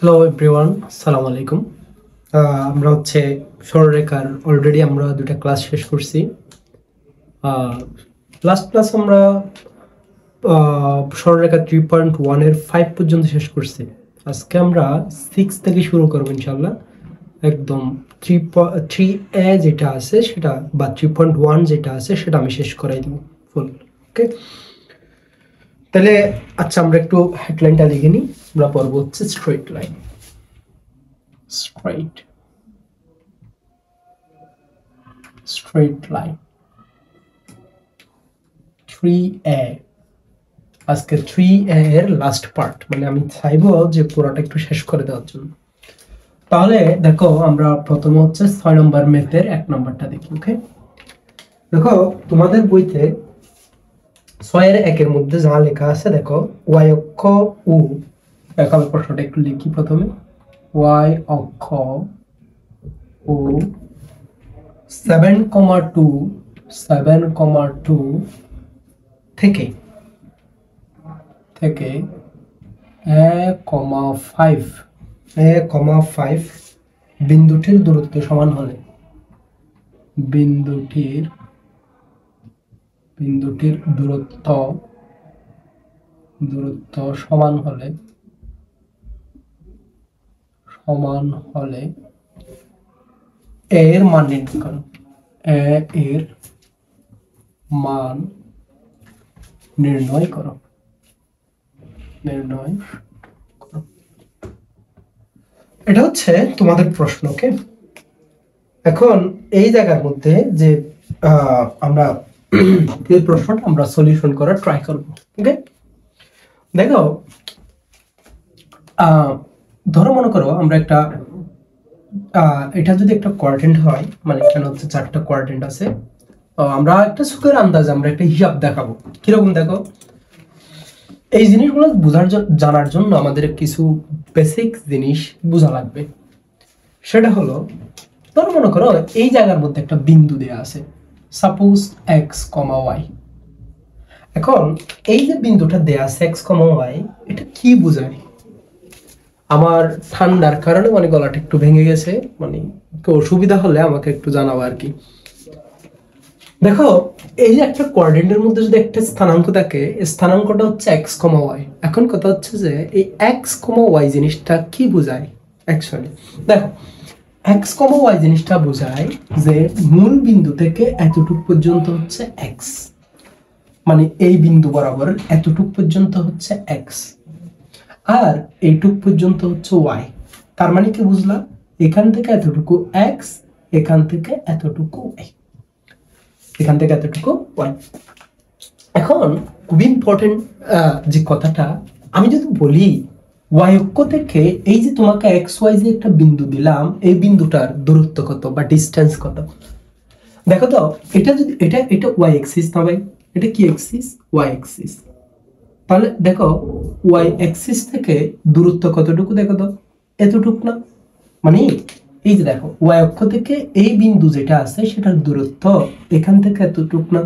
Hello everyone, আসসালামু আলাইকুম। আমরা হচ্ছে সরলরেখার অলরেডি আমরা দুটা ক্লাস শেষ করছি। লাস্ট ক্লাস আমরা সরলরেখা 3.1 এর 5 পর্যন্ত শেষ করছি। আজকে আমরা 6 থেকে শুরু করবো ইনশাল্লাহ। একদম 3 যেটা আছে সেটা বা 3.1 যেটা আছে সেটা আমি শেষ করাই দিব ফুল। ওকে, তাহলে আচ্ছা আমরা একটু হেডলাইনটা লিখে নিই। আমরা পড়বো হচ্ছে straight line. straight line 3a। আজকে 3a এর লাস্ট পার্ট, মানে আমি চাইবো যে পুরোটা একটু শেষ করে দেওয়ার জন্য। তাহলে দেখো আমরা প্রথমে হচ্ছে 6 নম্বর ম্যাথের 1 নম্বরটা দেখি। ওকে, দেখো তোমাদের বইতে 6 এর 1 এর মধ্যে যা লেখা আছে দেখো y অক্ষ ও, দেখো আমি প্রশ্নটা একটু লিখি প্রথমে। y অক্ষ ও 7,2 থেকে a,5 বিন্দুটির দূরত্ব সমান হলে বিন্দুটির দূরত্ব সমান হলে এর মান নির্ণয় করো। এর মান নির্ণয় করো। এটা হচ্ছে তোমাদের প্রশ্ন। ওকে, এখন এই জায়গার মধ্যে যে আমরা এই প্রশ্নটা আমরা সলিউশন করার ট্রাই করব। ওকে, দেখো ধরো মনে করো আমরা একটা এটা যদি একটা কোয়াড্রেন্ট হয়, মানে এখানে হচ্ছে 4টা কোয়াড্রেন্ট আছে, আমরা একটা সুখের আন্দাজে আমরা একটা হিসাব দেখাবো। কিরকম দেখো, এই জিনিসগুলো জানার জন্য আমাদের কিছু বেসিক জিনিস বোঝা লাগবে। সেটা হলো, ধরো মনে করো এই জায়গার মধ্যে একটা বিন্দু দেয়া আছে, সাপোজ x, y। এখন এই যে বিন্দুটা দেয়া আছে x, y, এটা কি বোঝায়? আমার ঠান্ডার কারণে মানে গলাটা একটু ভেঙে গেছে, মানে অসুবিধা হলে আমাকে একটু জানাবো আর কি। দেখো এই যে একটা কোঅর্ডিনেটের মধ্যে যদি একটা স্থানাঙ্ক থাকে, স্থানাঙ্কটা হচ্ছে x, y। এখন কথা হচ্ছে যে এই x, y জিনিসটা কি বোঝায় অ্যাকচুয়ালি? দেখো x, y জিনিসটা বোঝায় যে মূল বিন্দু থেকে এতটুকু পর্যন্ত হচ্ছে x, মানে এই বিন্দু বরাবর এতটুকু পর্যন্ত হচ্ছে x, আর এইটুক পর্যন্ত হচ্ছে y। তার মানে কি বুঝলাম? এখান থেকে এতটুকু x, এখান থেকে এতটুকু y, এখান থেকে এতটুকু y। এখন খুব ইম্পর্টেন্ট যে কথাটা, আমি যদি বলি y অক্ষ থেকে এই যে তোমাকে xy যে একটা বিন্দু দিলাম, এই বিন্দুটার দূরত্ব কত বা ডিসটেন্স কত? দেখো তো, এটা যদি এটা y অ্যাক্সিস না ভাই, এটা কি অ্যাক্সিস? y Axis. তাহলে দেখো y অ্যাক্সিস থেকে দূরত্ব কতটুকু, দেখো তো এতটুকু না? মানে এই যে দেখো y অক্ষ থেকে এই বিন্দু যেটা আছে সেটার দূরত্ব এখান থেকে এতটুক না?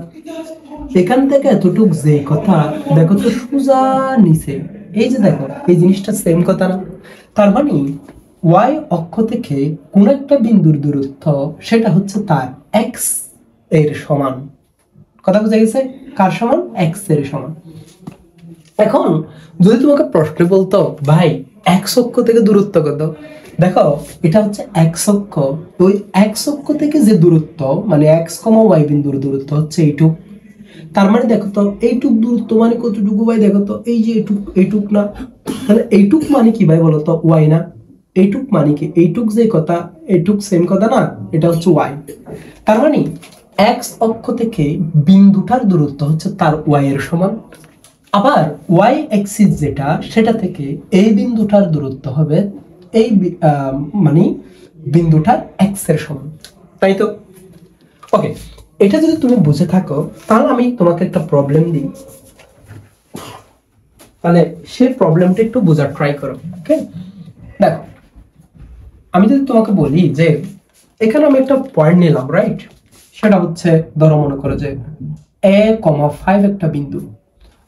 এখান থেকে এতটুক যে কথা, দেখো তো সোজা নিচে এই যে দেখো এই জিনিসটা সেম কথা না? তার মানে y অক্ষ থেকে কোন একটা বিন্দুর দূরত্ব সেটা হচ্ছে তার x এর সমান। কথা বুঝা গেছে? কার সমান? x এর সমান। এখন যদি তোমাকে প্রশ্নে বলতো ভাই x অক্ষ থেকে দূরত্ব কত, দেখো এটা হচ্ছে x অক্ষ, ওই x অক্ষ থেকে যে দূরত্ব মানে x, y বিন্দুর দূরত্ব হচ্ছে এইটুক। তার মানে দেখো তো এইটুক দূরত্ব মানে কতটুকু ভাই? দেখো তো এই যে এইটুক না? তাহলে এইটুক মানে কি ভাই বলো তো? y না? এইটুক মানে কি? এইটুক যে কথা, এইটুক সেম কথা না? এটা হচ্ছে y। তার মানে x অক্ষ থেকে বিন্দুটার দূরত্ব হচ্ছে তার y এর সমান। আবার y অ্যাক্সিস যেটা, সেটা থেকে এই বিন্দুটার দূরত্ব হবে এই মানে বিন্দুটার x এর সমান, তাই তো? ওকে, এটা যদি তুমি বুঝে থাকো তাহলে আমি তোমাকে একটা প্রবলেম দিই, তাহলে সেই প্রবলেমটা একটু বোঝার ট্রাই করো। ওকে, দেখো আমি যদি তোমাকে বলি যে এখানে আমি একটা পয়েন্ট নিলাম, রাইট? সেটা হচ্ছে ধরো মনে করো যে a,5 একটা বিন্দু,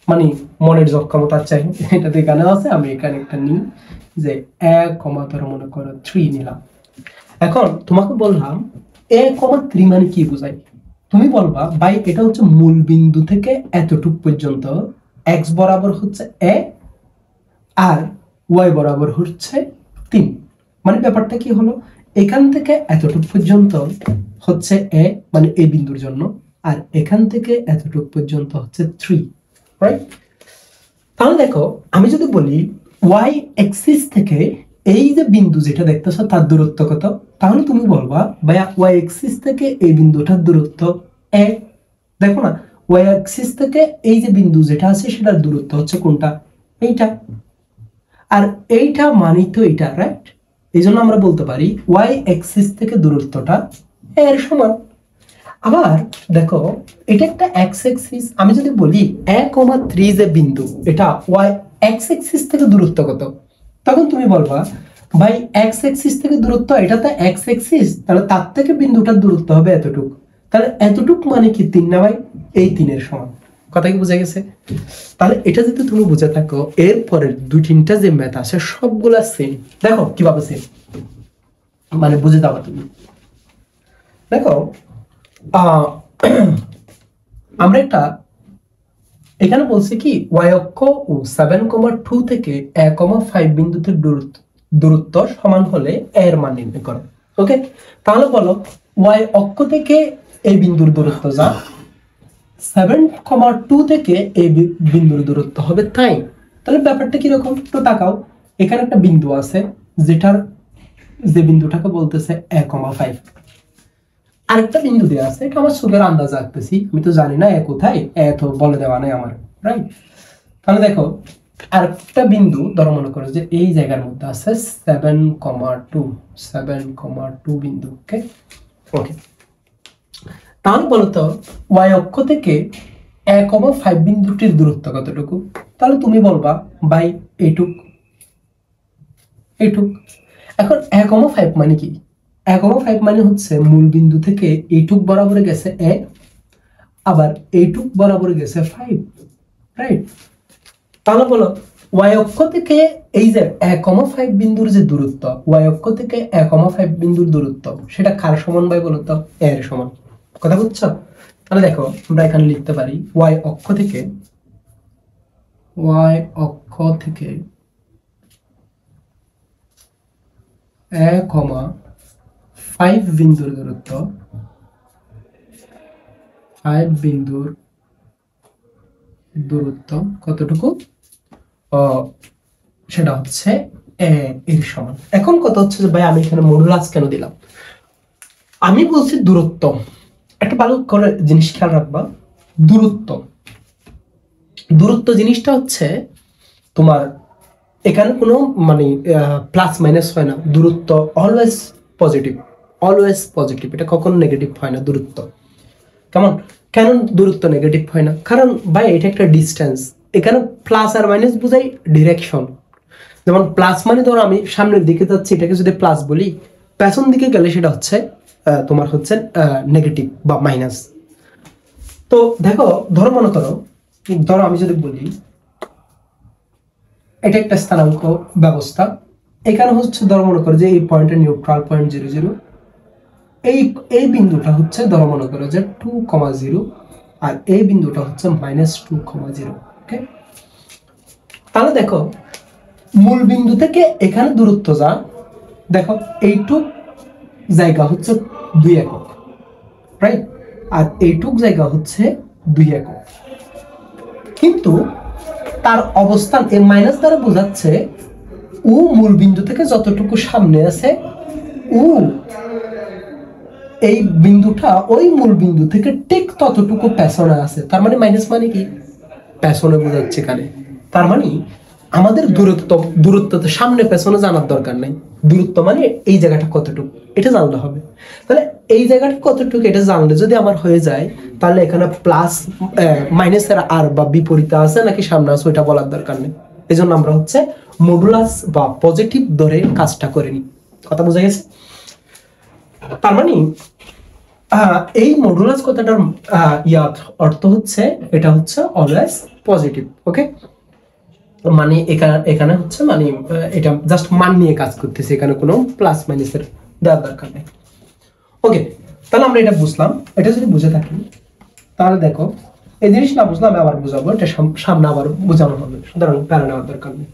মানে মনের যক্ষমতা চাই, এটা তো এখানে আছে, আমি এখানে একটা নিই যে এ কমা ধরো মনে করো 3 নিলাম। এখন তোমাকে বললাম এ কমা 3 মানে কি বোঝায়? তুমি বলবা ভাই এটা হচ্ছে মূল বিন্দু থেকে এতটুক পর্যন্ত এক্স বরাবর হচ্ছে এ আর ওয়াই বরাবর হচ্ছে 3। মানে ব্যাপারটা কি হলো, এখান থেকে এতটুক পর্যন্ত হচ্ছে এ মানে এই বিন্দুর জন্য, আর এখান থেকে এতটুক পর্যন্ত হচ্ছে 3, রাইট? তাহলে দেখো আমি যদি বলি ওয়াই অ্যাক্সিস থেকে এই যে বিন্দু যেটা দেখতেছো তার দূরত্ব কত, তাহলে তুমি বলবা ভাইয়া ওয়াই অ্যাক্সিস থেকে এই বিন্দুটার দূরত্ব এ। দেখো না, ওয়াই অ্যাক্সিস থেকে এই যে বিন্দু যেটা আছে সেটার দূরত্ব হচ্ছে কোনটা, এইটা। আর এইটা মানে তো এইটা, রাইট? এই জন্য আমরা বলতে পারি ওয়াই অ্যাক্সিস থেকে দূরত্বটা এর সমান। আবার দেখো এটা একটা এক্স অ্যাক্সিস, আমি যদি বলি 1,3 যে বিন্দু এটা ওয়াই এক্স অ্যাক্সিস থেকে দূরত্ব কত, তখন তুমি বলবা ভাই এক্স অ্যাক্সিস থেকে দূরত্ব, এটা তো এক্স অ্যাক্সিস, তাহলে তার থেকে বিন্দুটার দূরত্ব হবে এতটুক। তাহলে এতটুক মানে কি 3 না ভাই? এই 3-এর সমান। কথা কি বোঝা গেছে? তাহলে এটা যদি তুমি বুঝে থাকো, এরপরের 2-3টা যে ম্যাথ আছে সবগুলা সেম। দেখো কিভাবে সেম, মানে বুঝে যাবা তুমি। দেখো আমরা একটা এখানে বলছি কি ওয়াই অক্ষ ও 7,2 থেকে 1,5 বিন্দুতে দূরত্ব সমান হলে এর মান নির্ণয় করো। ওকে, তাহলে বলো ওয়াই অক্ষ থেকে এই বিন্দুর দূরত্ব যা 7,2 থেকে এই বিন্দুর দূরত্ব হবে তাই। তাহলে ব্যাপারটা কিরকম তো তাকাও, এখানে একটা বিন্দু আছে যেটার যে বিন্দুটাকে বলতেছে 1,5, আরেকটা বিন্দু দেওয়া আছে, এটা আমার চোখের আন্দাজ রাখতেছি, আমি তো জানি না এ কোথায়, এ তো বলে দেওয়া নাই আমার, রাইট? তাহলে দেখো আরেকটা বিন্দু ধরো মনে করো যে এই জায়গার মধ্যে আছে 7,2 বিন্দু। ওকে ওকে, তাহলে বলতো ওয়াই অক্ষ থেকে 1,5 বিন্দুটির দূরত্ব কতটুকু? তাহলে তুমি বলবা বাই এইটুক এইটুক। এখন 1,5 মানে কি? 1,5 মানে হচ্ছে মূল বিন্দু থেকে এইটুক বরাবরে গেছে এ, আবার এইটুক বরাবরে গেছে 5, রাইট? তাহলে বলো ওয়াই অক্ষ থেকে এই যে 1,5 বিন্দুর যে দূরত্ব, ওয়াই অক্ষ থেকে 1,5 বিন্দুর দূরত্ব সেটা কার সমান ভাই বলো তো? এর সমান। কথা বুঝছো? তাহলে দেখো আমরা এখানে লিখতে পারি ওয়াই অক্ষ থেকে 1,5 বিন্দুর দূরত্ব, 5 বিন্দুর দূরত্ব কতটুকু? সেটা হচ্ছে এর সমান। এখন কথা হচ্ছে যে ভাই আমি এখানে মডুলাস কেন দিলাম? আমি বলছি দূরত্ব, একটা ভালো করে জিনিস খেয়াল রাখবা। দূরত্ব জিনিসটা হচ্ছে তোমার এখানে কোনো মানে প্লাস মাইনাস হয় না, দূরত্ব অলওয়েজ পজিটিভ, এটা কখনো নেগেটিভ হয় না দূরত্ব। কেমন? কেন দূরত্ব নেগেটিভ হয় না? কারণ ভাই এটা একটা ডিস্টেন্স, এখানে প্লাস আর মাইনাস বোঝাই ডিরেকশন। যেমন প্লাস মানে ধরো আমি সামনের দিকে যাচ্ছি, এটাকে যদি প্লাস বলি, পেছন দিকে গেলে সেটা হচ্ছে তোমার হচ্ছে নেগেটিভ বা মাইনাস। তো দেখো ধরো মনে করো, ধরো আমি যদি বলি এটা একটা স্থানাঙ্ক ব্যবস্থা, এখানে হচ্ছে ধরো মনে করো যে এই পয়েন্টের নিউট্রাল পয়েন্ট 0,0, এই বিন্দুটা হচ্ছে ধরো মনে করো যে 2,0, আর এই বিন্দুটা হচ্ছে -2,0। ওকে, তাহলে দেখো মূল বিন্দু থেকে এখানে দূরত্ব যা, দেখো এইটুক জায়গা হচ্ছে 2 একক, রাইট? আর এইটুক জায়গা হচ্ছে 2 একক, কিন্তু তার অবস্থান এর মাইনাস দ্বারা বোঝাচ্ছে ও মূল বিন্দু থেকে যতটুকু সামনে আছে ও এই বিন্দুটা ওই মূল বিন্দু থেকে ঠিক ততটুকু পেছনে আছে। তার মানে মাইনাস মানে কি? পেছনে বোঝাচ্ছে এখানে। তার মানে আমাদের দূরত্ব তো সামনে পেছনে জানার দরকার নাই, দূরত্ব মানে এই জায়গাটা কতটুকু এটা জানলে হবে। তাহলে এই জায়গাটা কতটুকু এটা জানলে যদি আমার হয়ে যায়, তাহলে এখানে প্লাস মাইনাসের আর বা বিপরীতে আছে নাকি সামনে আছে ওইটা বলার দরকার নেই। এই জন্য আমরা হচ্ছে মডুলাস বা পজিটিভ ধরে কাজটা করে নিই। কথা বোঝা গেছে? তার মানে এই মডুলাস কথাটার অর্থ হচ্ছে এটা হচ্ছে অলওয়েজ পজিটিভ। ওকে, মানে এখানে হচ্ছে মানে এটা জাস্ট মান নিয়ে কাজ করতেছে, এখানে কোনো প্লাস মাইনাসের দেওয়ার দরকার নেই। ওকে, তাহলে আমরা এটা বুঝলাম। এটা যদি বুঝে থাকি তাহলে দেখো এই জিনিস না বুঝলে আমি আবার বুঝাবো, এটা সামনে আবার বোঝানো হবে, সুতরাং প্যারা নেওয়ার দরকার নেই।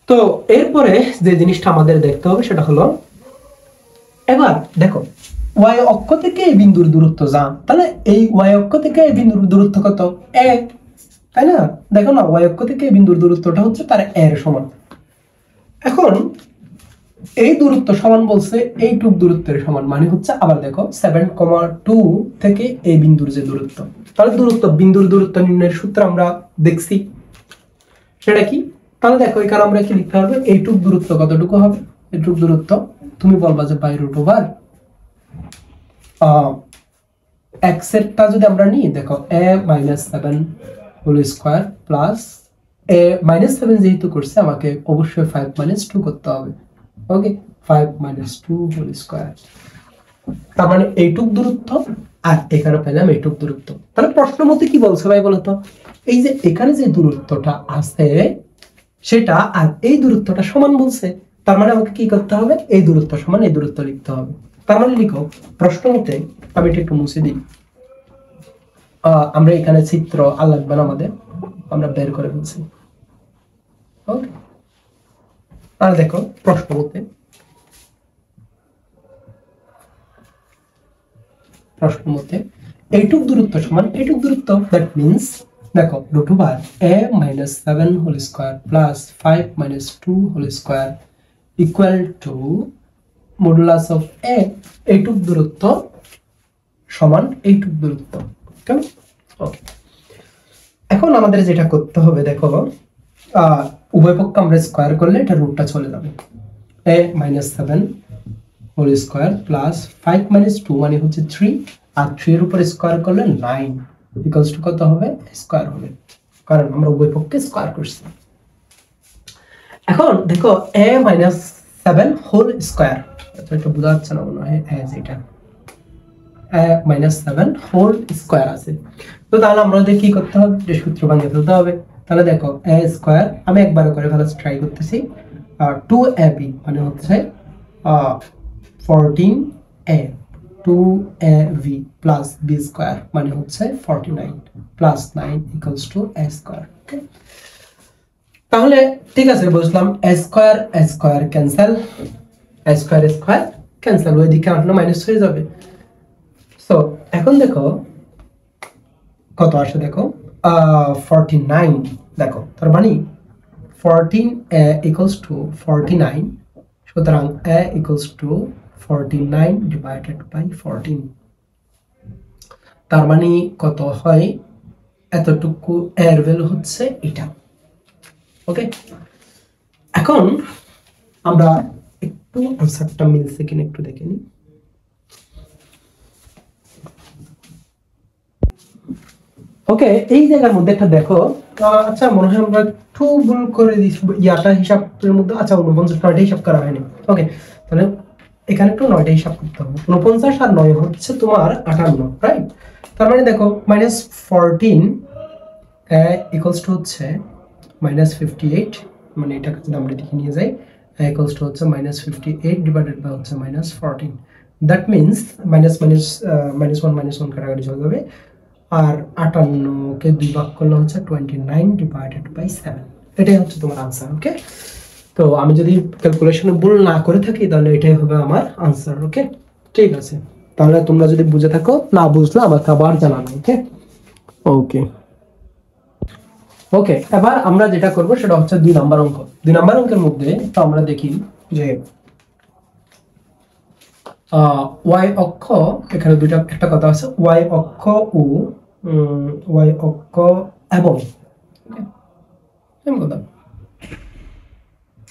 তো এরপরে যে জিনিসটা আমাদের দেখতে হবে সেটা হলো, এবার দেখো ওয়াই অক্ষ থেকে এই বিন্দুর দূরত্ব যা, তাহলে এই ওয়াই অক্ষ থেকে এই বিন্দুর দূরত্ব কত? এ, তাই না? দেখো না, ওয়াই অক্ষ থেকে এই বিন্দুর দূরত্বটা হচ্ছে তার এর সমান। এখন এই দূরত্ব সমান বলছে এইটুক দূরত্বের সমান, মানে হচ্ছে আবার দেখো 7,2 থেকে এই বিন্দুর যে দূরত্ব, তাহলে দূরত্ব বিন্দুর দূরত্ব নির্ণয়ের সূত্র আমরা দেখছি, সেটা কি? তাহলে দেখো এখানে আমরা কি লিখতে হবে, এইটুক দূরত্ব কতটুকু হবে? এইটুক দূরত্ব তুমি বলবা যে বাই রুট ওভার এক্স এরটা যদি আমরা নিই, দেখো a - 7 whole square plus a - 7 যেহেতু করছে আমাকে অবশ্যই 5 - 2 করতে হবে। ওকে, 5 - 2 হোল স্কয়ার, তার মানে এইটুক দূরত্ব, আর এখানে পেলাম এইটুক দূরত্ব। তাহলে প্রশ্ন মতে কি বলছে ভাই বলতো, এই যে এখানে যে দূরত্বটা আছে সেটা আর এই দূরত্বটা সমান বলছে, তার মানে আমাকে কি করতে হবে, এই দূরত্ব সমান এই দূরত্ব লিখতে হবে। তার মানে লিখো প্রশ্ন মতে, আমি এটা একটু মুছে দিই, আমরা এখানে চিত্র আর লাগবে না আমাদের, আমরা বের করে ফেলছি। ওকে, আর দেখো প্রশ্ন মতে এইটুক দূরত্ব সমান এইটুক দূরত্ব, দ্যাট মিন্স দেখো root over a - 7 whole square plus 5 - 2 whole square equal to modulus of a, এইটুক দূরত্ব সমান এইটুক দূরত্ব। কেমন? ওকে, এখন আমাদের যেটা করতে হবে দেখো, উভয় পক্ষ আমরা স্কয়ার করলে এটা রুটটা চলে যাবে, a - 7 হোল স্কয়ার প্লাস 5 - 2 মানে হচ্ছে 3, আর 3 এর উপর স্কয়ার করলে 9 ইকুয়ালস টু কত হবে? স্কয়ার হবে, কারণ আমরা উভয় পক্ষে স্কয়ার করছি। এখন দেখো a - 7 হোল স্কয়ার, এটা বোঝা যাচ্ছে না মনে হয়, এটা a - 7 হোল স্কয়ার আছে। তো তাহলে আমাদের কি করতে হবে, যে সূত্র ভাঙিয়ে ফেলতে হবে। তাহলে দেখো a স্কয়ার, আমি একবার করে ফেলা ট্রাই করতেছি, 2ab মানে হচ্ছে 14a 2av plus b square মানে হচ্ছে 49 plus 9 equals to a square. Okay, তাহলে ঠিক আছে, বুঝলাম a square cancel, a square cancel, ওই দিকে আসলে মাইনাস হয়ে যাবে। সো এখন দেখো কত আসে, দেখো 49, দেখো তার মানে 14a ইকুয়ালস টু 49, সুতরাং a equals to 49 divided by 14, তার মানে কত হয়, এতটুকু এর ভ্যালু হচ্ছে এটা। ওকে, এখন আমরা একটু আনসারটা মিলছে কিনা একটু দেখে নিই। ওকে, এই জায়গার মধ্যে একটা দেখো, আচ্ছা মনে হয় আমরা একটু ভুল করে দিয়েছি ইয়াটা হিসাবের মধ্যে, আচ্ছা 49 9টা হিসাব করা হয়নি। ওকে, তাহলে এখানে একটু 9টা হিসাব করতে হবে, 49 আর 9 হচ্ছে তোমার 58, রাইট? তার মানে দেখো -14 ইকুয়ালস টু হচ্ছে -58, মানে এটাকে যদি আমরা দিকে নিয়ে যাই, ইকুয়ালস টু হচ্ছে -58 ডিভাইডেড বাই হচ্ছে -14, দ্যাট মিন্স -1 কাটাকাটি চলে যাবে, আর 58 কে 2 ভাগ করলে হচ্ছে 29 ডিভাইডেড বাই 7, এটাই হচ্ছে তোমার আনসার। ওকে, তো আমি যদি ক্যালকুলেশনে ভুল না করে থাকি তাহলে এটাই হবে আমার আনসার। ওকে, ঠিক আছে, তাহলে তোমরা যদি বুঝে থাকো, না বুঝলে আমাকে আবার জানাবে। ওকে ওকে ওকে, এবার আমরা যেটা করব সেটা হচ্ছে 2 নাম্বার অঙ্ক। 2 নাম্বার অঙ্কের মধ্যে তো আমরা দেখি যে ওয়াই অক্ষ, এখানে দুইটা একটা কথা আছে, ওয়াই অক্ষ ও ওয়াই অক্ষ এবং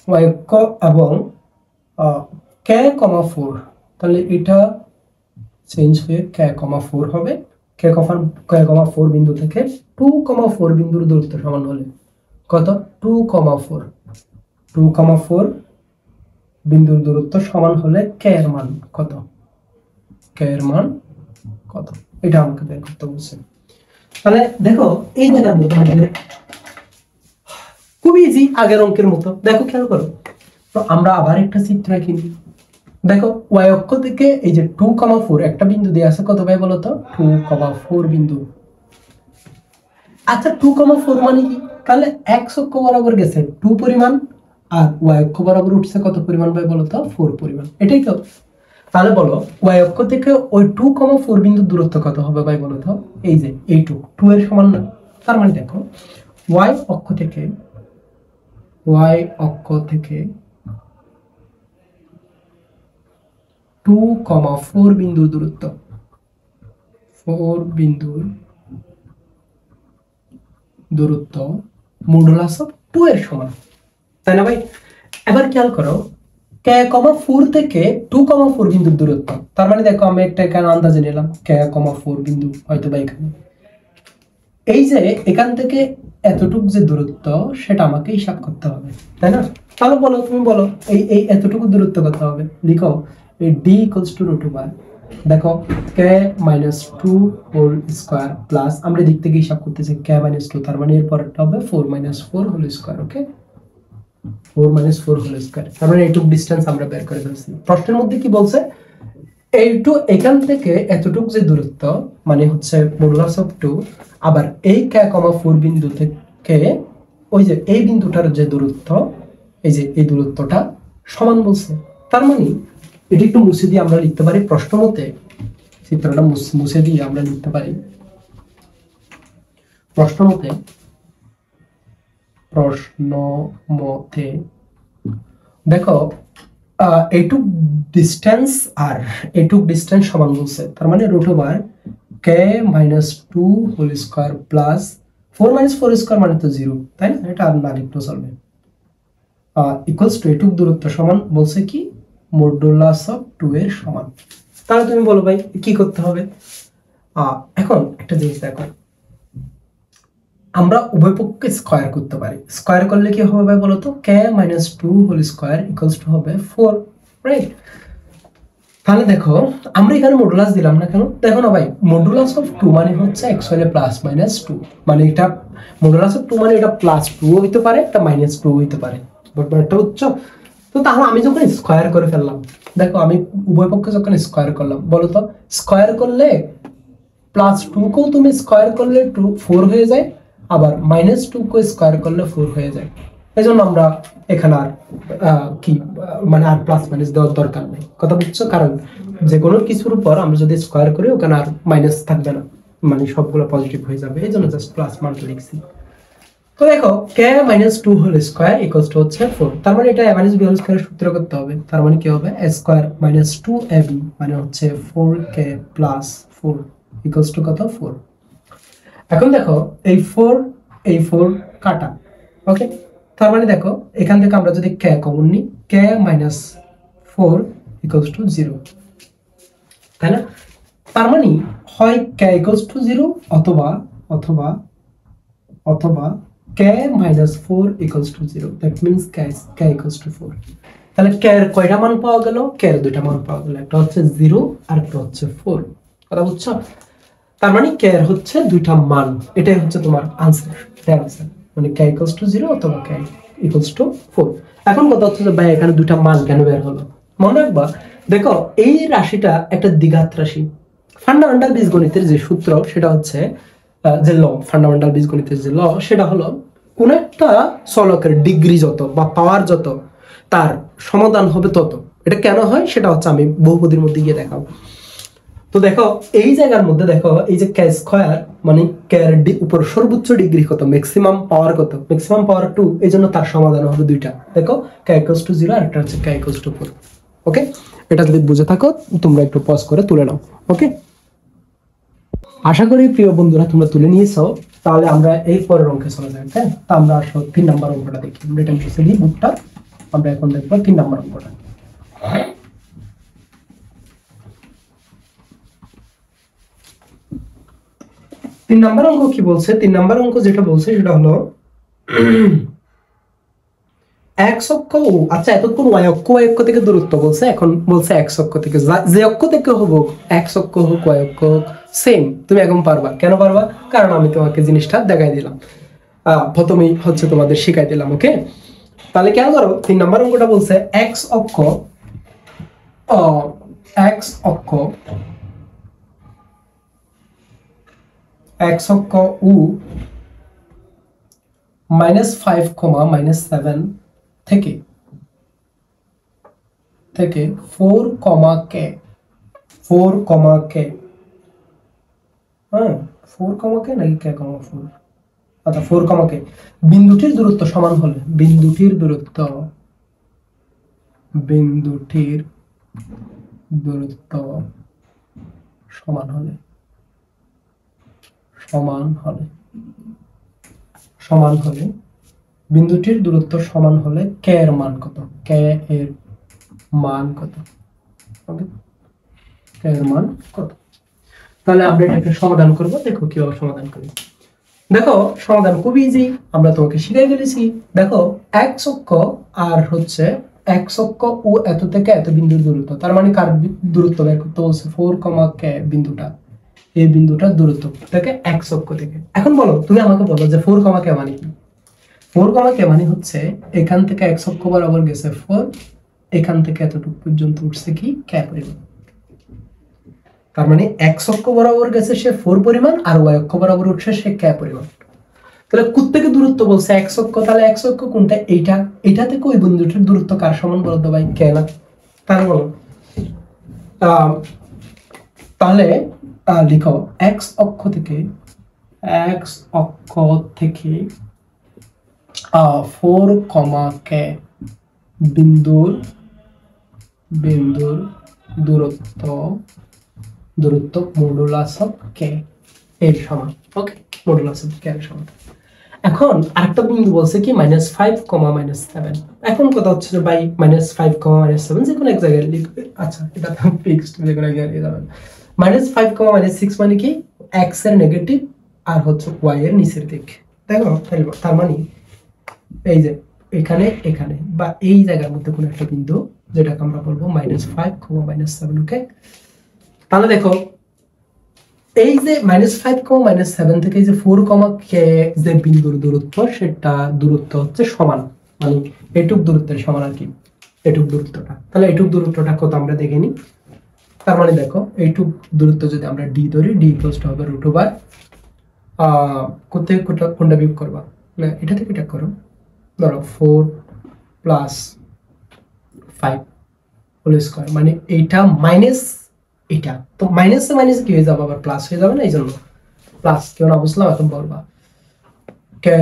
ওয়াই অক্ষ এবং k,4, তাহলে এটা চেঞ্জ হয়ে k,4 হবে। k,4 বিন্দু থেকে 2,4 বিন্দুর দূরত্ব সমান হলে কত? 2,4 বিন্দুর দূরত্ব সমান হলে k এর মান কত? k এর মান কত, এটা আমাকে বের করতে বলছে। তাহলে দেখো এই জায়গার মধ্যে আমাদের খুব ইজি, আগের অঙ্কের মতো। দেখো খেয়াল করো, তো আমরা আবার একটা চিত্র আঁকি। দেখো ওয়াই অক্ষ থেকে এই যে 2,4 একটা বিন্দু দিয়ে আছে, কত ভাই বলো তো? 2,4 বিন্দু। আচ্ছা 2,4 মানে কি? তাহলে এক্স অক্ষ বরাবর গেছে 2 পরিমাণ, আর ওয়াই অক্ষ বরাবর উঠছে কত পরিমাণ ভাই বলো তো? 4 পরিমাণ। এটাই তো। তাহলে বলো ওয়াই অক্ষ থেকে ওই 2,4 বিন্দু দূরত্ব কত হবে ভাই বলো তো? এই যে এইটুকু 2 এর সমান না। তার মানে দেখো ওয়াই অক্ষ থেকে 2,4 বিন্দুর দূরত্ব, 4 বিন্দুর দূরত্ব মডুলাস অফ 2 এর সমান, তাই না ভাই? এবার খেয়াল করো k,4 থেকে 2,4 বিন্দুর দূরত্ব। তার মানে দেখো আমি একটা এখানে আন্দাজে নিলাম k,4 বিন্দু হয়তো বা এখানে। এই যে এখান থেকে এতটুকু যে দূরত্ব সেটা আমাকে হিসাব করতে হবে, তাই না? তাহলে বলো, তুমি বলো এই এতটুকু দূরত্ব কত হবে? লিখো এই d √2 দেখো k-2 হোল স্কয়ার প্লাস, আমরা দিক থেকে হিসাব করতেছি k-2, তার মানে এর পরেরটা হবে 4 - 4 হোল স্কয়ার। ওকে, 4 - 4 হোল স্কয়ার, তার মানে এইটুকু ডিসটেন্স আমরা বের করে ফেলছি। প্রশ্নের মধ্যে কি বলছে? এইটু এখান থেকে এতটুকু যে দূরত্ব মানে হচ্ছে মডুলাস অফ 2, আবার এই k,4 বিন্দু থেকে ওই যে এই বিন্দুটার যে দূরত্ব, এই যে এই দূরত্বটা সমান বলছে। তার মানে এটি একটু মুছে দিয়ে আমরা লিখতে পারি প্রশ্ন মতে, চিত্রটা মুছে দিয়ে আমরা লিখতে পারি প্রশ্ন মতে দেখো এইটুক ডিস্টেন্স আর এইটুক ডিস্টেন্স সমান বলছে, তার মানে √k-2 whole square plus 4 - 4 square মানে তো 0, তাই না? এটা আর না লিখলেও চলবে। ইকুয়ালস টু এইটুক দূরত্ব সমান বলছে কি? মডুলাস অফ 2 এর সমান। তাহলে তুমি বলো ভাই কি করতে হবে? এখন একটা জিনিস দেখো, আমরা উভয় পক্ষকে স্কয়ার করতে পারি। স্কয়ার করলে কি হবে ভাই বলো তো? k-2 whole square equals to হবে 4, রাইট? তাহলে দেখো আমরা এখানে মডুলাস দিলাম না কেন? দেখো না ভাই, মডুলাস অফ 2 মানে হচ্ছে অ্যাকচুয়ালি +-2, মানে এটা মডুলাস অফ 2 মানে এটা +2 হইতে পারে, এটা -2 হইতে পারে। ব্যাপারটা বুঝছো? তো তাহলে আমি যখন স্কয়ার করে ফেললাম, দেখো আমি উভয় পক্ষে যখন স্কয়ার করলাম, বলো তো স্কয়ার করলে +2 কেও তুমি স্কয়ার করলে 4 হয়ে যায়, আবার -2 কে স্কয়ার করলে 4 হয়ে যায়। এজন্য আমরা এখানে আর কি মানে আর প্লাস মাইনাস দেওয়ার দরকার নেই, কথা বুঝছো? কারণ যে কোনো কিছুর উপর আমরা যদি স্কয়ার করি ওখানে আর মাইনাস থাকবে না, মানে সবগুলো পজিটিভ হয়ে যাবে, এই জন্য জাস্ট প্লাস মানটা লিখছি। তো দেখো k-2 whole square equals to হচ্ছে 4, তার মানে এটা a - b হোল স্কয়ারের সূত্র করতে হবে। তার মানে কি হবে? a স্কয়ার - 2ab মানে হচ্ছে 4k + 4 ইকুয়ালস টু কত? 4। এখন দেখো এই 4 কাটা, ওকে? তার মানে দেখো এখান থেকে আমরা যদি k কমন নিই, k-4 ইকুয়ালস টু 0, তাই না? তার মানে হয় k ইকুয়ালস টু 0 অথবা k-4 equals to 0, that means k equals to 4। তাহলে k এর কয়টা মান পাওয়া গেল? k এর দুইটা মান পাওয়া গেল, একটা হচ্ছে 0 আর একটা হচ্ছে 4, কথা বুঝছো? তার মানে k এর হচ্ছে দুইটা মান, এটাই হচ্ছে তোমার আনসার, এটা আনসার, মানে k ইকুয়ালস টু 0 অথবা k ইকুয়ালস টু 4। এখন কথা হচ্ছে যে ভাই এখানে দুইটা মান কেন বের হলো? মনে রাখবা, দেখো এই রাশিটা একটা দ্বিঘাত রাশি। ফান্ডামেন্টাল বীজগণিতের যে সূত্র সেটা হচ্ছে যে ল, ফান্ডামেন্টাল বীজগণিতের যে ল সেটা হলো কোন একটা চলকের ডিগ্রি যত বা পাওয়ার যত তার সমাধান হবে তত। এটা কেন হয় সেটা হচ্ছে আমি বহুপদীর মধ্যে গিয়ে দেখাবো। তো দেখো এই জায়গার মধ্যে দেখো এই যে k স্কয়ার মানে k এর উপর সর্বোচ্চ ডিগ্রি কত, ম্যাক্সিমাম পাওয়ার কত? ম্যাক্সিমাম পাওয়ার 2, এইজন্য তার সমাধান হবে দুইটা। দেখো k ইকুয়ালস টু 0 আর একটা হচ্ছে k ইকুয়ালস টু 4। ওকে, এটা যদি বুঝে থাকো তোমরা একটু পজ করে তুলে নাও। ওকে, আশা করি প্রিয় বন্ধুরা তোমরা তুলে নিয়েছো। তাহলে আমরা এই পরের অঙ্কে চলে যাই। হ্যাঁ, তা আমরা 3 নাম্বার অঙ্কটা দেখি। আমরা এটা মুছে দিই বুকটা, আমরা এখন দেখবো 3 নাম্বার অঙ্কটা। 3 নাম্বার অঙ্ক কি বলছে? 3 নাম্বার অঙ্ক যেটা বলছে সেটা হলো x অক্ষ, আচ্ছা এতক্ষণ y অক্ষ থেকে দূরত্ব বলছে, এখন বলছে x অক্ষ থেকে, যে অক্ষ থেকে হোক x অক্ষ হোক y অক্ষ হোক সেম, তুমি এখন পারবা। কেন পারবা? কারণ আমি তোমাকে জিনিসটা দেখাই দিলাম। প্রথমেই হচ্ছে তোমাদের শিখাই দিলাম। ওকে, তাহলে কেন করো 3 নম্বর অঙ্কটা বলছে এক্স অক্ষ উ -5, -7 থেকে 4, কে 4, কে হ্যাঁ 4, কে নাকি কে 4, আচ্ছা 4, কে বিন্দুটির দূরত্ব সমান হলে বিন্দুটির দূরত্ব সমান হলে বিন্দুটির দূরত্ব সমান হলে কে এর মান কত? ওকে, কে এর মান কত? তাহলে আমরা এটাকে সমাধান করব। দেখো কিভাবে সমাধান করি। দেখো সমাধান খুব ইজি, আমরা তোমাকে শিখাই ফেলেছি। দেখো এক্স অক্ষ আর হচ্ছে এক্স অক্ষ ও এত থেকে এত বিন্দুর দূরত্ব, তার মানে কার দূরত্ব বের করতে বলছে? 4, কে বিন্দুটা, এই বিন্দুটার দূরত্ব থেকে এক্স অক্ষ থেকে। এখন বলো, তুমি আমাকে বলো যে 4, কে মানে কি? 4, কে মানে হচ্ছে এখান থেকে এক্স অক্ষ বরাবর গেছে 4, এখান থেকে এতটুকু পর্যন্ত উঠছে কি কে পরিমাণ। তার মানে এক্স অক্ষ বরাবর গেছে সে 4 পরিমাণ, আর ওয়াই অক্ষ বরাবর উঠছে সে কে পরিমাণ। তাহলে কোত্থেকে দূরত্ব বলছে? এক্স অক্ষ। তাহলে এক্স অক্ষ কোনটা? এইটা থেকে ওই বিন্দুটির দূরত্ব কার সমান বলো তো ভাই? কে না? তাহলে বলো, তাহলে লিখো এক্স অক্ষ থেকে 4, কে বিন্দুর দূরত্ব মডুলাস অফ কে এর সমান। ওকে, মডুলাস অফ কে এর সমান। এখন আরেকটা বিন্দু বলছে কি -5, -7। এখন কথা হচ্ছে যে ভাই -5, -7 যে কোনো এক জায়গায় লিখবে। আচ্ছা, এটা তো ফিক্সড, যে কোনো এক জায়গায় লিখে যাবেন। -5, -6 মানে কি? x এর নেগেটিভ আর হচ্ছে y এর নিচের দিক। দেখো তার মানে এই যে এখানে বা এই জায়গার মধ্যে কোনো একটা বিন্দু, যেটাকে আমরা বলবো -5, -7। ওকে, তাহলে দেখো এই যে -5, -7 থেকে যে 4, কে যে বিন্দুর দূরত্ব, সেটা দূরত্ব হচ্ছে সমান, মানে এটুক দূরত্বের সমান আর কি, এটুক দূরত্বটা। তাহলে এটুক দূরত্বটা কত আমরা দেখে নিই। তার মানে দেখো এইটুক দূরত্ব যদি আমরা d ধরি, d হবে √, কোনটা বিয়োগ করবা? না, এটা থেকে এটা করো, ধরো 4 + 5 হোল স্কয়ার, মানে এইটা মাইনাস এটা, তো মাইনাসে মাইনাসে কি হয়ে যাবে? আবার প্লাস হয়ে যাবে না? এই জন্য প্লাস। কেউ না বুঝলাম এখন বলবা কে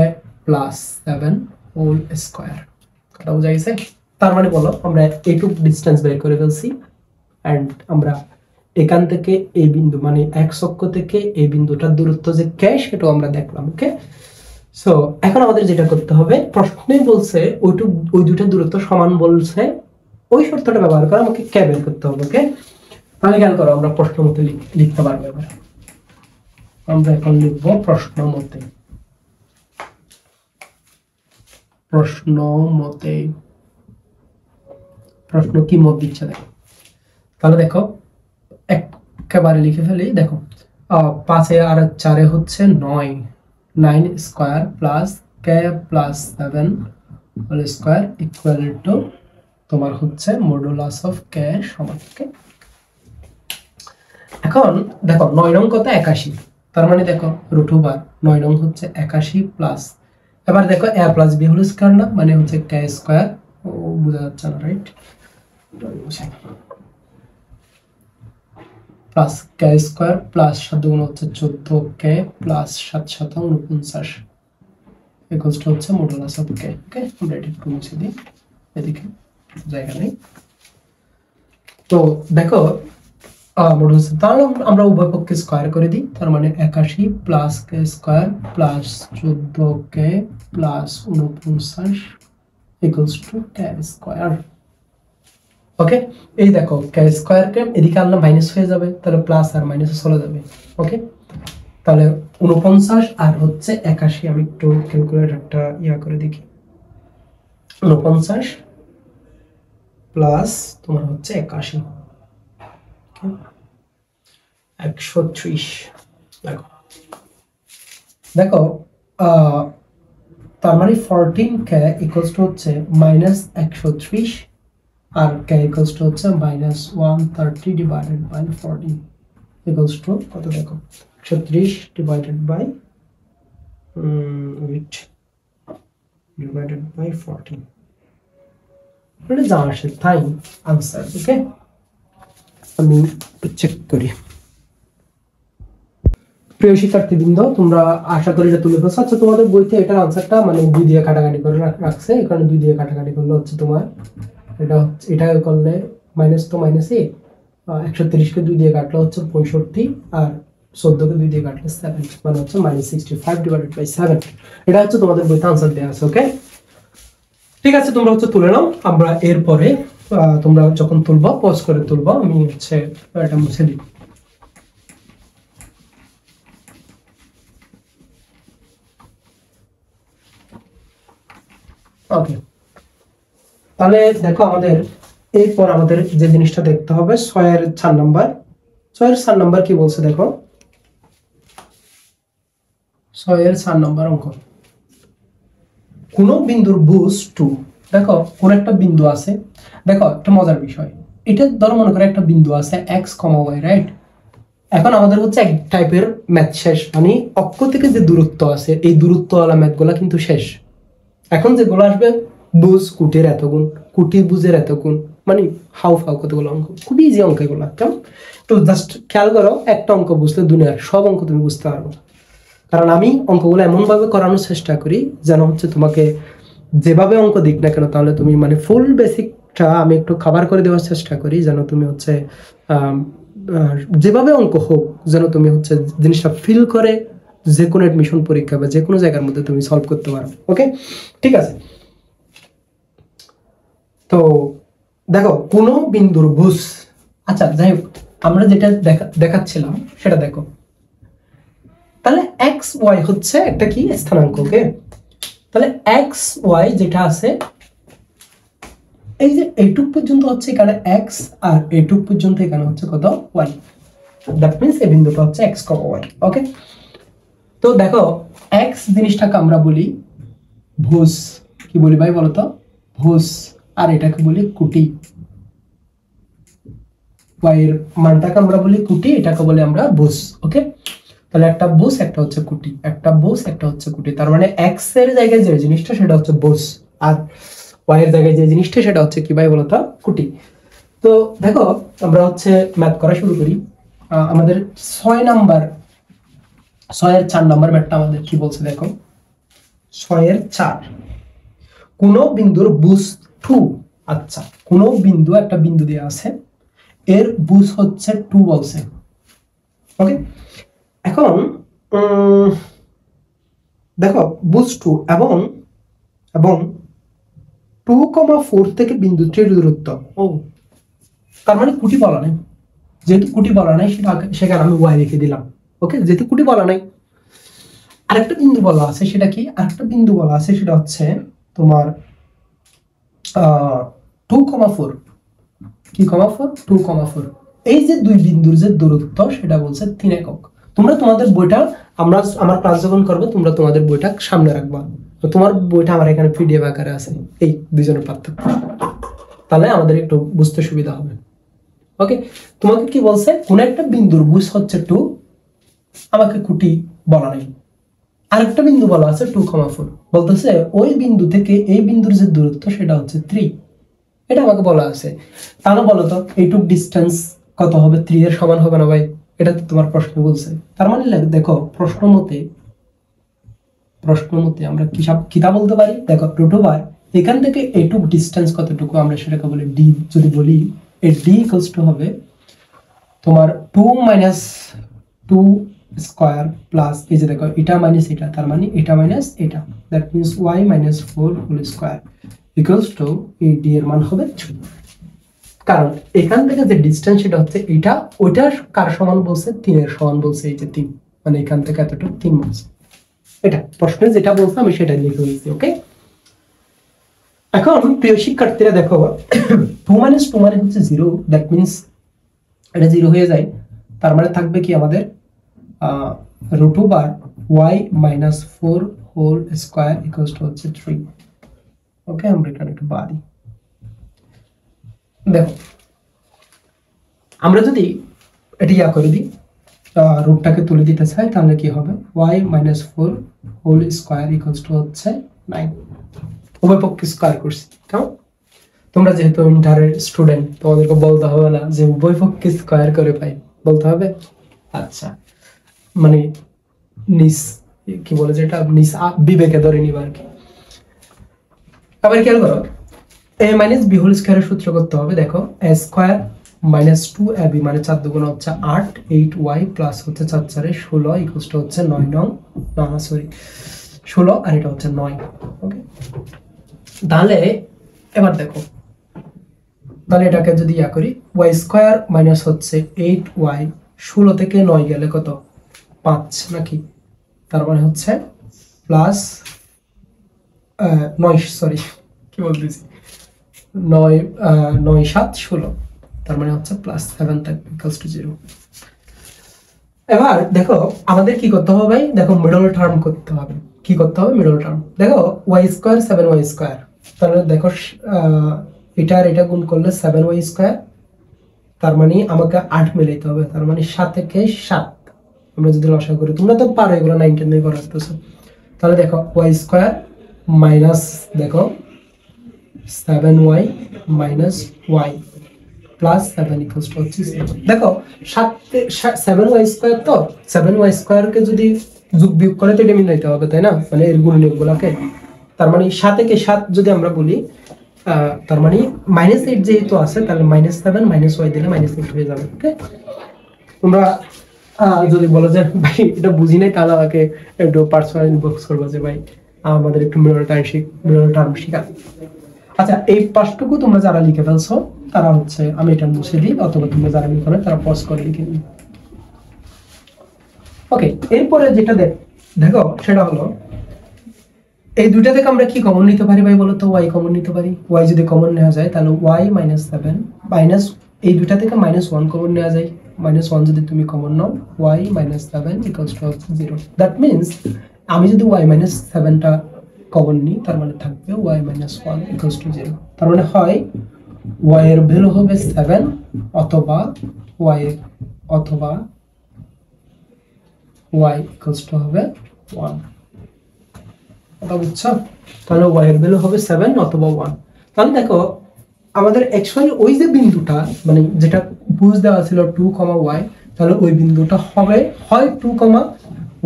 +7 হোল স্কয়ার। কথা বোঝা গেছে? তার মানে বলো আমরা এইটুক ডিসটেন্স বের করে ফেলছি, এন্ড আমরা এখান থেকে এই বিন্দু মানে এক্স অক্ষ থেকে এই বিন্দুটার দূরত্ব যে কে, সেটাও আমরা দেখলাম। ওকে, সো এখন আমাদের যেটা করতে হবে, প্রশ্নে বলছে ওই দুটো দূরত্ব সমান বলছে, ওই শর্তটা ব্যবহার করে আমাকে কে বের করতে হবে। ওকে, তাহলে খেয়াল করো, আমরা প্রশ্ন মতে লিখতে পারবো। এবার আমরা এখন লিখব প্রশ্ন কি মত দিচ্ছে দেখো। তাহলে দেখো একেবারে লিখে ফেলি। দেখো 5 আর 4 হচ্ছে 9 square plus k +7 whole square equal to তোমার হচ্ছে মডুলাস অফ কে সমান। ওকে, এখন দেখো 9 নং কত? 81। তার মানে দেখো √, 9 নং হচ্ছে 81 প্লাস, এবার দেখো a + b হোল স্কয়ার না, মানে হচ্ছে কে স্কয়ার। ও বোঝা যাচ্ছে না, right? Plus K square plus 7 গুণ হচ্ছে 14 কে প্লাস 7 7 49 ইকুয়ালস টু হচ্ছে মডুলাস অফ কে। ওকে, আমরা এটা একটু মুছে দিই, এদিকে জায়গা নেই। তো দেখো মডুলাস, তাহলে আমরা উভয় পক্ষে স্কয়ার করে দিই। তার মানে 81 plus K square plus 14 K plus 49 equals to K square. Okay, এই দেখো কে স্কয়ার কে এদিকে আনলে মাইনাস হয়ে যাবে, তাহলে প্লাস আর মাইনাসে চলে যাবে। ওকে, তাহলে 49 আর হচ্ছে 81, আমি একটু ক্যালকুলেটরটা করে দেখি। 49 প্লাস তোমার হচ্ছে 81, 130। দেখো তার মানে 14k ইকুয়ালস টু হচ্ছে -130 আর k ইকুয়ালস টু হচ্ছে -130 ডিভাইডেড বাই 14 ইকুয়ালস টু কত দেখো 130 ডিভাইডেড বাই divided by 14. এটা যা আসে তাই আনসার। ওকে, আমি চেক করি। প্রিয় শিক্ষার্থীবৃন্দ, তোমরা আশা করি এটা তুলে ফেলছো। আচ্ছা, তোমাদের বইতে এটার আনসারটা মানে 2 দিয়ে কাটাকাটি করে রাখছে। এখানে 2 দিয়ে কাটাকাটি করলে হচ্ছে তোমার এটা করলে মাইনাস তো মাইনাসই, 130 কে 2 দিয়ে কাটলে হচ্ছে 65 আর 14 কে 2 দিয়ে কাটলে 7 মানে হচ্ছে -65 ডিভাইডেড বাই 7। এটা হচ্ছে তোমাদের বইতে আনসার দেয়া আছে। ওকে, ঠিক আছে, তোমরা হচ্ছে তুলে নাও। আমরা এরপরে তোমরা যখন তুলবা পজ করে তুলবা, আমি হচ্ছে এটা মুছে দিই। ওকে, তাহলে দেখো আমাদের এরপর আমাদের যে জিনিসটা দেখতে হবে 6 এর 4 নাম্বার। 6 এর 4 নাম্বার কি বলছে দেখো, 6 এর 4 নাম্বার অঙ্ক। কোন বিন্দুর ভুজ 2, দেখো কোন একটা বিন্দু আছে। দেখো একটা মজার বিষয়, এটা ধরো মনে করে একটা বিন্দু আছে x, y, রাইট। এখন আমাদের হচ্ছে এক টাইপের ম্যাথ শেষ, মানে অক্ষ থেকে যে দূরত্ব আছে এই দূরত্বওয়ালা ম্যাথগুলো কিন্তু শেষ। এখন যেগুলো আসবে বুঝ কুটির এত গুণ, কুটি বুঝের এত গুণ, মানে হাউ ফাউ কতগুলো অঙ্ক, খুবই ইজি অঙ্ক এগুলো। কেমন, তো জাস্ট খেয়াল করো, একটা অঙ্ক বুঝলে দুনিয়ার সব অঙ্ক তুমি বুঝতে পারবো। কারণ আমি অঙ্কগুলো এমনভাবে করানোর চেষ্টা করি যেন হচ্ছে তোমাকে যেভাবে অঙ্ক দিক না কেন, তাহলে তুমি মানে ফুল বেসিকটা আমি একটু কভার করে দেওয়ার চেষ্টা করি, যেন তুমি হচ্ছে যেভাবে অঙ্ক হোক যেন তুমি হচ্ছে জিনিসটা ফিল করে যে কোনো অ্যাডমিশন পরীক্ষা বা যে কোনো জায়গার মধ্যে তুমি সলভ করতে পারো। ওকে, ঠিক আছে। তো দেখো কোন বিন্দুর ভুজ, আচ্ছা যাই হোক, আমরা যেটা দেখাচ্ছিলাম সেটা দেখো। তাহলে এক্স ওয়াই হচ্ছে একটা কি স্থানাঙ্ক। ওকে, তাহলে এক্স ওয়াই যেটা আছে, এই যে এইটুক পর্যন্ত হচ্ছে এখানে এক্স আর এইটুক পর্যন্ত এখানে হচ্ছে কত ওয়াই। দ্যাট মিন্স এই বিন্দুটা হচ্ছে এক্স কমা ওয়াই। ওকে, তো দেখো এক্স জিনিসটাকে আমরা বলি ভুজ, কি বলি ভাই বলতো, ভুজ। আর এটাকে বলি কুটি, ওয়াই এর মানটাকে আমরা বলি কুটি, এটাকে বলি আমরা ভুজ। ওকে, তাহলে একটা বুস একটা হচ্ছে কুটি, একটা বুস একটা হচ্ছে কুটি। তার মানে এক্স এর জায়গায় যে জিনিসটা সেটা হচ্ছে বুস, আর ওয়াই এর জায়গায় যে জিনিসটা সেটা হচ্ছে কি ভাই বলতো, কুটি। তো দেখো আমরা হচ্ছে ম্যাথ করা শুরু করি। আমাদের 6 নাম্বার, 6 এর 4 নাম্বার ম্যাথটা আমাদের কি বলছে দেখো, 6 এর 4 কোন বিন্দুর বুস 2। আচ্ছা, কোন বিন্দু, একটা বিন্দু দেওয়া আছে, এর বুস হচ্ছে 2 বলছে। ওকে, এখন দেখো বুস 2 এবং 2,4 থেকে বিন্দুটির দূরত্ব। ও, তার মানে কুটি বলা নাই, যেহেতু কুটি বলা নাই সেখানে আমি ওয়াই রেখে দিলাম। ওকে, যেহেতু কুটি বলা নাই। আরেকটা বিন্দু বলা আছে, সেটা কি, আরেকটা বিন্দু বলা আছে সেটা হচ্ছে তোমার 2,4, কি 4, 2,4। এই যে দুই বিন্দুর যে দূরত্ব সেটা বলছে 3 একক। তোমরা তোমাদের বইটা, আমার ক্লাস যখন করবে তোমরা তোমাদের বইটা সামনে রাখবা। তো তোমার বইটা আমার এখানে পিডিএফ আকারে আছে, এই দুইজনের পার্থক্য, তাহলে আমাদের একটু বুঝতে সুবিধা হবে। ওকে, তোমাকে কি বলছে, কোন একটা বিন্দুর বুঝ হচ্ছে 2, আমাকে কুটি বলা নাই। আরেকটা বিন্দু বলা আছে 2,4, বলতেছে ওই বিন্দু থেকে এই বিন্দুর যে দূরত্ব সেটা হচ্ছে 3, এটা আমাকে বলা আছে। তাহলে বলো তো এইটুক ডিস্টেন্স কত হবে, 3 এর সমান হবে না ভাই? এটা তো তোমার প্রশ্ন বলছে। তার মানে দেখো প্রশ্ন মতে আমরা কিতা বলতে পারি, দেখো টোটোবার এখান থেকে এইটুক ডিস্টেন্স কতটুকু, আমরা সেটাকে বলি ডি। যদি বলি এই ডি ইকুয়ালস টু হবে তোমার 2 - 2 স্কয়ার প্লাস এই যে দেখো এটা মাইনাস এটা, তার মানে এটা মাইনাস এটা, that means y - 4 whole square equals to এই ডি এর মান হবে 2। কারণ এখান থেকে যে ডিসটেন্স সেটা হচ্ছে এটা, ওইটা কার সমান বলছে, 3 এর সমান বলছে। এই যে 3 মানে এখান থেকে এতটুকু 3 বলছে। এটা প্রশ্নে যেটা বলছে আমি সেটাই লিখে দিয়েছি। ওকে, এখন প্রিয় শিক্ষার্থীরা দেখো 2 - 2 মানে হচ্ছে 0, দ্যাট মিন্স এটা 0 হয়ে যায়। তার মানে থাকবে কি আমাদের √y - 4 whole square equals to হচ্ছে 3। ওকে, আমরা এখানে একটু বাড়ি দেখো, আমরা যদি এটা করে দিই, রুটটাকে তুলে দিতে চাই, তাহলে কি হবে y - 4 whole square equals to হচ্ছে 9। উভয় পক্ষে স্কয়ার করছি। কেমন? তোমরা যেহেতু ইন্টারের স্টুডেন্ট, তোমাদেরকে বলতে হবে না যে উভয় পক্ষে স্কয়ার করে পাই, বলতে হবে। আচ্ছা, মানে নিস কি বলে যেটা নিস বিবেকে ধরে নিবা আর কি। আবার খেয়াল করো, a - b হোল স্কয়ারের সূত্র করতে হবে। দেখো a স্কয়ার - 2ab মানে 4 দুগুণ হচ্ছে 8, 8y প্লাস হচ্ছে 4 4 16 ইকুয়ালস টু হচ্ছে 9 নং, না সরি 16 আর এটা হচ্ছে 9। ওকে, তাহলে এবার দেখো, তাহলে এটাকে যদি করি, y স্কয়ার মাইনাস হচ্ছে 8y, 16 থেকে 9 গেলে কত 5 নাকি, তার মানে হচ্ছে প্লাস 9, সরি কি বলতেছি, 9 9 7 16, তার মানে হচ্ছে প্লাস 7 থাকবে ইকুয়ালস টু 0। এবার দেখো আমাদের কি করতে হবে ভাই, দেখো মিডল টার্ম করতে হবে। কি করতে হবে? Middle term. দেখো y স্কয়ার 7y স্কয়ার, তাহলে দেখো এটা আর এটা গুণ করলে 7y স্কয়ার, তার মানে আমাকে 8 মিলাইতে হবে, তার মানে 7 থেকে 7 আমরা যদি লসাগু করি, তোমরা তো পারো এগুলো 9 10 দিয়ে করতেছো, তাহলে দেখো y স্কয়ার মাইনাস দেখো 7y minus y plus 7 equals to হচ্ছে 0। দেখো 7y স্কয়ার, তো 7y স্কয়ারকে যদি যোগ বিয়োগ করে তো এটা মিলাইতে হবে, তাই না? মানে এর গুণনীয়কগুলোকে, তার মানে 7 থেকে 7 যদি আমরা বলি, তার মানে -8 যেহেতু আছে, তাহলে -7 y দিলে -8 হয়ে যাবে। ওকে, তোমরা যদি বলো যে ভাই এটা বুঝি নাই, তাহলে আমাকে একটু পার্সোনাল ইনবক্স করবো যে ভাই আমাদের একটু মিডল টার্ম শিখা। আচ্ছা, এই পাঁচটুকু তোমরা যারা লিখে ফেলছো তারা হচ্ছে, আমি এটা মুছে দিই, অথবা তোমরা যারা লিখো না তারা পজ করে লিখে দিই। ওকে, এরপরে যেটা দেখো সেটা হলো, এই দুইটা থেকে আমরা কি কমন নিতে পারি ভাই বলো তো? y কমন নিতে পারি। y যদি কমন নেওয়া যায় তাহলে y - 7 মাইনাস, এই দুইটা থেকে -1 কমন নেওয়া যায়, -1 যদি তুমি common now, y - 7 equals to 0। That means আমি যদি y - 7টা কমন নিই, তার মানে থাকবে y - 1 ইকুয়ালস টু 0। তার মানে হয় y এর ভ্যালু হবে 7 অথবা y ইকুয়ালস টু হবে 1। এটা বুঝছো? তাহলে y এর ভ্যালু হবে 7 অথবা 1। তাহলে দেখো আমাদের অ্যাকচুয়ালি ওই যে বিন্দুটা, মানে যেটা বুঝ দেওয়া ছিল 2, y, তাহলে ওই বিন্দুটা হবে হয় 2,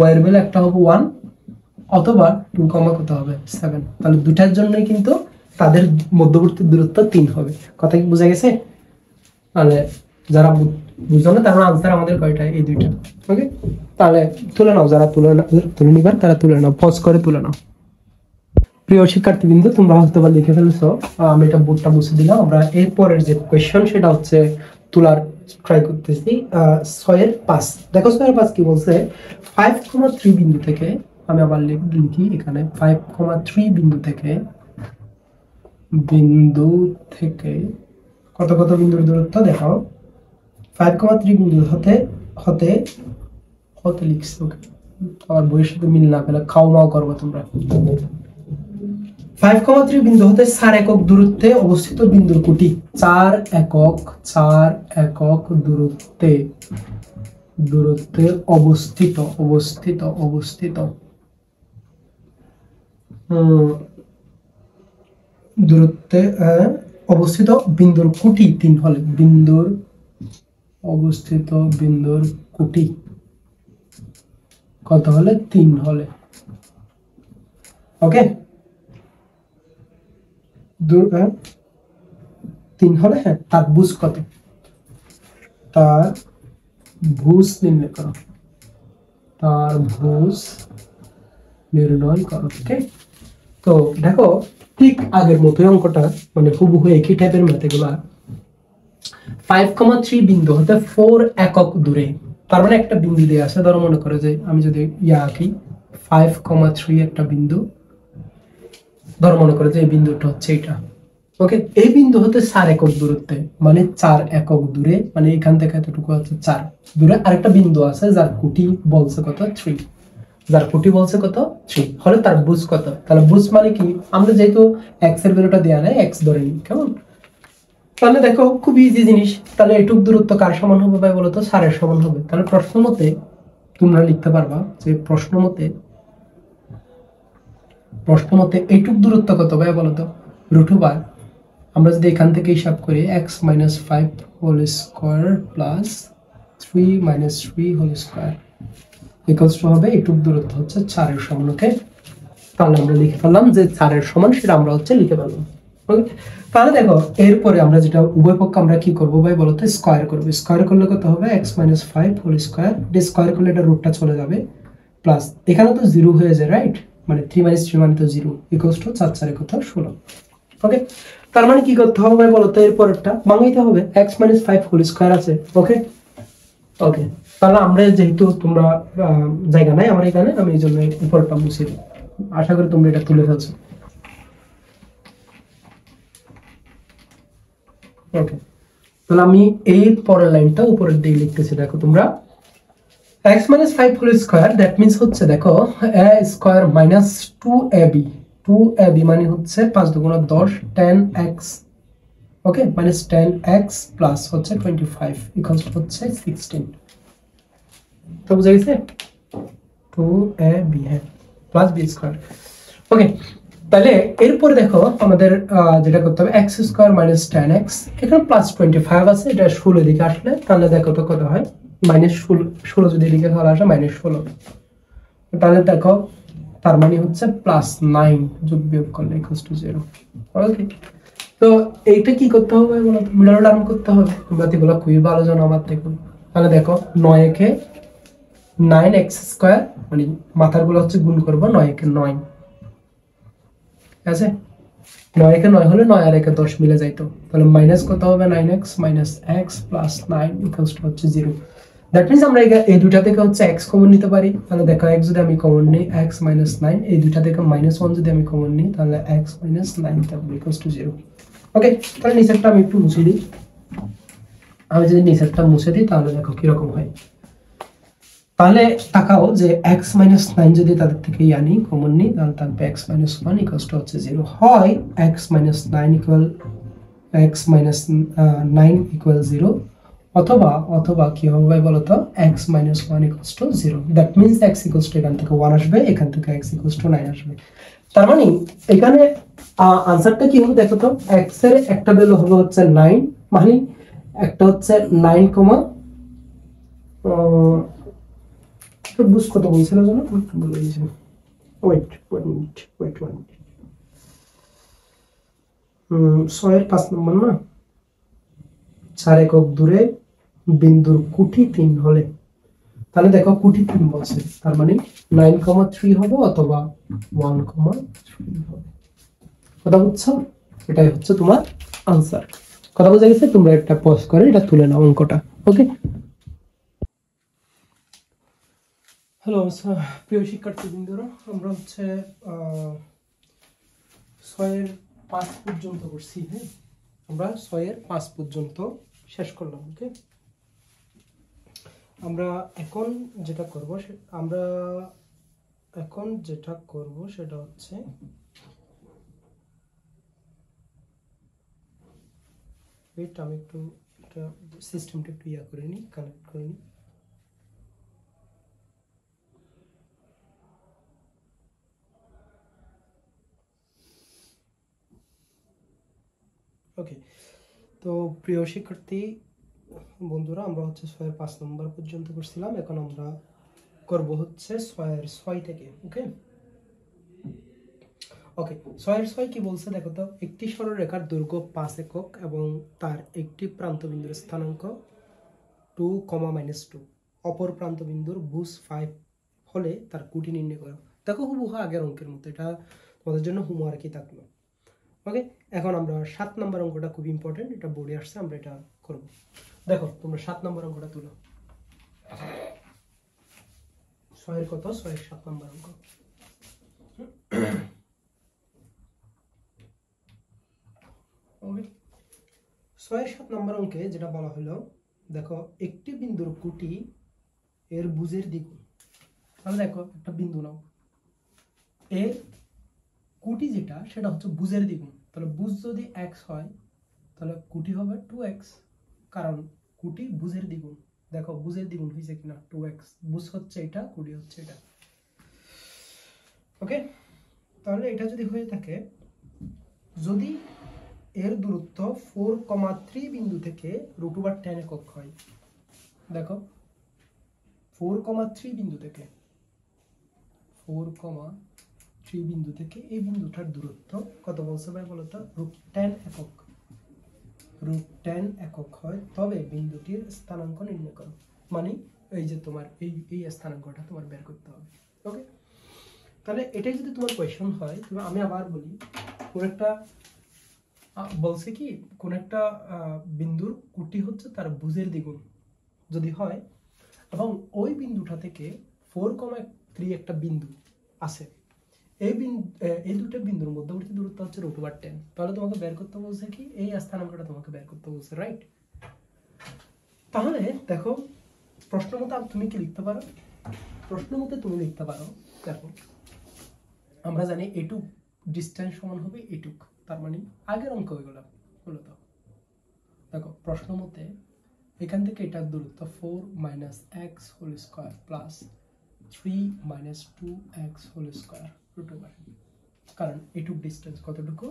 y এর ভ্যালু একটা হবে 1 অথবা 2, কত হবে 7। তাহলে দুটার জন্যই কিন্তু তাদের মধ্যবর্তী দূরত্ব 3 হবে। কথা কি বোঝা গেছে? তাহলে যারা বুঝলো না, তার আনসার আমাদের কয়টা? এই দুইটা। ওকে, তাহলে তুলে নাও, যারা তুলে নিবার তারা তুলে নাও, পজ করে তুলে নাও। প্রিয় শিক্ষার্থীবৃন্দ, তোমরা হয়তো বা লিখে ফেলছো, আমি এটা বোর্ডটা মুছে দিলাম। আমরা এরপরের যে কোয়েশ্চন সেটা হচ্ছে তোলার ট্রাই করতেছি। 6 এর 5 দেখো, 6 এর 5 কি বলছে? 5,3 বিন্দু থেকে, আমি আবার লিখি এখানে, 5,3 বিন্দু থেকে কত বিন্দুর দূরত্ব দেখাও। 5,3 বিন্দু হতে লিখছি। ওকে, আবার বইয়ের সাথে মিল না পেলে খাও মাও করবো তোমরা। 5,3 বিন্দু হতে 4 একক দূরত্বে অবস্থিত বিন্দুর কোটি। 4 একক দূরত্বে অবস্থিত দূরত্বে অবস্থিত বিন্দুর কোটি 3 হলে, বিন্দুর কোটি কত হলে? 3 হলে। ওকে, 3 হলে, হ্যাঁ, তার ভুজ কত? তার ভুজ নির্ণয় করো, ওকে। তো দেখো ঠিক আগের মতোই অঙ্কটা, মানে হুবহু একই টাইপের ম্যাথ এগুলা। 5,3 বিন্দু হতে 4 একক দূরে, তার মানে একটা বিন্দু দিয়ে আছে। ধরো মনে করো যে আমি যদি আঁকি 5,3 একটা বিন্দু, ধরো মনে করো যে এই বিন্দুটা হচ্ছে এটা। ওকে, এই বিন্দু হতে 4 একক দূরত্বে, মানে 4 একক দূরে, মানে এখান থেকে এতটুকু হচ্ছে 4 দূরে আরেকটা বিন্দু আছে যার কোটি বলছে কত? 3। যার কোটি বলছে কত 3 হলে তার বুঝ কত, তাহলে বুঝ মানে কি, আমরা যেহেতু x এর ভ্যালুটা দেয়া নাই x ধরে নিই কেমন। তাহলে দেখো খুব ইজি জিনিস, তাহলে এটুক দূরত্ব কার সমান হবে ভাই বলো তো, স্যারের সমান হবে। তাহলে প্রশ্ন মতে তোমরা লিখতে পারবা যে প্রশ্ন মতে এইটুক দূরত্ব কত ভাই বলো তো, √, আমরা যদি এখান থেকে হিসাব করি x - 5 whole square plus 3 - 3 whole square equals to হবে এইটুক দূরত্ব হচ্ছে 4 এর সমান। ওকে, তাহলে আমরা লিখে ফেললাম যে 4 এর সমান, সেটা আমরা হচ্ছে লিখে ফেললাম। ওকে, তাহলে দেখো এরপরে আমরা যেটা উভয় পক্ষ আমরা কি করব ভাই বলো তো, স্কয়ার করব। স্কয়ার করলে কত হবে, x - 5 হোল স্কয়ার, এটা স্কয়ার করলে এটা রুটটা চলে যাবে, প্লাস এখানে তো 0 হয়ে যায় রাইট, মানে 3 - 3 মানে তো 0 ইকুয়ালস টু 4 4 কত 16। ওকে, তার মানে কি করতে হবে ভাই বলো তো, এরপরটা ভাঙাইতে হবে, x - 5 হোল স্কয়ার আছে। ওকে ওকে, তাহলে আমরা যেহেতু তোমরা জায়গা নাই আমার এখানে, আমি এই জন্য উপরটা মুছে দিই। আশা করি তোমরা এটা তুলে ফেলছো। ওকে, তাহলে আমি এই পরের লাইনটা উপরের দিকে লিখতেছি, দেখো তোমরা x - 5 whole square, that means হচ্ছে দেখো a square minus 2ab, 2ab মানে হচ্ছে 5 দুগুণ 10 10x, ওকে, মাইনাস 10x প্লাস হচ্ছে 25 ইকুয়ালস হচ্ছে 16। তো বুঝা গেছে, 2ab হ্যাঁ প্লাস b স্কয়ার। ওকে, তাহলে এরপরে দেখো আমাদের যেটা করতে হবে, x স্কয়ার মাইনাস 10x, এখানে প্লাস 25 আছে, এটা 16 দিকে আসলে তাহলে দেখো তো কত হয়, মাইনাস 16 যদি দিকে তাহলে আসে -16। তাহলে দেখো তার মানে হচ্ছে +9 যোগ বিয়োগ করলে ইকুয়ালস টু 0। ওকে, তো এইটা কি করতে হবে বলো, মিডল টার্ম করতে হবে, তোমরা তো এগুলো খুবই ভালো জানো আমার থেকে। তাহলে দেখো 9 কে 9x স্কয়ার, মানে মাথার গুলো হচ্ছে গুণ করব, 9 কে 9 আছে, 9 কে 9 হলে 9 আর 1 10 মিলে যাইতো, তাহলে মাইনাস কত হবে, 9x minus x plus 9 equals to হচ্ছে 0। দ্যাট মিন্স আমরা এই দুইটা থেকে হচ্ছে x কমন নিতে পারি, তাহলে দেখো x যদি আমি কমন নিই x মাইনাস 9, এই দুইটা থেকে -1 যদি আমি কমন নিই তাহলে x মাইনাস 9 থাকবে ইকুয়ালস টু 0। ওকে, তাহলে নিচেরটা আমি একটু মুছে দিই, আমি যদি নিচেরটা মুছে দিই তাহলে দেখো কি রকম হয়। তাহলে তাকাও যে x - 9 যদি তাদের থেকে আনি কমন নিই তাহলে থাকবে x - 1 ইকুয়ালস টু হচ্ছে 0, হয় x - 9 ইকুয়াল x - 9 ইকুয়াল 0, অথবা কি হবে ভাই বলো তো, x - 1 equals to 0। That means x equals to এখান থেকে 1 আসবে, এখান থেকে x ইকুয়ালস টু 9 আসবে। তার মানে এখানে আনসারটা কি হবে দেখো তো, x এর একটা ভ্যালু হবে হচ্ছে 9, মানে একটা হচ্ছে 9 কমা তো বুঝ কত বলছিল জানো, বলে দিয়েছি, ওয়েট মিনিট, ওয়েট 6 এর 5 নম্বর না, 4 একক দূরে বিন্দুর কুঠি 3 হলে, তাহলে দেখো কুঠি 3 বলছে, তার মানে 9,3 হবে অথবা 1,3 হবে। কথা বুঝছো, এটাই হচ্ছে তোমার আনসার। কথা বোঝা গেছে, তোমরা একটা পজ করে এটা তুলে নাও অঙ্কটা। ওকে, হ্যালো প্রিয় শিক্ষার্থীবৃন্দরা, আমরা হচ্ছে 6-5 পর্যন্ত করছি। হ্যাঁ, আমরা 6-5 পর্যন্ত শেষ করলাম। ওকে, আমরা এখন যেটা করব সেটা হচ্ছে আমি একটু সিস্টেমটা একটু করে নিই, কানেক্ট করে নিই। ওকে, তো প্রিয় শিক্ষার্থী বন্ধুরা, আমরা হচ্ছে 6-5 নম্বর পর্যন্ত করছিলাম, এখন আমরা করব হচ্ছে 6 থেকে। ওকে ওকে, 6 কি বলছে দেখো তো, একটি সরলরেখার দৈর্ঘ্য 5 একক এবং তার একটি প্রান্ত বিন্দুর স্থানাঙ্ক 2, -2, অপর প্রান্ত বিন্দুর ভুজ 5 হলে তার কুটি নির্ণয় করো। দেখো হুবহু আগের অঙ্কের মতো, এটা তোমাদের জন্য হোমওয়ার্কই থাকলো। ওকে, এখন আমরা 7 নম্বর অঙ্কটা খুব ইম্পর্টেন্ট, এটা বোর্ডে আসছে, আমরা এটা করব। দেখো তোমরা 7 নম্বর অঙ্কটা তুলো। 6 কত, 7 নম্বর অঙ্ক। ওকে, 7 নম্বর অঙ্কে যেটা বলা হলো, দেখো একটি বিন্দুর কুটি এর ভুজের দ্বিগুণ, তাহলে দেখো একটা বিন্দু নাও, এর কুটি যেটা সেটা হচ্ছে ভুজের দ্বিগুণ, তাহলে ভুজ যদি x হয় তাহলে কুটি হবে 2x, কারণ কুটি ভুজের দ্বিগুণ। দেখো ভুজের দ্বিগুণ হয়েছে কিনা, 2x, ভুজ হচ্ছে এটা, কুটি হচ্ছে এটা। ওকে, তাহলে এটা যদি হয়ে থাকে, যদি এর দূরত্ব 4,3 বিন্দু থেকে √10 একক হয়, দেখো 4,3 বিন্দু থেকে 4,3 বিন্দু থেকে এই বিন্দুটার দূরত্ব কত বলছে ভাই বলো তো, √10 একক, √10 একক হয়, তবে বিন্দুটির স্থানাঙ্ক নির্ণয় করো। মানে এই যে তোমার এই স্থানাঙ্কটা তোমার বের করতে হবে। ওকে, তাহলে এটাই যদি তোমার কোয়েশ্চন হয়, তুমি আমি আবার বলি, কোন একটা বলছে কি কোন একটা বিন্দুর কুটি হচ্ছে তার ভুজের দ্বিগুণ যদি হয়, এবং ওই বিন্দুটা থেকে 4,3 একটা বিন্দু আছে, এই দুটো বিন্দুর মধ্যবর্তী দূরত্ব হচ্ছে √10, তাহলে তোমাকে বের করতে বলছে কি এই স্থানাঙ্কটা তোমাকে বের করতে বলছে, রাইট? তাহলে দেখো প্রশ্ন মতে তুমি কি লিখতে পারো, প্রশ্ন মতে তুমি লিখতে পারো, দেখো আমরা জানি এটুক ডিসটেন্স সমান হবে এটুক, তার মানে আগের অঙ্ক এগুলো হলো। তো দেখো প্রশ্ন মতে এখান থেকে এটার দূরত্ব 4 - x whole square plus 3 - 2x whole square √, কারণ এটুক ডিসটেন্স কতটুকু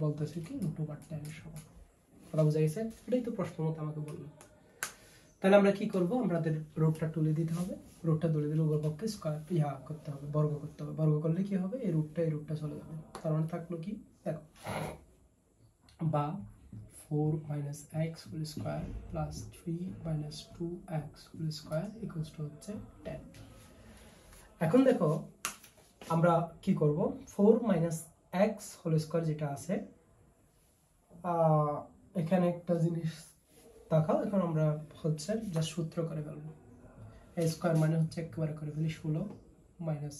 বলতেছে কি √10 সমান। কথা বোঝা গেছে? এটাই তো প্রশ্ন মতে আমাকে বললো। তাহলে আমরা কি করব, আমাদের রুটটা তুলে দিতে হবে, রুটটা তুলে দিলে উভয় পক্ষে স্কয়ার করতে হবে, বর্গ করতে হবে। বর্গ করলে কি হবে, এই রুটটা চলে যাবে, তার মানে থাকলো কি দেখো, বা 4 - x whole square plus 3 - 2x whole square equals to হচ্ছে 10। এখন দেখো আমরা কি করব, 4 - x হোল স্কয়ার যেটা আছে, এখানে একটা জিনিস দেখাও, এখন আমরা হচ্ছে যা সূত্র করে ফেলবো, a স্কয়ার মানে হচ্ছে একেবারে করে ফেলি 16 মাইনাস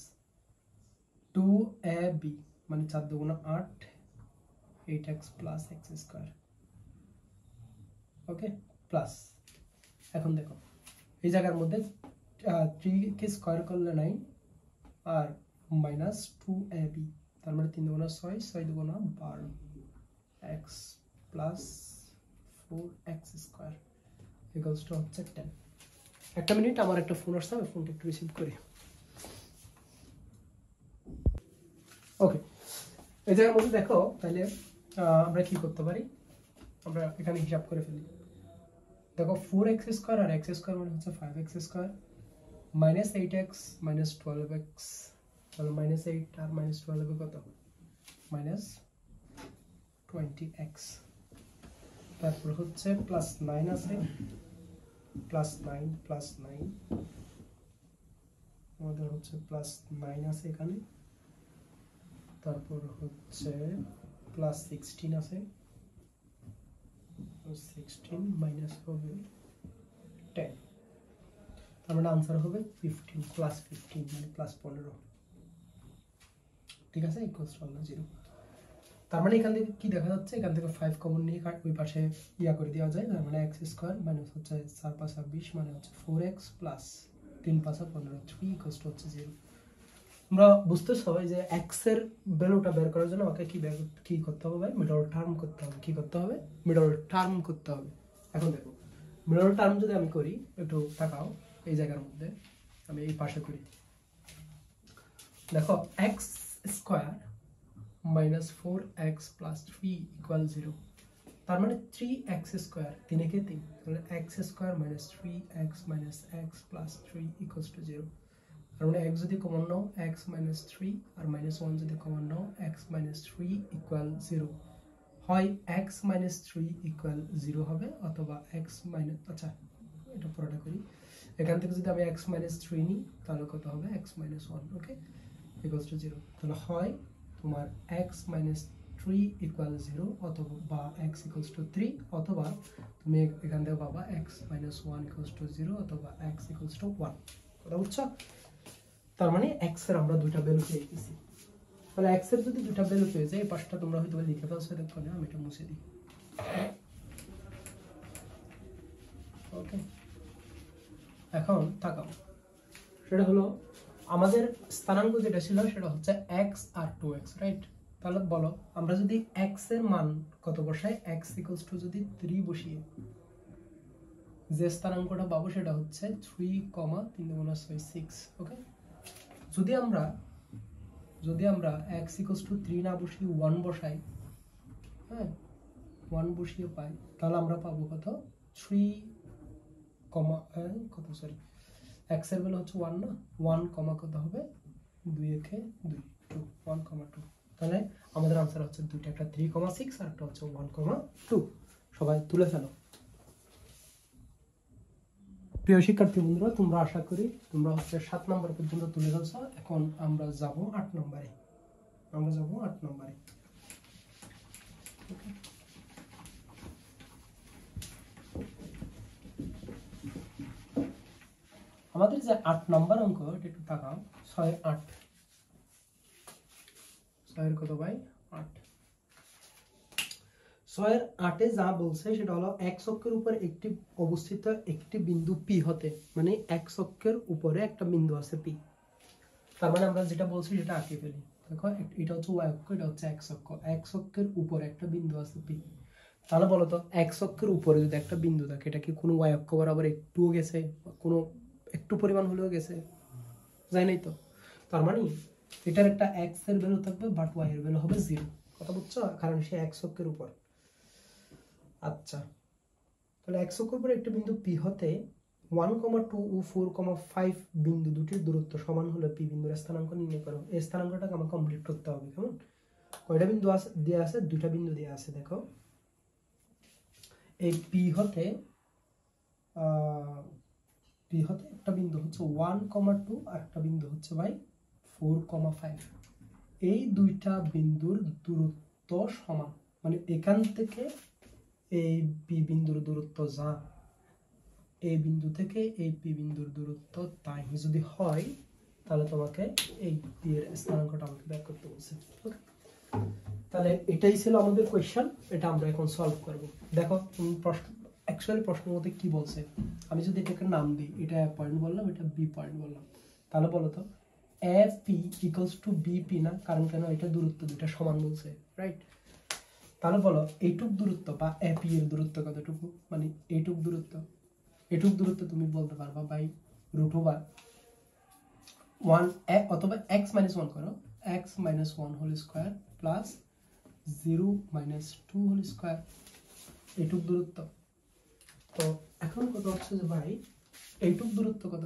2ab মানে 4 × 8 8x প্লাস x স্কয়ার। ওকে, প্লাস এখন দেখো এই জায়গার মধ্যে 3 কে স্কয়ার করলে 9 আর মাইনাস 2ab, তার মানে 3 × 6 6 × 12 x plus 4x square equals to হচ্ছে 10। একটা মিনিট, আমার একটা ফোন আসছে, আমি ফোনটা একটু রিসিভ করি। ওকে, এই জায়গার মধ্যে দেখো তাহলে আমরা কি করতে পারি, আমরা এখানে হিসাব করে ফেলি। দেখো 4x স্কয়ার আর x স্কয়ার মানে হচ্ছে 5x square, minus 8x minus 12x, তাহলে মাইনাস 8 আর মাইনাস 12 কত, মাইনাস 20x, তারপর হচ্ছে প্লাস 9 আছে, প্লাস 9 প্লাস 9 আমাদের হচ্ছে প্লাস 9 আছে এখানে, তারপর হচ্ছে প্লাস 16 আছে, 16 মাইনাস হবে 10, তার মানে আনসার হবে 15 প্লাস 15 মানে প্লাস 15, ঠিক আছে, ইকুয়ালস টু 0। তার মানে এখান থেকে কি দেখা যাচ্ছে, এখান থেকে 5 কমন নিয়ে ওই পাশে করে দেওয়া যায়, তার মানে x স্কয়ার মাইনাস হচ্ছে 4 × 5 = 20 মানে হচ্ছে 4x প্লাস 3 × 5 = 15 3 ইকুয়ালস টু হচ্ছে 0। আমরা বুঝতে সবাই যে x এর ভ্যালুটা বের করার জন্য আমাকে কি করতে হবে ভাই, মিডল টার্ম করতে হবে। কি করতে হবে, মিডল টার্ম করতে হবে। এখন দেখো মিডল টার্ম যদি আমি করি, একটু তাকাও এই জায়গার মধ্যে, আমি এই পাশে করি, দেখো x square minus 4x plus 3 equal 0, তার মানে 3x স্কয়ার 3 কে 3, তাহলে x square minus 3x minus x plus 3 equals to 0। তার মানে x যদি কমন নাও x মাইনাস 3 আর মাইনাস 1 যদি কমন নাও x মাইনাস 3 ইকুয়াল 0, হয় x মাইনাস 3 ইকুয়াল 0 হবে, অথবা x মাইনাস, আচ্ছা এটা পুরোটা করি, এখান থেকে যদি আমি x মাইনাস 3 নিই তাহলে কত হবে x minus 1, okay, equals to 0। তাহলে হয় তোমার x মাইনাস 3 ইকুয়াল 0 অথবা বা x ইকুয়ালস টু 3, অথবা তুমি এখান থেকে পাবা x মাইনাস 1 ইকুয়ালস টু 0 অথবা x ইকুয়ালস টু 1। কথা বুঝছো? তার মানে x এর আমরা দুইটা ভ্যালু পেয়ে গেছি। তাহলে x এর যদি দুইটা ভ্যালু পেয়ে যায়, এই পাশটা তোমরা হয়তো লিখে ফেলছো, দেখো না আমি এটা মুছে দিই। ওকে, এখন তাকাও, সেটা হলো আমাদের স্থানাঙ্ক যেটা ছিল সেটা হচ্ছে x আর 2x, রাইট? তাহলে বলো আমরা যদি x এর মান কত বসাই, x ইকুয়ালস টু যদি 3 বসিয়ে যে স্থানাঙ্কটা পাবো সেটা হচ্ছে 3, 3 গুণা 6, 6। ওকে, যদি আমরা x ইকুয়ালস টু 3 না বসিয়ে 1 বসাই, হ্যাঁ 1 বসিয়ে পাই, তাহলে আমরা পাবো কত 3, কত সরি x এর ভ্যালু হচ্ছে 1 না, 1, কত হবে 2 একে 2, 2, 1, 2। তাহলে আমাদের आंसर হচ্ছে দুইটা, একটা 3,6 আর একটা হচ্ছে 1,2। সবাই তুলে ফেলো। প্রিয় শিক্ষার্থী বন্ধুরা, তোমরা আশা করি তোমরা হচ্ছে 7 নম্বর পর্যন্ত তুলে ফেলছো। এখন আমরা যাব 8 নম্বরে। আমাদের যে 8 নম্বর অঙ্ক, এটা একটু তাকাও। 6 এর 8, 6 এর কত ভাই 8। 6 এর 8 এ যা বলছে সেটা হলো x অক্ষের উপর একটি অবস্থিত একটি বিন্দু P হতে, মানে x অক্ষের উপরে একটা বিন্দু আছে P। তার মানে আমরা যেটা বলছি সেটা আঁকে ফেলি। দেখো এটা হচ্ছে y অক্ষ, এটা হচ্ছে x অক্ষ। x অক্ষের উপরে একটা বিন্দু আছে P। তাহলে বলো তো x অক্ষের উপরে যদি একটা বিন্দু থাকে, এটা কি কোনো y অক্ষ বরাবর একটুও গেছে, কোনো একটু পরিমাণ হলেও গেছে? যায় নাই তো। তার মানে এটার একটা x এর ভ্যালু থাকবে, বাট y এর ভ্যালু হবে 0। কথা বুঝছো? কারণ সে x অক্ষের উপর। আচ্ছা, তাহলে x অক্ষের উপর একটা বিন্দু P হতে 1,2 ও 4,5 বিন্দু দুটির দূরত্ব সমান হলে P বিন্দুর স্থানাঙ্ক নির্ণয় করো। এই স্থানাঙ্কটাকে আমাকে কমপ্লিট করতে হবে। কেমন? কয়টা বিন্দু আছে দেয়া আছে? দুইটা বিন্দু দেয়া আছে। দেখো এই P হতে একটা বিন্দু হচ্ছে 1,2 আর একটা বিন্দু হচ্ছে ভাই 4,5। এই দুইটা বিন্দুর দূরত্ব সমান, মানে এখান থেকে এই P বিন্দুর দূরত্ব যা, এই বিন্দু থেকে এই P বিন্দুর দূরত্ব তাই যদি হয়, তাহলে তোমাকে এই P এর স্থানাঙ্কটা আমাকে বের করতে বলছে। তাহলে এটাই ছিল আমাদের কোয়েশ্চেন, এটা আমরা এখন সলভ করব। দেখো প্রশ্নের মধ্যে কি বলছে, আমি যদি এটাকে নাম দিই, এটা A পয়েন্ট বললাম, এটা B পয়েন্ট বললাম, তাহলে বলো তো AP ইকুয়ালস টু BP না? কারণ কেন, এটা দূরত্ব দুইটা সমান বলছে, রাইট? তাহলে বলো এইটুক দূরত্ব বা AP এর দূরত্ব কতটুকু, মানে এইটুক দূরত্ব তুমি বলতে পারবা বাই √1 অথবা x - 1 করো, x - 1 whole square plus 0 - 2 whole square, এইটুক দূরত্ব। তো এখন কত হচ্ছে যে ভাই এইটুক দূরত্ব কত,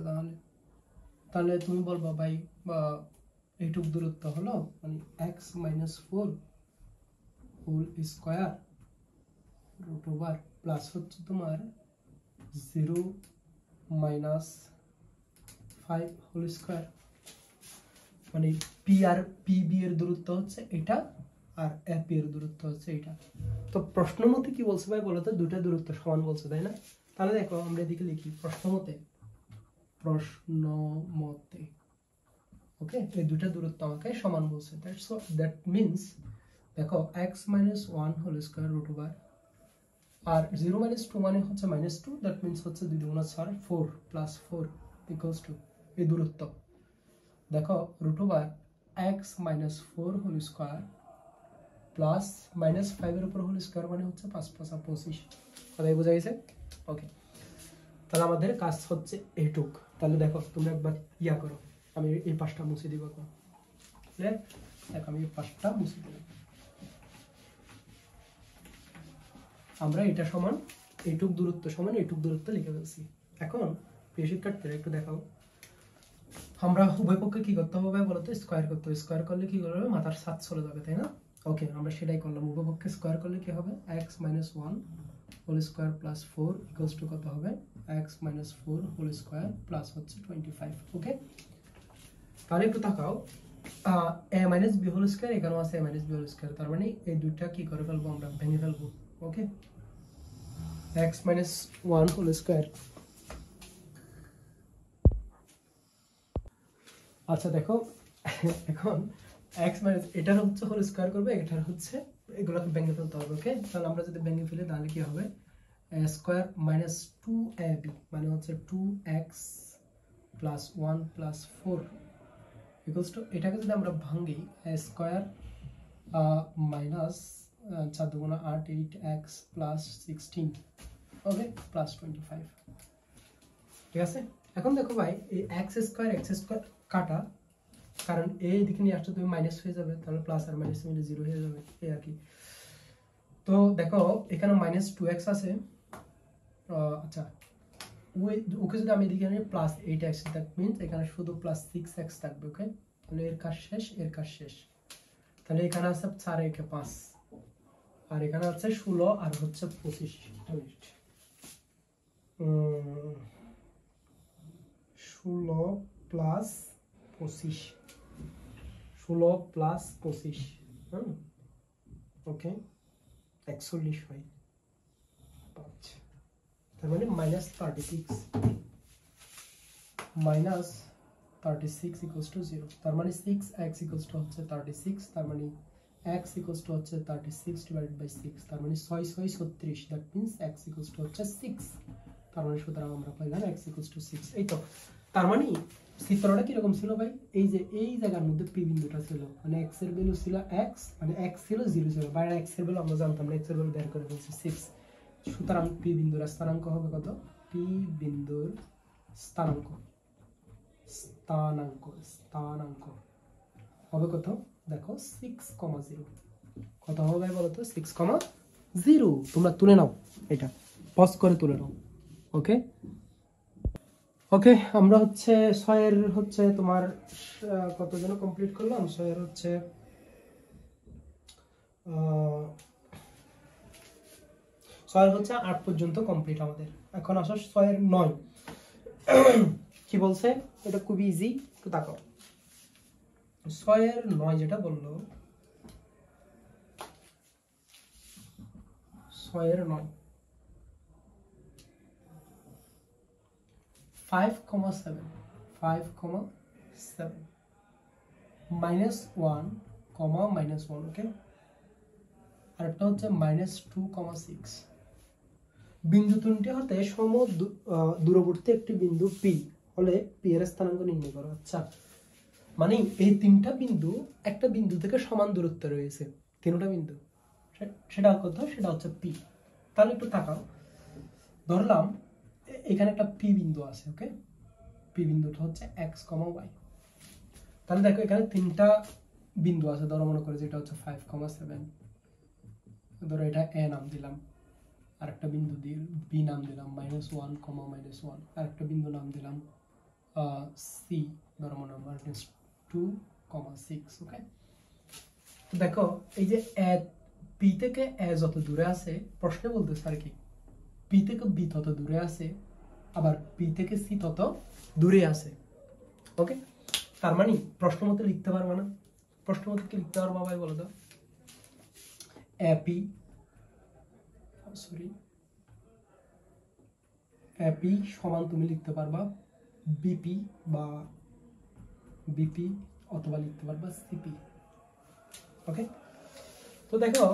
তাহলে তুমি বলবা ভাই এইটুক দূরত্ব হলো মানে x - 4 হোল স্কয়ার √, প্লাস হচ্ছে তোমার 0 - 5 হোল স্কয়ার, মানে PB এর দূরত্ব হচ্ছে এটা আর AP এর দূরত্ব হচ্ছে এটা। তো প্রশ্ন মতে কি বলছে ভাই বলো তো, দুটা দূরত্ব সমান বলছে, তাই না? তাহলে দেখো আমরা এদিকে লিখি প্রশ্ন মতে, ওকে, এই দুটা দূরত্ব আমাকে সমান বলছে। দ্যাট মিন্স দেখো x - 1 হোল স্কয়ার √, আর 0 - 2 মানে হচ্ছে -2, দ্যাট মিন্স হচ্ছে 2 × 4 4 প্লাস 4 ইকুয়ালস টু এই দূরত্ব। দেখো √, x - 4 হোল স্কয়ার প্লাস -5 এর উপর হোল স্কয়ার মানে হচ্ছে 5 × 5 = 25। কথাই বোঝা গেছে? ওকে, তাহলে আমাদের কাজ হচ্ছে এইটুক। তাহলে দেখো তোমরা একবার ইয়া করো, আমি এই পাঁচটা মুছে দিব। আমি এই পাঁচটা মুছে দিলাম। আমরা এটা সমান এইটুক দূরত্ব সমান এইটুক দূরত্ব লিখে ফেলছি। এখন প্রিয় শিক্ষার্থীরা একটু দেখাও, আমরা উভয় পক্ষে কি করতে হবে বলতো, স্কয়ার করতে হবে। স্কয়ার করলে কি করবে, মাথার 7 চলে যাবে, তাই না? ওকে, আমরা সেটাই করলাম। উভয় পক্ষে স্কয়ার করলে কি হবে, x - 1 whole square plus 4 equals to কত হবে, x - 4 হোল স্কয়ার প্লাস হচ্ছে 25। ওকে, তাহলে একটু তাকাও, a - b হোল স্কয়ার এখানেও আছে, a - b হোল স্কয়ার, তার মানে এই দুইটা কি করে ফেলবো, আমরা ভেঙে ফেলবো। ওকে, x - 1 হোল স্কয়ার। আচ্ছা দেখো, এখন x - এটার হচ্ছে হোল স্কয়ার করবে, এটার হচ্ছে, এগুলোকে ভেঙে ফেলতে হবে। ওকে, তাহলে আমরা যদি ভেঙে ফেলি তাহলে কি হবে, a স্কয়ার - 2ab মানে হচ্ছে 2x + 1 + 4 ইকুয়ালস টু এটাকে যদি আমরা ভাঙি এ স্কোয়ার মাইনাস 4 দুগুণা 8 8x প্লাস 16 ওকে প্লাস 25 ঠিক আছে। এখন দেখো ভাই এই x স্কোয়ার কাটা, কারণ এই দিকে নিয়ে আসলে তুমি মাইনাস হয়ে যাবে, তাহলে প্লাস আর মাইনাস মিলে 0 হয়ে যাবে এই আর কি। তো দেখো এখানে মাইনাস 2x আছে, আচ্ছা ওকে যদি আমি এদিকে আনি প্লাস 8x, দ্যাট মিনস এখানে শুধু প্লাস 6x থাকবে। ওকে তাহলে এর কাজ শেষ, এর কাজ শেষ। তাহলে এখানে আছে 4 একে 5 আর এখানে আছে 16 আর হচ্ছে 25 16 প্লাস 25 16 প্লাস 25 ওকে 41 হয় 5, তার মানে মাইনাস 36 মাইনাস 36 ইকুয়ালস টু 0, তার মানে 6x ইকুয়ালস টু হচ্ছে 36, তার মানে x ইকুয়ালস টু হচ্ছে 36 ডিভাইডেড বাই 6, তার মানে 6 6 36, that means x equals to হচ্ছে 6, তার মানে সুতরাং আমরা পাইলাম x ইকুয়ালস টু 6। এই তো তার মানে চিত্রটা কিরকম ছিল ভাই, এই যে এই জায়গার মধ্যে p বিন্দুটা ছিল, মানে x এর ভ্যালু ছিল x, মানে x ছিল 0 ছিল, বাইরে x এর ভ্যালু আমরা জানতাম না, x এর ভ্যালু বের করে ফেলছি 6, সুতরাং p বিন্দুর স্থানাঙ্ক হবে কত, p বিন্দুর স্থানাঙ্ক হবে কত, দেখো 6,0, কত হবে ভাই বলো তো 6,0, তোমরা তুলে নাও, এটা পজ করে তুলে নাও। ওকে ওকে আমরা হচ্ছে 6 এর হচ্ছে তোমার কত যেন কমপ্লিট করলাম, 6 এর হচ্ছে 8 পর্যন্ত কমপ্লিট আমাদের। এখন আসো 6 এর 9 কি বলছে, এটা খুব ইজি, একটু তাকাও। 6 এর 9 যেটা বললো, 6 এর 9 5,7 -1, -1 ওকে, আর একটা হচ্ছে -2,6। বিন্দু তিনটে হতে সম দূরবর্তী একটি বিন্দু P হলে P এর স্থানাঙ্ক নির্ণয় করো। আচ্ছা মানে এই তিনটা বিন্দু একটা বিন্দু থেকে সমান দূরত্বে রয়েছে, তিনটা বিন্দু, সেটা কত, সেটা হচ্ছে P। তাহলে একটু তাকাও, ধরলাম এখানে একটা P বিন্দু আছে। ওকে P বিন্দুটা হচ্ছে x, y। তাহলে দেখো এখানে তিনটা বিন্দু আছে, ধরো মনে করে যেটা হচ্ছে 5,7, ধরো এটা A নাম দিলাম, আর একটা বিন্দু দিয়ে B নাম দিলাম -1, -1, আর একটা বিন্দু নাম দিলাম C, ধরো মনে হয় -2,6। ওকে তো দেখো এই যে P থেকে A যত দূরে আছে, প্রশ্নে বলতেছে আর কি P থেকে B তত দূরে আছে, আবার P থেকে C তত দূরে আছে। ওকে তার মানে প্রশ্ন মতো লিখতে পারবা না, প্রশ্ন মতো কি লিখতে পারবা ভাই বলো তো, AP সমান তুমি লিখতে পারবা BP বা BP অথবা লিখতে পারবা CP। ওকে তো দেখো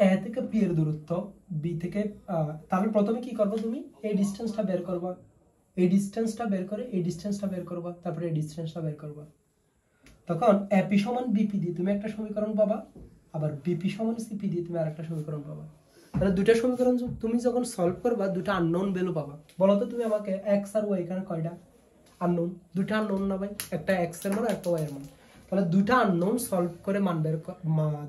A থেকে P এর দূরত্ব, B থেকে তাহলে প্রথমে কি করবে, তুমি এই ডিসটেন্সটা বের করবা, এই ডিসটেন্সটা বের করে এই ডিসটেন্সটা বের করবা, তারপরে এই ডিসটেন্সটা বের করবা। তখন AP সমান BP দিয়ে তুমি একটা সমীকরণ পাবা, আবার BP সমান CP দিয়ে তুমি আরেকটা সমীকরণ পাবা। তাহলে দুইটা সমীকরণ তুমি যখন সলভ করবা, দুটো আননোন ভ্যালু পাবা। বলো তো তুমি আমাকে x আর y এখানে কয়টা আননোন, দুটো আননোন না ভাই, একটা x এর মান একটা y এর মান। তাহলে দুটো আননোন সলভ করে মান বের,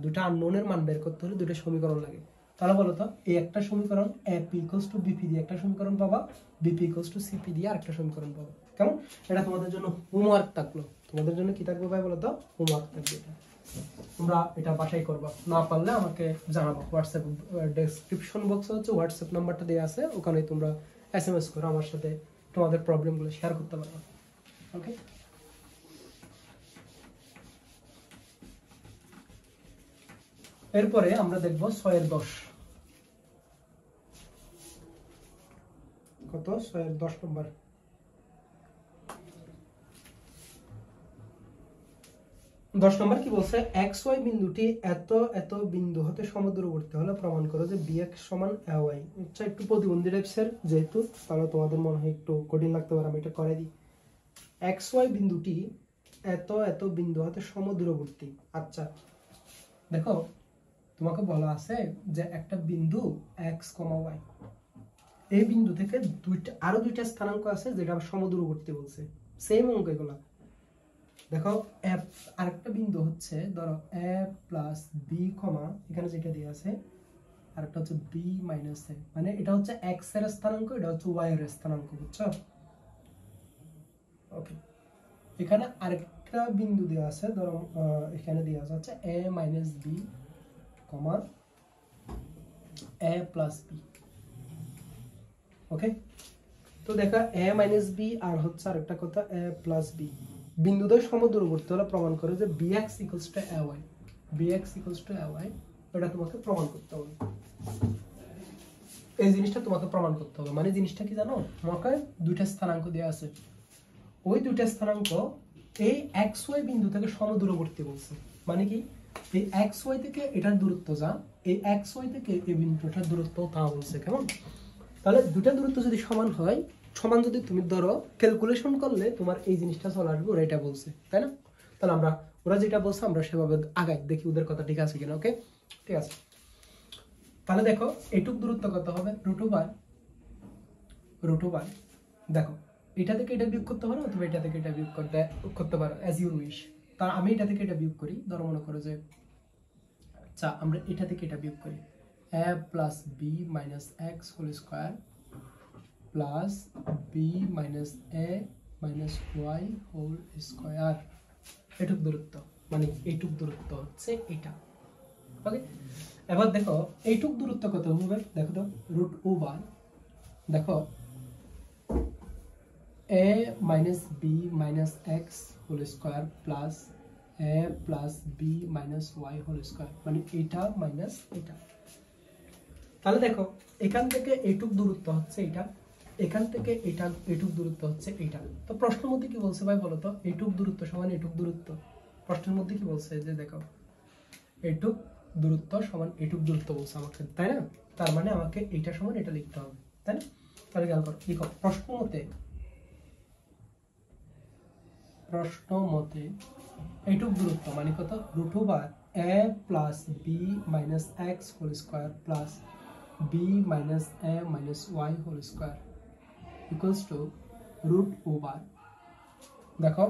দুটো আননোনের মান বের করতে হলে দুটো সমীকরণ লাগে। তাহলে বলো তো এই একটা সমীকরণ AP = BP দিয়ে একটা সমীকরণ পাবা, BP = CP দিয়ে আরেকটা সমীকরণ পাবা। কেমন, এটা তোমাদের জন্য হোমওয়ার্ক থাকলো, তোমাদের জন্য কি থাকবে ভাই বলো তো, হোমওয়ার্ক থাকবে। এটা তোমরা এটা বাসায় করবা, না পারলে আমাকে জানাবো, হোয়াটসঅ্যাপ ডেসক্রিপশন বক্সে হচ্ছে হোয়াটসঅ্যাপ নাম্বারটা দেওয়া আছে, ওখানে তোমরা SMS করে আমার সাথে তোমাদের প্রবলেমগুলো শেয়ার করতে পারবা। ওকে এরপরে আমরা দেখব 6 এর 10, কত 6 এর 10 নম্বর। 10 নম্বর কি বলছে, xy বিন্দুটি এত এত বিন্দু হতে সমদূরবর্তী হলে প্রমাণ করো যে bx সমান ay। আচ্ছা একটু প্রতিবন্ধী টাইপসের, যেহেতু তাহলে তোমাদের মনে হয় একটু কঠিন লাগতে পারে, আমি এটা করে দিই। xy বিন্দুটি এত এত বিন্দু হতে সমদূরবর্তী। আচ্ছা দেখো তোমাকে বলা আছে যে একটা বিন্দু x, y, এই বিন্দু থেকে আরো দুইটা স্থানাঙ্ক আছে যেটা সমদূরবর্তী বলছে, সেম অঙ্ক এগুলা। দেখো আরেকটা বিন্দু হচ্ছে ধরো a প্লাস b, এখানে যেটা দিয়ে আছে আরেকটা হচ্ছে b মাইনাস a, মানে এটা হচ্ছে x এর স্থানাঙ্ক, এটা হচ্ছে y এর স্থানাঙ্ক, বুঝছো? ওকে, এখানে আরেকটা বিন্দু দেওয়া আছে, ধরো এখানে দেওয়া আছে a minus b, a plus b। ওকে, তো দেখো a মাইনাস b আর হচ্ছে আরেকটা কথা a প্লাস b, বিন্দুদ্বয় সমদূরবর্তী হলে প্রমাণ করে যে bx equals to ay, bx equals to ay, এটা তোমাকে প্রমাণ করতে হবে। এই জিনিসটা তোমাকে প্রমাণ করতে হবে, মানে জিনিসটা কি জানো, তোমাকে দুইটা স্থানাঙ্ক দেওয়া আছে, ওই দুইটা স্থানাঙ্ক এই xy বিন্দু থেকে সমদূরবর্তী বলছে, মানে কি এই xy থেকে এটার দূরত্ব যা, এই xy থেকে এই বিন্দুটার দূরত্ব তা বলছে। কেমন? তাহলে দুটা দূরত্ব যদি সমান হয়, সমান যদি তুমি ধরো ক্যালকুলেশন করলে তোমার এই জিনিসটা চলে আসবে, ওরা এটা বলছে, তাই না? তাহলে আমরা ওরা যেটা বলছে আমরা সেভাবে আগাই, দেখি ওদের কথা ঠিক আছে কিনা। ওকে, ঠিক আছে। তাহলে দেখো এইটুক দূরত্ব কত হবে, √2 দেখো এটা থেকে এটা বিয়োগ করতে পারো, অথবা এটা থেকে এটা বিয়োগ করতে পারো, অ্যাজ ইউ উইশ। তার আমি এটা থেকে এটা বিয়োগ করি, ধরো মনে করো যে আচ্ছা আমরা এটা থেকে এটা বিয়োগ করি, a plus B minus x whole square plus B minus A minus Y whole square, এটুক দূরত্ব, মানে এইটুক দূরত্ব হচ্ছে এটা। ওকে, এবার দেখো এইটুক দূরত্ব কত হবে, দেখো তো √2, দেখো a minus B minus x whole square plus a plus B minus Y whole square, মানে এটা মাইনাস এটা। তাহলে দেখো এখান থেকে এইটুক দূরত্ব হচ্ছে এটা, এখান থেকে এটা এইটুক দূরত্ব হচ্ছে এটা। তো প্রশ্নের মধ্যে কি বলছে ভাই বলো তো, এইটুক দূরত্ব সমান এইটুক দূরত্ব, প্রশ্নের মধ্যে কি বলছে যে দেখো এইটুক দূরত্ব সমান এইটুক দূরত্ব বলছে আমাকে, তাই না? তার মানে আমাকে এইটা সমান এটা লিখতে হবে, তাই না? তাহলে খেয়াল করো, লিখো প্রশ্ন মতে এইটুক দূরত্ব মানে কত, √2 a plus B minus x whole square plus B minus A minus Y whole square equals to √2। দেখো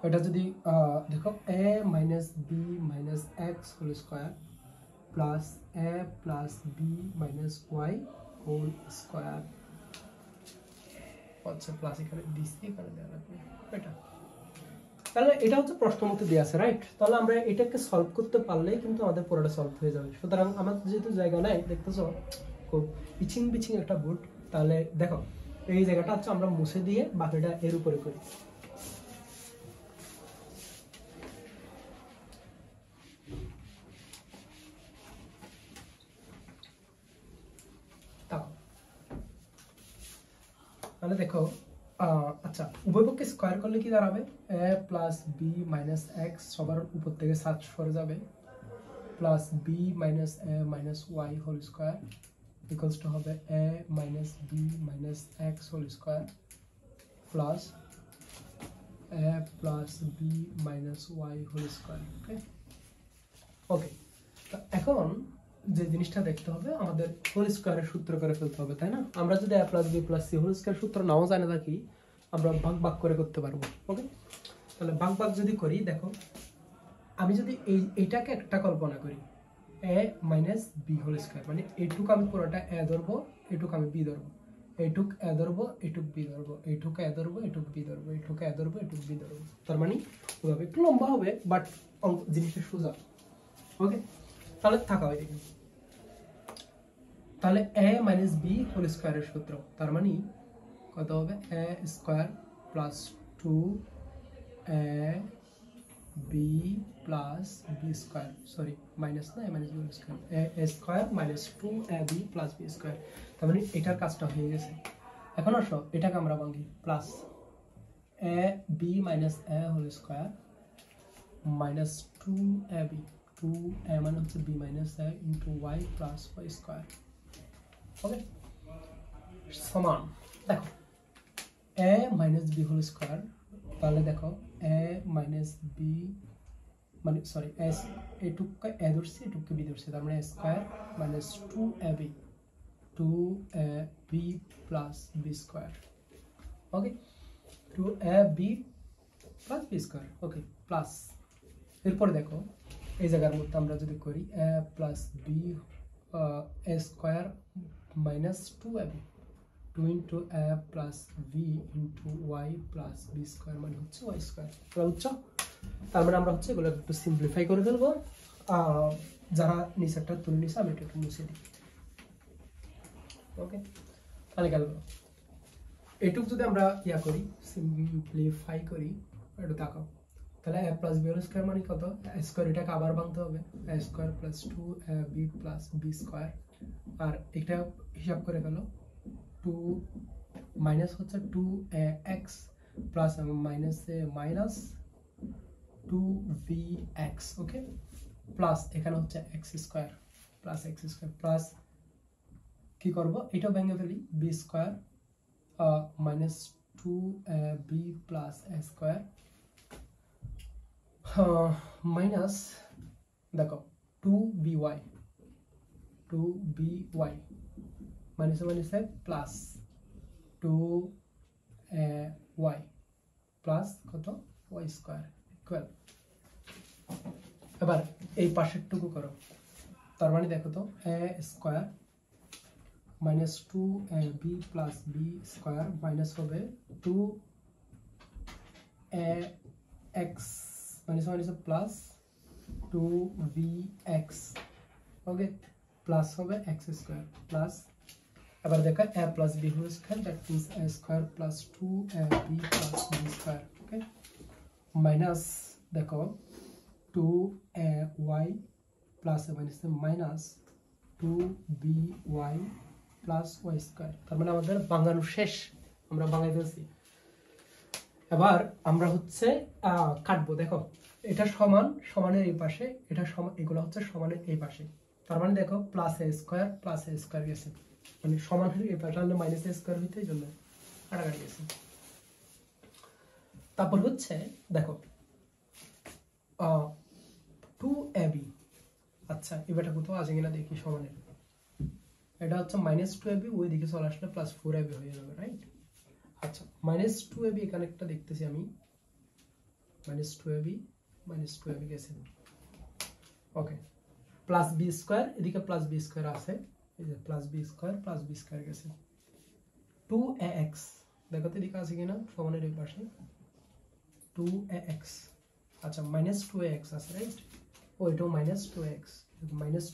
এটা যদি দেখো a minus B minus x whole square plus a plus B minus Y whole square, আচ্ছা plus এখানে দিছি, এখানে দেওয়া লাগবে এটা। তাহলে এটা হচ্ছে প্রশ্ন মতে দেওয়া আছে, রাইট? তাহলে আমরা এটাকে সলভ করতে পারলে কিন্তু আমাদের পুরোটা সলভ হয়ে যাবে। সুতরাং আমার যেহেতু জায়গা নাই, দেখতেছো খুব পিছিং একটা বোর্ড, তাহলে দেখো এই জায়গাটা হচ্ছে আমরা মুছে দিয়ে বাকিটা এর উপরে করি। তাহলে দেখো আচ্ছা উভয় পক্ষে স্কোয়ার করলে কি দাঁড়াবে, a plus B minus X সবার উপর থেকে 7 সরে যাবে, plus B minus A minus Y whole square equals to হবে a minus B minus x whole square plus a plus B minus Y whole square. Okay okay, এখন যে জিনিসটা দেখতে হবে আমাদের হোল স্কোয়ারের সূত্র করে ফেলতে হবে, তাই না? আমরা যদি a plus b plus c whole square সূত্র নাও জানে থাকি, আমরা ভাগ করে করতে পারবো। ওকে, তাহলে ভাগ যদি করি, দেখো আমি যদি এইটাকে একটা কল্পনা করি a minus B whole square, মানে এইটুক আমি পুরোটা a ধরবো, এইটুক আমি বি ধরবো, এইটুক a ধরবো, এইটুক বি ধরবো, এইটুক a ধরবো, এইটুক বি ধরবো, এইটুক a ধরবো, এইটুক বি ধরবো। তার মানে ওভাবে একটু লম্বা হবে, বাট জিনিসটা সোজা। ওকে, তাহলে থাকা হয় দেখি, তাহলে a মাইনাস বি হোল স্কোয়ারের সূত্র, তার মানে কত হবে, a square plus 2a b plus B square, sorry minus না, a minus b square, a square minus 2ab plus B square. তার মানে এটার কাজটা হয়ে গেছে। এখন আসো এটাকে আমরা ভাঙি, plus a B minus a whole square minus 2ab, 2a মানে হচ্ছে b minus a into y plus y square. Okay, সমান দেখো a minus B whole square, তাহলে দেখো এ মাইনাস বি মানে সরি এস এটুকু এ ধরছি এটুকু বি ধরছি, তার মানে square minus 2ab 2ab plus B square. Okay, 2ab plus B square. Okay, plus এরপরে দেখো এই জায়গার মধ্যে আমরা যদি করি এ plus B A square minus 2ab 2 into A plus B into Y plus B square মানে হচ্ছে ওয়াই স্কোয়ার। বুঝছো? তার মানে আমরা হচ্ছে এগুলো একটু সিম্পলিফাই করে ফেলবো। যারা নিচেরটা তুলে নিচ্ছে আমি একটু মুছে দিই। ওকে, তাহলে গেল এটুক যদি আমরা ইয়া করি সিম্পলিফাই করি একটু তাকাও, তাহলে এ প্লাস বি স্কোয়ার মানে কত? স্কোয়ার এটাকে আবার ভাঙতে হবে, A square plus 2ab plus B square. আর এটা হিসাব করে ফেলো, 2 মাইনাস হচ্ছে 2ax plus minus minus 2vx। Okay, plus এখানে হচ্ছে X square plus X square plus কি করবো এটাও ভেঙে ফেলি, B square minus 2b plus A square minus দেখো 2by minus minus plus 2y plus কত ওয়াই স্কোয়ার ইকুয়াল। এবার এই পাশেরটুকু করো, তার মানে দেখো তো A square minus 2ab plus B square minus হবে 2ax minus minus plus 2vx। Okay, plus হবে এক্স স্কোয়ার প্লাস এবার দেখো A plus B whole square that means A square plus 2ab plus B square. Okay, minus দেখো 2ay plus minus minus 2by plus Y square. তার মানে আমাদের বাঙানো শেষ, আমরা বাঙাই ফেলছি। এবার আমরা হচ্ছে কাটবো। দেখো এটা সমান সমানের এই পাশে, এটা সমান, এগুলো হচ্ছে সমানের এই পাশে। তার মানে দেখো প্লাস এ স্কোয়ার গেছে, মানে সমানের এই পাশে মাইনাস এ স্কোয়ার হইতে এই জন্য কাটাকাটি গেছে। তারপর হচ্ছে দেখো 2ab, আচ্ছা এবারটা কোথাও আছে কিনা দেখি সমানের, এটা হচ্ছে মাইনাস 2ab ওই দিকে চলে আসলে প্লাস 4ab হয়ে যাবে, রাইট? আচ্ছা মাইনাস 2ab এখানে একটা দেখতেছি আমি, মাইনাস 2ab গেছে। ওকে, প্লাস বি স্কোয়ার এদিকে প্লাস বি স্কোয়ার আছে, এই যে প্লাস বি স্কোয়ার গেছে 2ax দেখো তো এদিকে আছে কিনা সমানের এই পাশে 2ax। আচ্ছা মাইনাস 2ax আছে, রাইট? ও এটাও minus 2x, minus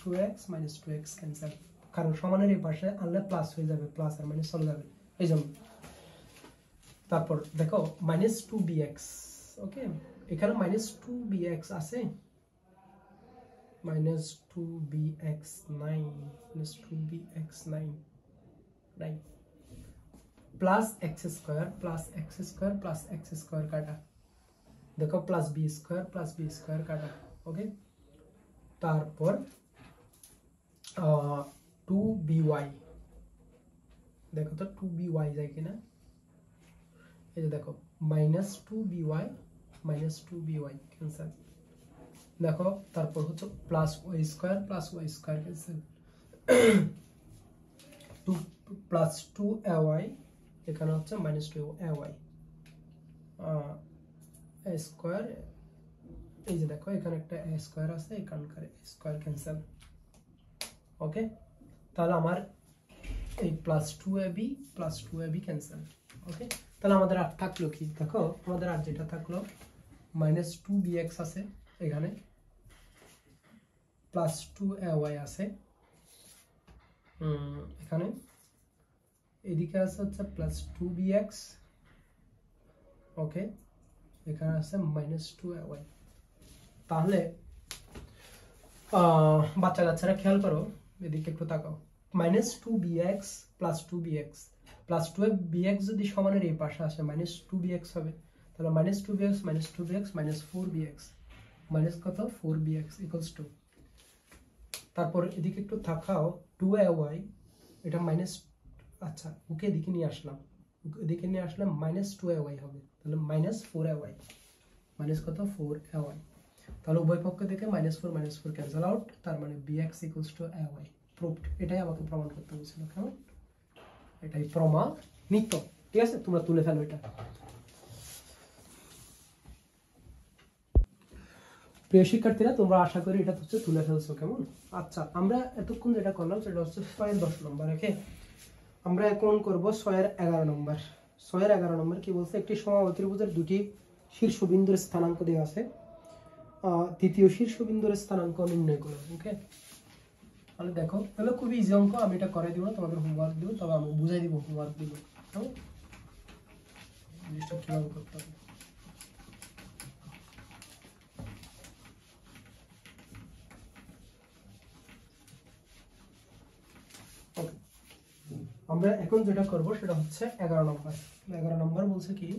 2x cancel, কারণ সমানের এই পাশে আনলে প্লাস হয়ে যাবে, প্লাস আর মাইনাস চলে যাবে এই জন্য। তারপর দেখো মাইনাস 2bx। ওকে, এখানে মাইনাস 2bx আছে, minus 2bx 9 right, plus X square কাটা, দেখো প্লাস বি স্কোয়ার কাটা। ওকে, তারপর 2by দেখো তো 2by যায় কিনা, এই যে দেখো মাইনাস 2by ক্যান্সেল। দেখো তারপর হচ্ছে plus Y square cancel, 2 plus 2ay এখানে হচ্ছে মাইনাস 2ay স্কোয়ার, এই যে দেখো এখানে একটা এ স্কোয়ার আছে, এখানকার স্কোয়ার ক্যান্সেল। ওকে, তাহলে আমার এই প্লাস 2ab ক্যান্সেল। ওকে, তাহলে আমাদের আর থাকলো কি, দেখো আমাদের আর যেটা থাকলো মাইনাস 2bx আছে, এখানে প্লাস 2ay আছে, এখানে এদিকে আছে হচ্ছে প্লাস 2bx। ওকে, এখানে আছে মাইনাস 2ay। তাহলে বাচ্চারা খেয়াল করো, এদিকে একটু তাকাও, minus 2bx plus 2bx plus 2bx যদি সমানের এই পাশে আসে মাইনাস 2bx হবে, তাহলে minus 2bx minus 4bx minus কত 4bx ইকুয়ালস টু, তারপর এদিকে একটু তাকাও 2ay এটা মাইনাস, আচ্ছা ওকে এদিকে নিয়ে আসলাম এদিকে নিয়ে আসলে -2ay হবে, তাহলে -4ay, মাইনাস কত 4ay, তাহলে উভয় পক্ষ থেকে -4 ক্যান্সেল আউট, তার মানে bx = ay প্রুভড। এটাই আমাকে প্রমাণ করতে বলেছিল, কেমন, এটাই প্রমাণিত। ঠিক আছে, তোমরা তুলে ফেলো এটা। প্রিয় শিক্ষার্থীরা, তোমরা আশা করি এটা হচ্ছে তুলে ফেলছো, কেমন। আচ্ছা, আমরা এতক্ষণ যেটা করলাম সেটা হচ্ছে 6-10 নম্বর। ওকে, আমরা এখন করব 6-11 নম্বর। 6-11 নম্বর কি বলছে, একটি সমবাহু ত্রিভুজের দুটি শীর্ষবিন্দুর স্থানাঙ্ক দেওয়া আছে, তৃতীয় শীর্ষবিন্দুর স্থানাঙ্ক নির্ণয় করো। ওকে, তাহলে দেখো, তাহলে খুবই ইজি অঙ্ক, আমি এটা করাই দিব না, তোমাদের হোমওয়ার্ক দিব, তবে আমি বুঝাই দিব, হোমওয়ার্ক দিব, জিনিসটা কিভাবে করতে হবে। আমরা এখন যেটা করব সেটা হচ্ছে 11 নম্বর। 11 নম্বর বলছে কি,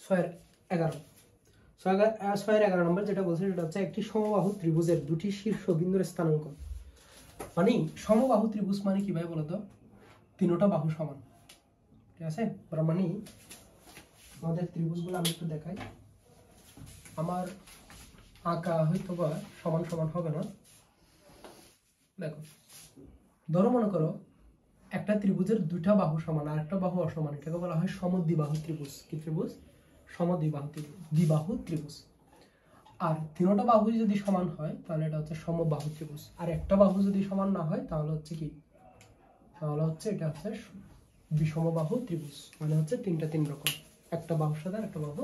6-11 নম্বর যেটা বলছে সেটা হচ্ছে একটি সমবাহু ত্রিভুজের দুটি শীর্ষবিন্দুর স্থানাঙ্ক। মানে সমবাহু ত্রিভুজ মানে কি ভাই বলতো, তিনটা বাহু সমান। ঠিক আছে, মানে আমাদের ত্রিভুজগুলো আমি একটু দেখাই, আমার আঁকা হয়তো বা সমান সমান হবে না। দেখো, ধরো মনে করো একটা ত্রিভুজের দুইটা বাহু সমান আর একটা বাহু অসমান, এটাকে বলা হয় সমদ্বিবাহু ত্রিভুজ। কি ত্রিভুজ? সমদ্বিবাহু ত্রিভুজ, দ্বিবাহু ত্রিভুজ। আর তিনটা বাহু যদি সমান হয় তাহলে এটা হচ্ছে সমবাহু ত্রিভুজ, আর একটা বাহু যদি সমান না হয় তাহলে হচ্ছে কি, তাহলে হচ্ছে এটা হচ্ছে বিষমবাহু ত্রিভুজ। মানে হচ্ছে তিনটা তিন রকম, একটা বাহুর সাথে একটা বাহু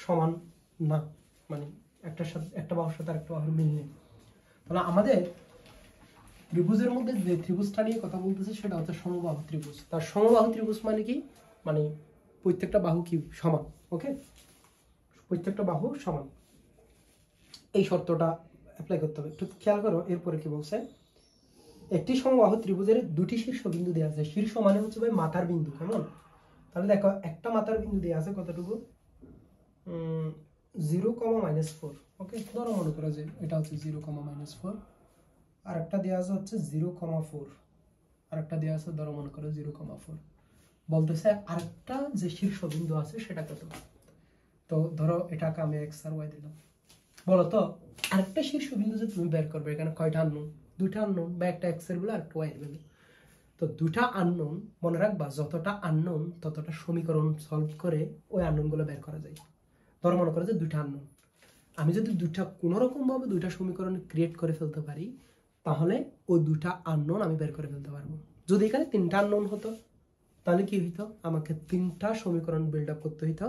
সমান না, মানে একটা বাহুর সাথে একটা বাহুর মিল নেই। তাহলে আমাদের ত্রিভুজের মধ্যে যে ত্রিভুজটা নিয়ে কথা বলতেছে সেটা হচ্ছে সমবাহু ত্রিভুজ। তার সমবাহু ত্রিভুজ মানে কি, মানে প্রত্যেকটা বাহু কি সমান। ওকে, প্রত্যেকটা বাহু সমান, এই শর্তটা অ্যাপ্লাই করতে হবে। একটু খেয়াল করো, এরপরে কি বলছে, একটি সমবাহু ত্রিভুজের দুটি শীর্ষবিন্দু দেওয়া আছে। শীর্ষ মানে হচ্ছে ভাই মাথার বিন্দু, কেমন। তাহলে দেখো, একটা মাথার বিন্দু দেওয়া আছে কতটুকু, 0,-4। ওকে, ধরো মনে করো যে এটা হচ্ছে 0,-4, আর একটা দেওয়া আছে হচ্ছে 0,4, আর একটা দেওয়া আছে ধরো মনে করো 0,4। বলতেছে আরেকটা যে শীর্ষবিন্দু আছে সেটা কত। তো ধরো এটাকে আমি x আর y দিলাম। বলো তো, আরেকটা শীর্ষবিন্দু যে তুমি বের করবে, এখানে কয়টা আননোন? দুইটা আননোন, বা একটা x এর বেলা আর একটা y এর বেলা। তো দুটা আননোন মনে রাখবা, যতটা আননোন ততটা সমীকরণ সলভ করে ওই আননোন গুলো বের করা যায়। ধরো মনে করো যে দুইটা আননোন, আমি যদি কোনো রকম ভাবে দুইটা সমীকরণ ক্রিয়েট করে ফেলতে পারি, তাহলে ওই দুটা আননোন আমি বের করে ফেলতে পারবো। যদি এখানে তিনটা আননোন হতো তাহলে কি হইতো, আমাকে তিনটা সমীকরণ বিল্ড আপ করতে হইতো,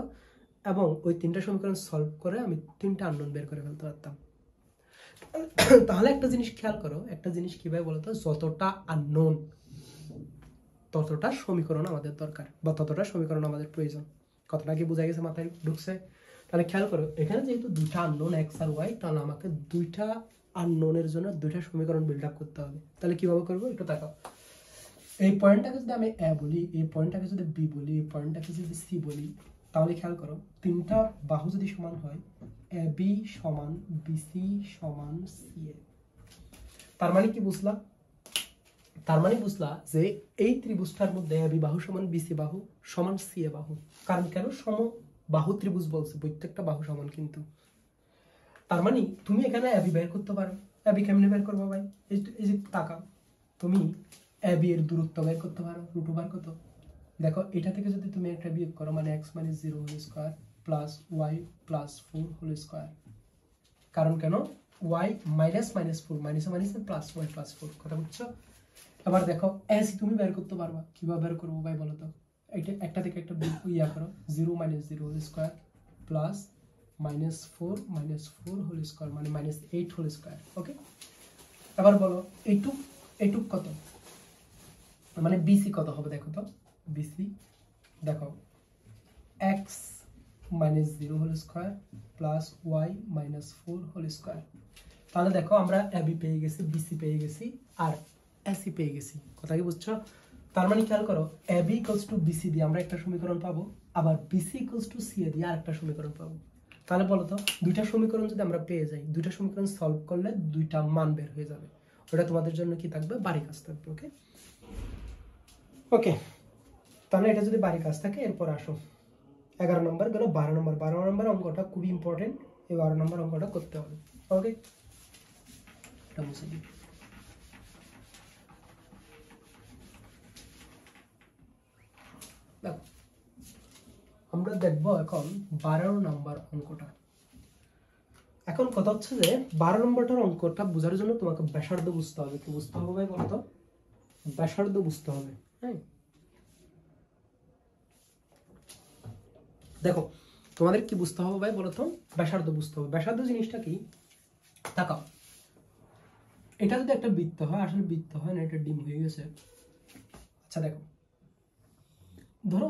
এবং ওই তিনটা সমীকরণ সলভ করে আমি তিনটা আননোন বের করে ফেলতে পারতাম। তাহলে একটা জিনিস খেয়াল করো, একটা জিনিস কিভাবে বলতো, যতটা আননোন ততটা সমীকরণ আমাদের দরকার, বা ততটা সমীকরণ আমাদের প্রয়োজন। কথাটা কি বোঝা গেছে, মাথায় ঢুকছে? তাহলে খেয়াল করো, এখানে যেহেতু দুইটা আননোন x আর y, তাহলে আমাকে দুইটা আননোনের জন্য দুইটা সমীকরণ বিল্ড আপ করতে হবে। তাহলে কিভাবে করবো একটু তাকাও। এই পয়েন্টটাকে যদি আমি a বলি, এই পয়েন্টটাকে যদি b বলি, এই পয়েন্টটাকে যদি c বলি, তাহলে খেয়াল করো, তিনটা বাহু যদি সমান হয়, ab সমান bc সমান ca, তার মানে কি বুঝলা? তার মানে বুঝলা যে এই ত্রিভুজটার মধ্যে ab বাহু সমান bc বাহু সমান ca বাহু। কারণ কেন, সমবাহু ত্রিভুজ বলছে, প্রত্যেকটা বাহু সমান। কিন্তু তার মানে তুমি এখানে ab বের করতে পারো। ab কেমনে বের করবো ভাই, এই যে তাকাও, তুমি ab এর দূরত্ব বের করতে পারো, √, কত। দেখো, এটা থেকে যদি তুমি একটা বিয়োগ করো, মানে x - 0 whole square plus y plus 4 whole square. কারণ কেন, y -4 মাইনাসে প্লাস y প্লাস 4, কথা বুঝছো? আবার দেখো, as তুমি বের করতে পারবা, কিভাবে বের করবো ভাই বলো তো। এটা একটা থেকে একটা ইয়া করো, 0 - 0 whole square plus -4 whole square, মানে -8 হোল স্কয়ার। ওকে, এবার বলো এইটুক কত, মানে বিসি কত হবে দেখো তো। বিসি দেখো, x - 0 whole square plus y -4 whole square. তাহলে দেখো, আমরা এবি পেয়ে গেছি, বিসি পেয়ে গেছি, আর এসি পেয়ে গেছি। কথা কি বুঝছো? তার মানে খেয়াল করো, এবি ইকুয়ালস টু বিসি দিয়ে আমরা একটা সমীকরণ পাবো, আবার বিসি ইকুয়ালস টু সি দিয়ে আরেকটা সমীকরণ পাবো। তাহলে বলো তো, দুইটা সমীকরণ যদি আমরা পেয়ে যাই, দুইটা সমীকরণ সলভ করলে দুইটা মান বের হয়ে যাবে। ওটা তোমাদের জন্য কি থাকবে, বাড়ি কাজ থাকবে। ওকে ওকে, তাহলে এটা যদি বাড়ি কাজ থাকে, এরপর আসো 11 নম্বর গেল। 12 নম্বর অঙ্কটা খুবই ইম্পর্টেন্ট, এই 12 নম্বর অঙ্কটা করতে হবে। ওকে, এটা মুছে দিই। দেখো আমরা দেখবো এখন 12 নম্বর অঙ্কটা। এখন কথা হচ্ছে যে 12 নম্বরটার অঙ্কটা বোঝার জন্য তোমাকে ব্যাসার্ধ বুঝতে হবে। কি বুঝতে হবে ভাই বলতো? ব্যাসার্ধ বুঝতে হবে। হ্যাঁ, দেখো তোমাদের কি বুঝতে হবে ভাই বলতো? ব্যাসার্ধ বুঝতে হবে। ব্যাসার্ধ জিনিসটা কি, তাকাও, এটা যদি একটা বৃত্ত হয়, আসলে বৃত্ত হয় না, এটা ডিম হয়ে গেছে। আচ্ছা দেখো, ধরো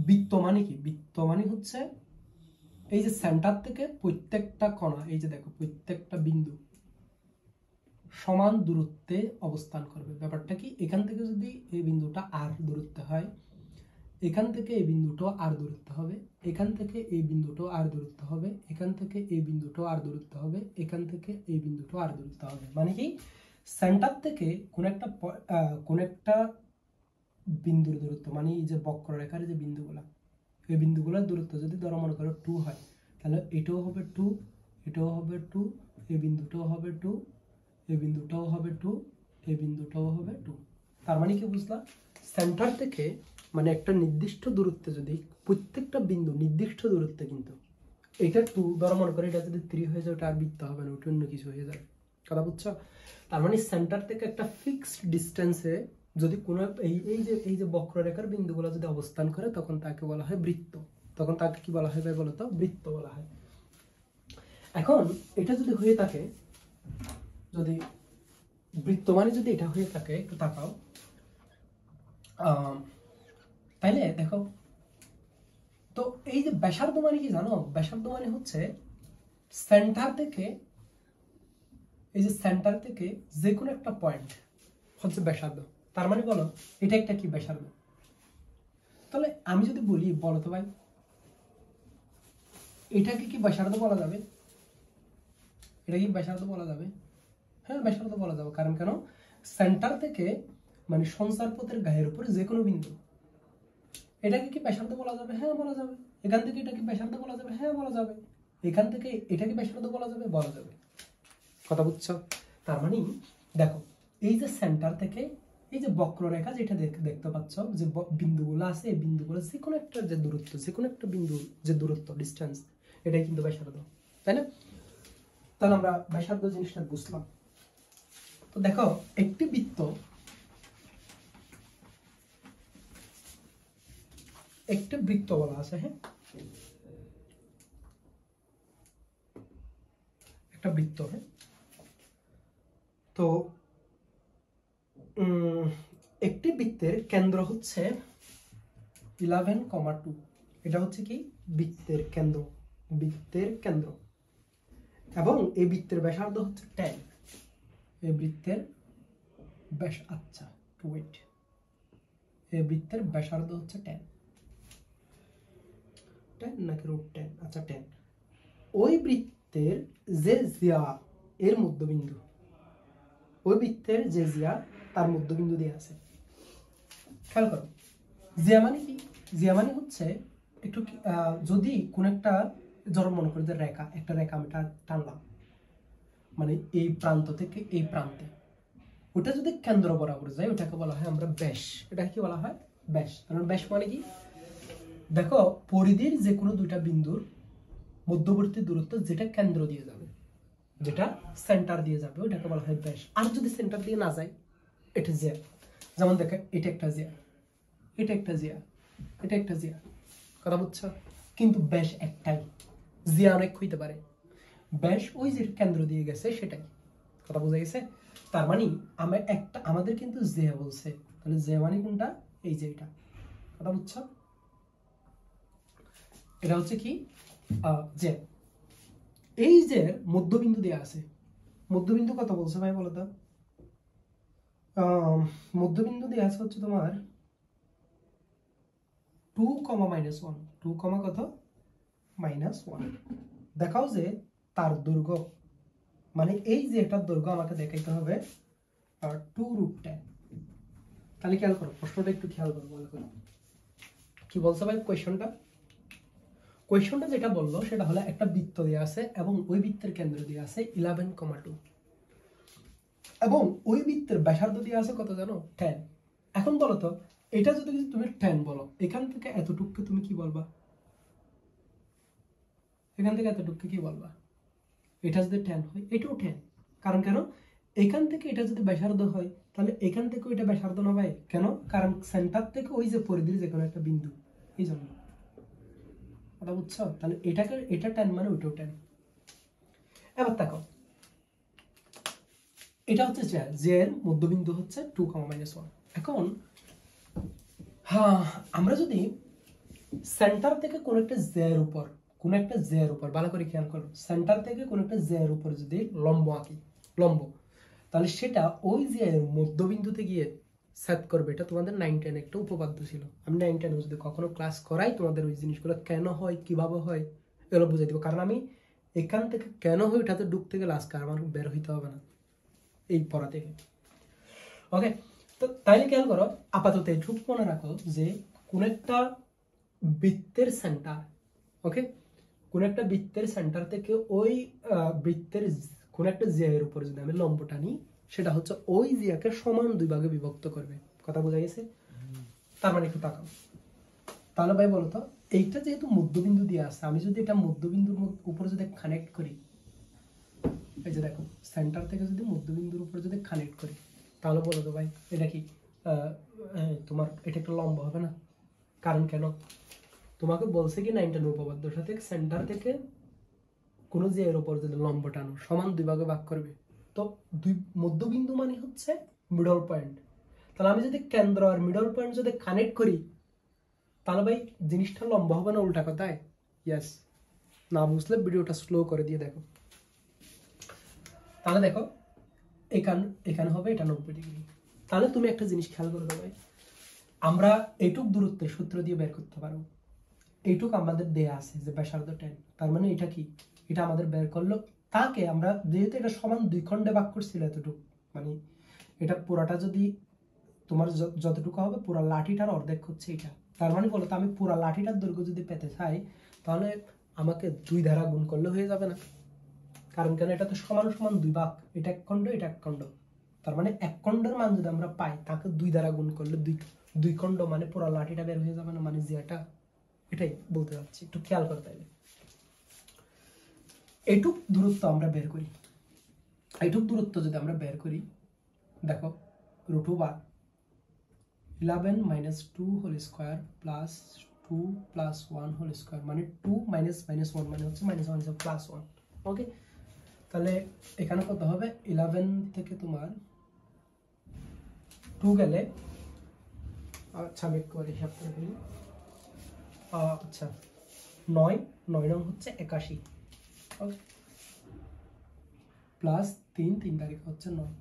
বৃত্ত মানে কি? বৃত্ত মানে হচ্ছে এই যে সেন্টার থেকে প্রত্যেকটা কণা, এই যে দেখো প্রত্যেকটা বিন্দু সমান দূরত্বে অবস্থান করবে। ব্যাপারটা কি, এখান থেকে যদি এই বিন্দুটা আর দূরত্বে হয়, এখান থেকে এই বিন্দুটাও আর দূরত্ব হবে, এখান থেকে এই বিন্দুটাও আর দূরত্ব হবে, এখান থেকে এই বিন্দুটাও আর দূরত্ব হবে, এখান থেকে এই বিন্দুটাও আর দূরত্ব হবে। মানে কি, সেন্টার থেকে কোন একটা বিন্দুর দূরত্ব, মানে এই যে বক্ররেখার যে বিন্দুগুলা, এই বিন্দুগুলোর দূরত্ব যদি ধরো মনে করো 2 হয়, তাহলে এটাও হবে 2, এটাও হবে 2, এই বিন্দুটাও হবে 2, এই বিন্দুটাও হবে 2, এই বিন্দুটাও হবে 2। তার মানে কি বুঝলা, সেন্টার থেকে মানে একটা নির্দিষ্ট দূরত্বে যদি প্রত্যেকটা বিন্দু নির্দিষ্ট দূরত্বে, কিন্তু এটা 2 ধরো মনে করো, এটা যদি 3 হয়ে যায়, ওটা আর বৃত্ত হবে না, ওটা অন্য কিছু হয়ে যাবে। কথা বুঝছো? তার মানে সেন্টার থেকে একটা ফিক্সড ডিস্টেন্সে যদি কোনো এই যে বক্ররেখার বিন্দুগুলো যদি অবস্থান করে, তখন তাকে বলা হয় বৃত্ত। তখন তাকে কি বলা হয় ভাই বলতো? বৃত্ত বলা হয়। এখন এটা যদি হয়ে থাকে, যদি বৃত্ত মানে যদি এটা হয়ে থাকে, একটু তাকাও, তাইলে দেখো তো এই যে ব্যাসার্ধ মানে কি জানো? ব্যাসার্ধ মানে হচ্ছে সেন্টার থেকে, এই যে সেন্টার থেকে যে কোনো একটা পয়েন্ট হচ্ছে ব্যাসার্ধ। তার মানে বলো এটা একটা কি ব্যাসার্ধ? তাহলে আমি যদি বলি, বলো তো ভাই, এটাকে কি ব্যাসার্ধ বলা যাবে? এটা কি ব্যাসার্ধ বলা যাবে? হ্যাঁ, ব্যাসার্ধ বলা যাবে। কারণ কেন, সেন্টার থেকে মানে সঞ্চার পথের গায়ের উপরে যে কোনো বিন্দু, এটাকে কি ব্যাসার্ধ বলা যাবে? হ্যাঁ বলা যাবে। এখান থেকে এটা কি ব্যাসার্ধ বলা যাবে? হ্যাঁ বলা যাবে। এখান থেকে এটা কি ব্যাসার্ধ বলা যাবে? বলা যাবে। কথা বুঝছো? তার মানে দেখো, এই যে সেন্টার থেকে এই যে বক্ররেখা যেটা দেখতে পাচ্ছ, যে বিন্দুগুলো আছে, এই বিন্দুগুলো যে কোনো একটা যে দূরত্ব, যে কোনো একটা বিন্দু যে দূরত্ব, ডিস্টেন্স, এটাই কিন্তু ব্যাসার্ধ, তাই না? তাহলে আমরা ব্যাসার্ধ জিনিসটা বুঝলাম। তো দেখো, একটি বৃত্ত, একটা বৃত্ত বলা আছে, হ্যাঁ, একটা বৃত্ত, হ্যাঁ। তো একটি বৃত্তের কেন্দ্র হচ্ছে 11,2। এটা হচ্ছে কি বৃত্তের কেন্দ্র, বৃত্তের কেন্দ্র। এবং এই বৃত্তের ব্যাসার্ধ হচ্ছে 10। এই বৃত্তের ব্যাস, আচ্ছা ওয়েট, এই বৃত্তের ব্যাসার্ধ হচ্ছে 10 নাকি √10? আচ্ছা 10। ওই বৃত্তের যে জিয়া এর মধ্যবিন্দু, ওই বৃত্তের যে জিয়া তার মধ্যবিন্দু দিয়ে আছে। খেয়াল করো, জিয়া মানে কি? জিয়া মানে হচ্ছে একটু যদি কোন একটা, ধরো মনে করি যে রেখা, একটা রেখা আমি টানলাম, মানে এই প্রান্ত থেকে এই প্রান্তে, ওটা যদি কেন্দ্র বরাবর যায়, ওটাকে বলা হয় আমরা ব্যাস। এটাকে কি বলা হয়? ব্যাস। কারণ ব্যাস মানে কি, দেখো পরিধির যে কোনো দুইটা বিন্দুর মধ্যবর্তী দূরত্ব যেটা কেন্দ্র দিয়ে যাবে, যেটা সেন্টার দিয়ে যাবে, ওটাকে বলা হয় ব্যাস। আর যদি সেন্টার দিয়ে না যায়, এটা জিয়া। যেমন দেখে, এটা একটা জিয়া, এটা একটা জিয়া, এটা একটা জিয়া। কথা বুঝছো? কিন্তু ব্যাস একটাই, জিয়া অনেক হইতে পারে, ব্যাস ওই যে কেন্দ্র দিয়ে গেছে সেটাই। কথা বোঝা গেছে? তার মানে আমাদের কিন্তু জিয়া বলছে, তাহলে জিয়া মানে কোনটা? এই যে এটা। কথা বুঝছো? এটা হচ্ছে কি যে এই যে মধ্যবিন্দু দেয়া আছে, মধ্যবিন্দু কত বলছে ভাই বলো তো? মধ্যবিন্দু দেয়া আছে হচ্ছে তোমার 2, -1, 2, কত -1। দেখাও যে তার দৈর্ঘ্য মানে এই যে এটার দৈর্ঘ্য আমাকে দেখাইতে হবে 2√10। তাহলে খেয়াল করো, প্রশ্নটা একটু খেয়াল করো ভালো করে। কি বলছে ভাই কোয়েশ্চনটা যেটা বললো সেটা হলো একটা বৃত্ত দেওয়া আছে এবং ওই বৃত্তের কেন্দ্র দেওয়া আছে 11,2 এবং ওই বৃত্তের ব্যাসার্ধ দেওয়া আছে কত জানো 10। এখন বলো তো এটা যদি তুমি 10 বলো, এখান থেকে এতটুকু তুমি কি বলবা? এখান থেকে এতটুকু কি বলবা? এটা যদি 10 হয় এটাও 10, কারণ কেন এখান থেকে এটা যদি ব্যাসার্ধ হয় তাহলে এখান থেকে এটা ব্যাসার্ধ না ভাই, কেন? কারণ সেন্টার থেকে ওই যে পরিধির যে কোনো একটা বিন্দু, এই জন্য। কথা বুঝছো? তাহলে এটা 10 মানে ওইটাও 10। এবার দেখো এটা হচ্ছে জে এর মধ্যবিন্দু হচ্ছে 2,-1। এখন হ্যাঁ, আমরা যদি সেন্টার থেকে কোন একটা জে এর উপর ভালো করে খেয়াল করো, সেন্টার থেকে কোন একটা জে এর উপর যদি লম্ব আঁকি, তাহলে সেটা ওই জে এর মধ্যবিন্দুতে গিয়ে সেট করবে। এটা তোমাদের 9-10 একটা উপপাদ্য ছিল। আমি 9-10 যদি কখনো ক্লাস করাই তোমাদের ওই জিনিসগুলো কেন হয় কিভাবে হয় এগুলো বুঝাই দিব, কারণ আমি এখান থেকে কেন হয় ওটাতে ঢুকতে গেলে আজকে আমার বের হইতে হবে না এই পড়া থেকে। ওকে, তো তাইলে খেয়াল করো, আপাতত এটুকু মনে রাখো যে কোন একটা বৃত্তের সেন্টার, ওকে, কোন একটা বৃত্তের সেন্টার থেকে ওই বৃত্তের কোন একটা জিয়ার উপর যদি আমি লম্ব টানি, সেটা হচ্ছে ওই জিয়াকে সমান দুই ভাগে বিভক্ত করবে। কথা বোঝা গেছে? তার মানে একটু তাকাও, তাহলে ভাই বলো তো এইটা যেহেতু মধ্যবিন্দু দিয়ে আছে, আমি যদি এটা মধ্যবিন্দুর উপর যদি কানেক্ট করি, এই যে দেখো সেন্টার থেকে যদি মধ্যবিন্দুর উপর যদি কানেক্ট করি, তাহলে বলো তো ভাই এটা কি তোমার এটা একটা লম্ব হবে না? কারণ কেন তোমাকে বলছে কি 9-10 উপপাদ্যের সাথে সেন্টার থেকে কোন যে এর উপর যদি লম্ব টানো সমান দুই ভাগে ভাগ করবে, তো দুই মধ্যবিন্দু মানে হচ্ছে মিডল পয়েন্ট। তাহলে আমি যদি কেন্দ্র আর মিডল পয়েন্ট যদি কানেক্ট করি, তাহলে ভাই জিনিসটা লম্ব হবে না উল্টা কথায়? ইয়েস। না বুঝলে ভিডিওটা স্লো করে দিয়ে দেখো। তাহলে দেখো এখানে হবে এটা 90 ডিগ্রি। তাহলে তুমি একটা জিনিস খেয়াল করে দেবে, আমরা এইটুক দূরত্বের সূত্র দিয়ে বের করতে পারবো। এইটুক আমাদের দেয়া আছে যে ব্যাসার্ধ 10, তার মানে এটা কি, এটা আমাদের বের করলো। তাকে আমরা যেহেতু এটা সমান দুই খণ্ডে ভাগ করছিল এতটুকু, মানে এটা পুরাটা যদি তোমার যতটুকু হবে পুরা লাঠিটার অর্ধেক হচ্ছে এটা। তার মানে বলো তো আমি পুরা লাঠিটার দৈর্ঘ্য যদি পেতে চাই তাহলে আমাকে 2 দ্বারা গুণ করলে হয়ে যাবে না? কারণ কেন এটা তো সমান সমান দুই ভাগ, এটা এক খণ্ড এটা এক খণ্ড। তার মানে এক খণ্ডের মান যদি আমরা পাই তাকে 2 দ্বারা গুণ করলে দুই খণ্ড মানে পুরা লাঠিটা বের হয়ে যাবে না? মানে জিয়াটা, এটাই বলতে চাচ্ছি, একটু খেয়াল করে তাইলে। এইটুক দূরত্ব আমরা বের করি, এইটুক দূরত্ব যদি আমরা বের করি, দেখো √11 - 2 whole square plus 2 + 1 whole square, মানে 2 - -1 মানে হচ্ছে -1 + 1। ওকে, তাহলে এখানে কত হবে? 11 থেকে তোমার 2 গেলে, আচ্ছা আমি একটু হিসাব করে ফেলি। আচ্ছা 9 নং হচ্ছে 81, ওকে, প্লাস 3 তারিখ হচ্ছে 9,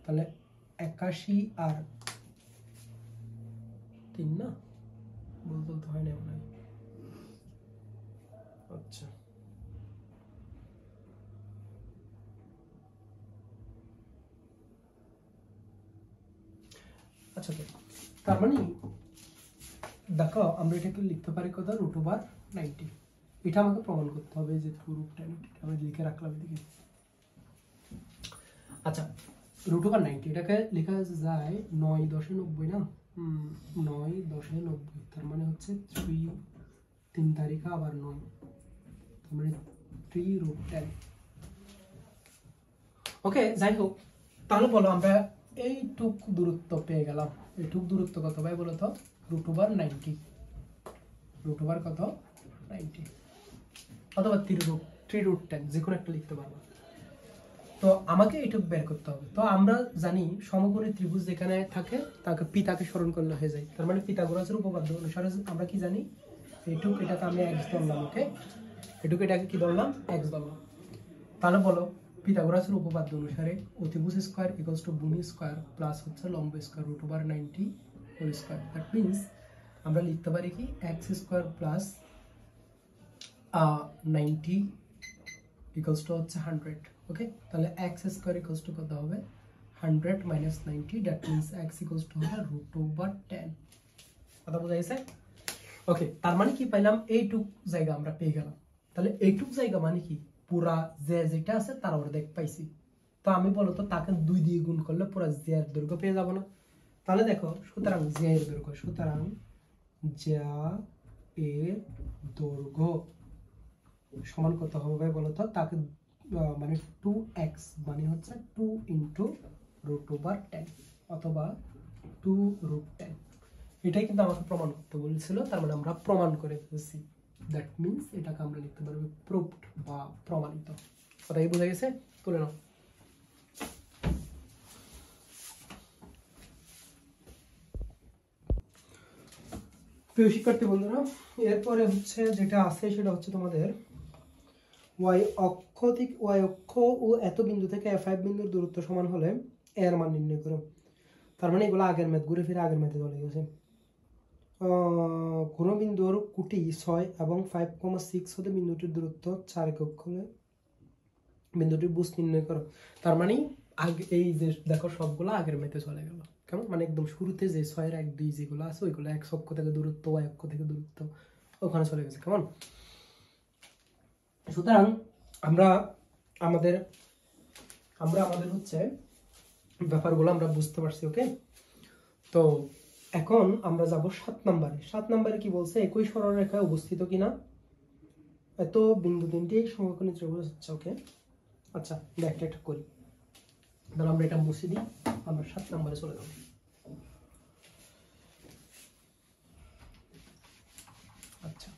তাহলে 81 আর 3 না, বলতে তো হয় না মনে হয়। আচ্ছা আচ্ছা, তো তার মানে দেখো আমরা এটাকে লিখতে পারি কত? √90। এটা আমাকে প্রমাণ করতে হবে যে 2√10, আমি লিখে রাখলাম এদিকে। আচ্ছা √90 এটাকে লেখা যায় 9×10⁻90 না, 9×10⁻90, তার মানে হচ্ছে 3 তারিখে আবার 9, তার মানে 3√10। ওকে, যাই হোক, তাহলে বলো আমরা এইটুক দূরত্ব পেয়ে গেলাম। এইটুক দূরত্ব কত ভাই বলো তো? √90, কত? 90 অথবা 3√10, যে কোনো একটা লিখতে পারবো। তো আমাকে এইটুক বের করতে হবে। তো আমরা জানি সমকোণী ত্রিভুজ যেখানে থাকে তাকে পিতাকে স্মরণ করলে হয়ে যায়। তার মানে পিথাগোরাসের উপপাদ্য অনুসারে আমরা কি জানি, এইটুক এটাকে আমি x ধরলাম, ওকে, এইটুক এটাকে কি ধরলাম? x ধরলাম। তাহলে বলো পিথাগোরাসের উপপাদ্য অনুসারে অতিভুজ স্কয়ার ইকুয়ালস টু ভূমি স্কয়ার প্লাস হচ্ছে লম্ব square √90 whole square. That means আমরা লিখতে পারি কি x² প্লাস 90 ইকুয়ালস টু হচ্ছে 100। ওকে, তাহলে এক্স স্কোয়ার ইকুয়ালস টু কত হবে 100 minus 90, that means x equals to হবে √10। কথা বোঝা গেছে? ওকে, তার মানে কি পাইলাম এইটুক জায়গা আমরা পেয়ে গেলাম। তাহলে এইটুক জায়গা মানে কি পুরা যে যেটা আছে তার অর্ধেক পাইছি। তো আমি বলতো তাকে 2 দিয়ে গুণ করলে পুরা জে এর দৈর্ঘ্য পেয়ে যাব না? তাহলে দেখো, সুতরাং জে এর দৈর্ঘ্য, সুতরাং যা এর দৈর্ঘ্য সমান কত হবে বলতো, তাকে মানে 2x মানে হচ্ছে 2 ইন্টু √10 অথবা 2√10। এটাই কিন্তু আমাকে প্রমাণ করতে বলেছিল, তার মানে আমরা প্রমাণ করে ফেলছি। দ্যাট মিনস এটাকে আমরা লিখতে পারবো প্রুভড বা প্রমাণিত। কথা কি বোঝা গেছে? তুলে নাও। প্রিয় শিক্ষার্থী বন্ধুরা, এরপরে হচ্ছে যেটা আছে সেটা হচ্ছে তোমাদের y অক্ষ ও এত বিন্দু থেকে f5 বিন্দুর দূরত্ব সমান হলে এর মান নির্ণয় করো। তার মানে এগুলো আগের ম্যাথ, ঘুরে ফিরে আগের ম্যাথে চলে গেছে। কোনো বিন্দুর কুটি 6 এবং 5,6 হতে বিন্দুটির দূরত্ব 4 একক হলে বিন্দুটির বুঝ নির্ণয় করো। তার মানে আগে এই যে দেখো সবগুলো আগের ম্যাথে চলে গেল। কেমন? মানে একদম শুরুতে যে 6 এর 1 2 যেগুলো আছে ওইগুলো x অক্ষ থেকে দূরত্ব, y অক্ষ থেকে দূরত্ব ওখানে চলে গেছে। কেমন? সুতরাং আমরা আমাদের হচ্ছে ব্যাপারগুলো আমরা বুঝতে পারছি। ওকে, তো এখন আমরা যাব 7 নম্বরে। 7 নম্বরে কি বলছে? একই সরলরেখায় অবস্থিত কিনা এত বিন্দু তিনটি সমকোণী ত্রিভুজ হচ্ছে। ওকে, আচ্ছা দেখটা একটা করি। তাহলে আমরা এটা মুছে দিই, আমরা 7 নম্বরে চলে যাব। আচ্ছা,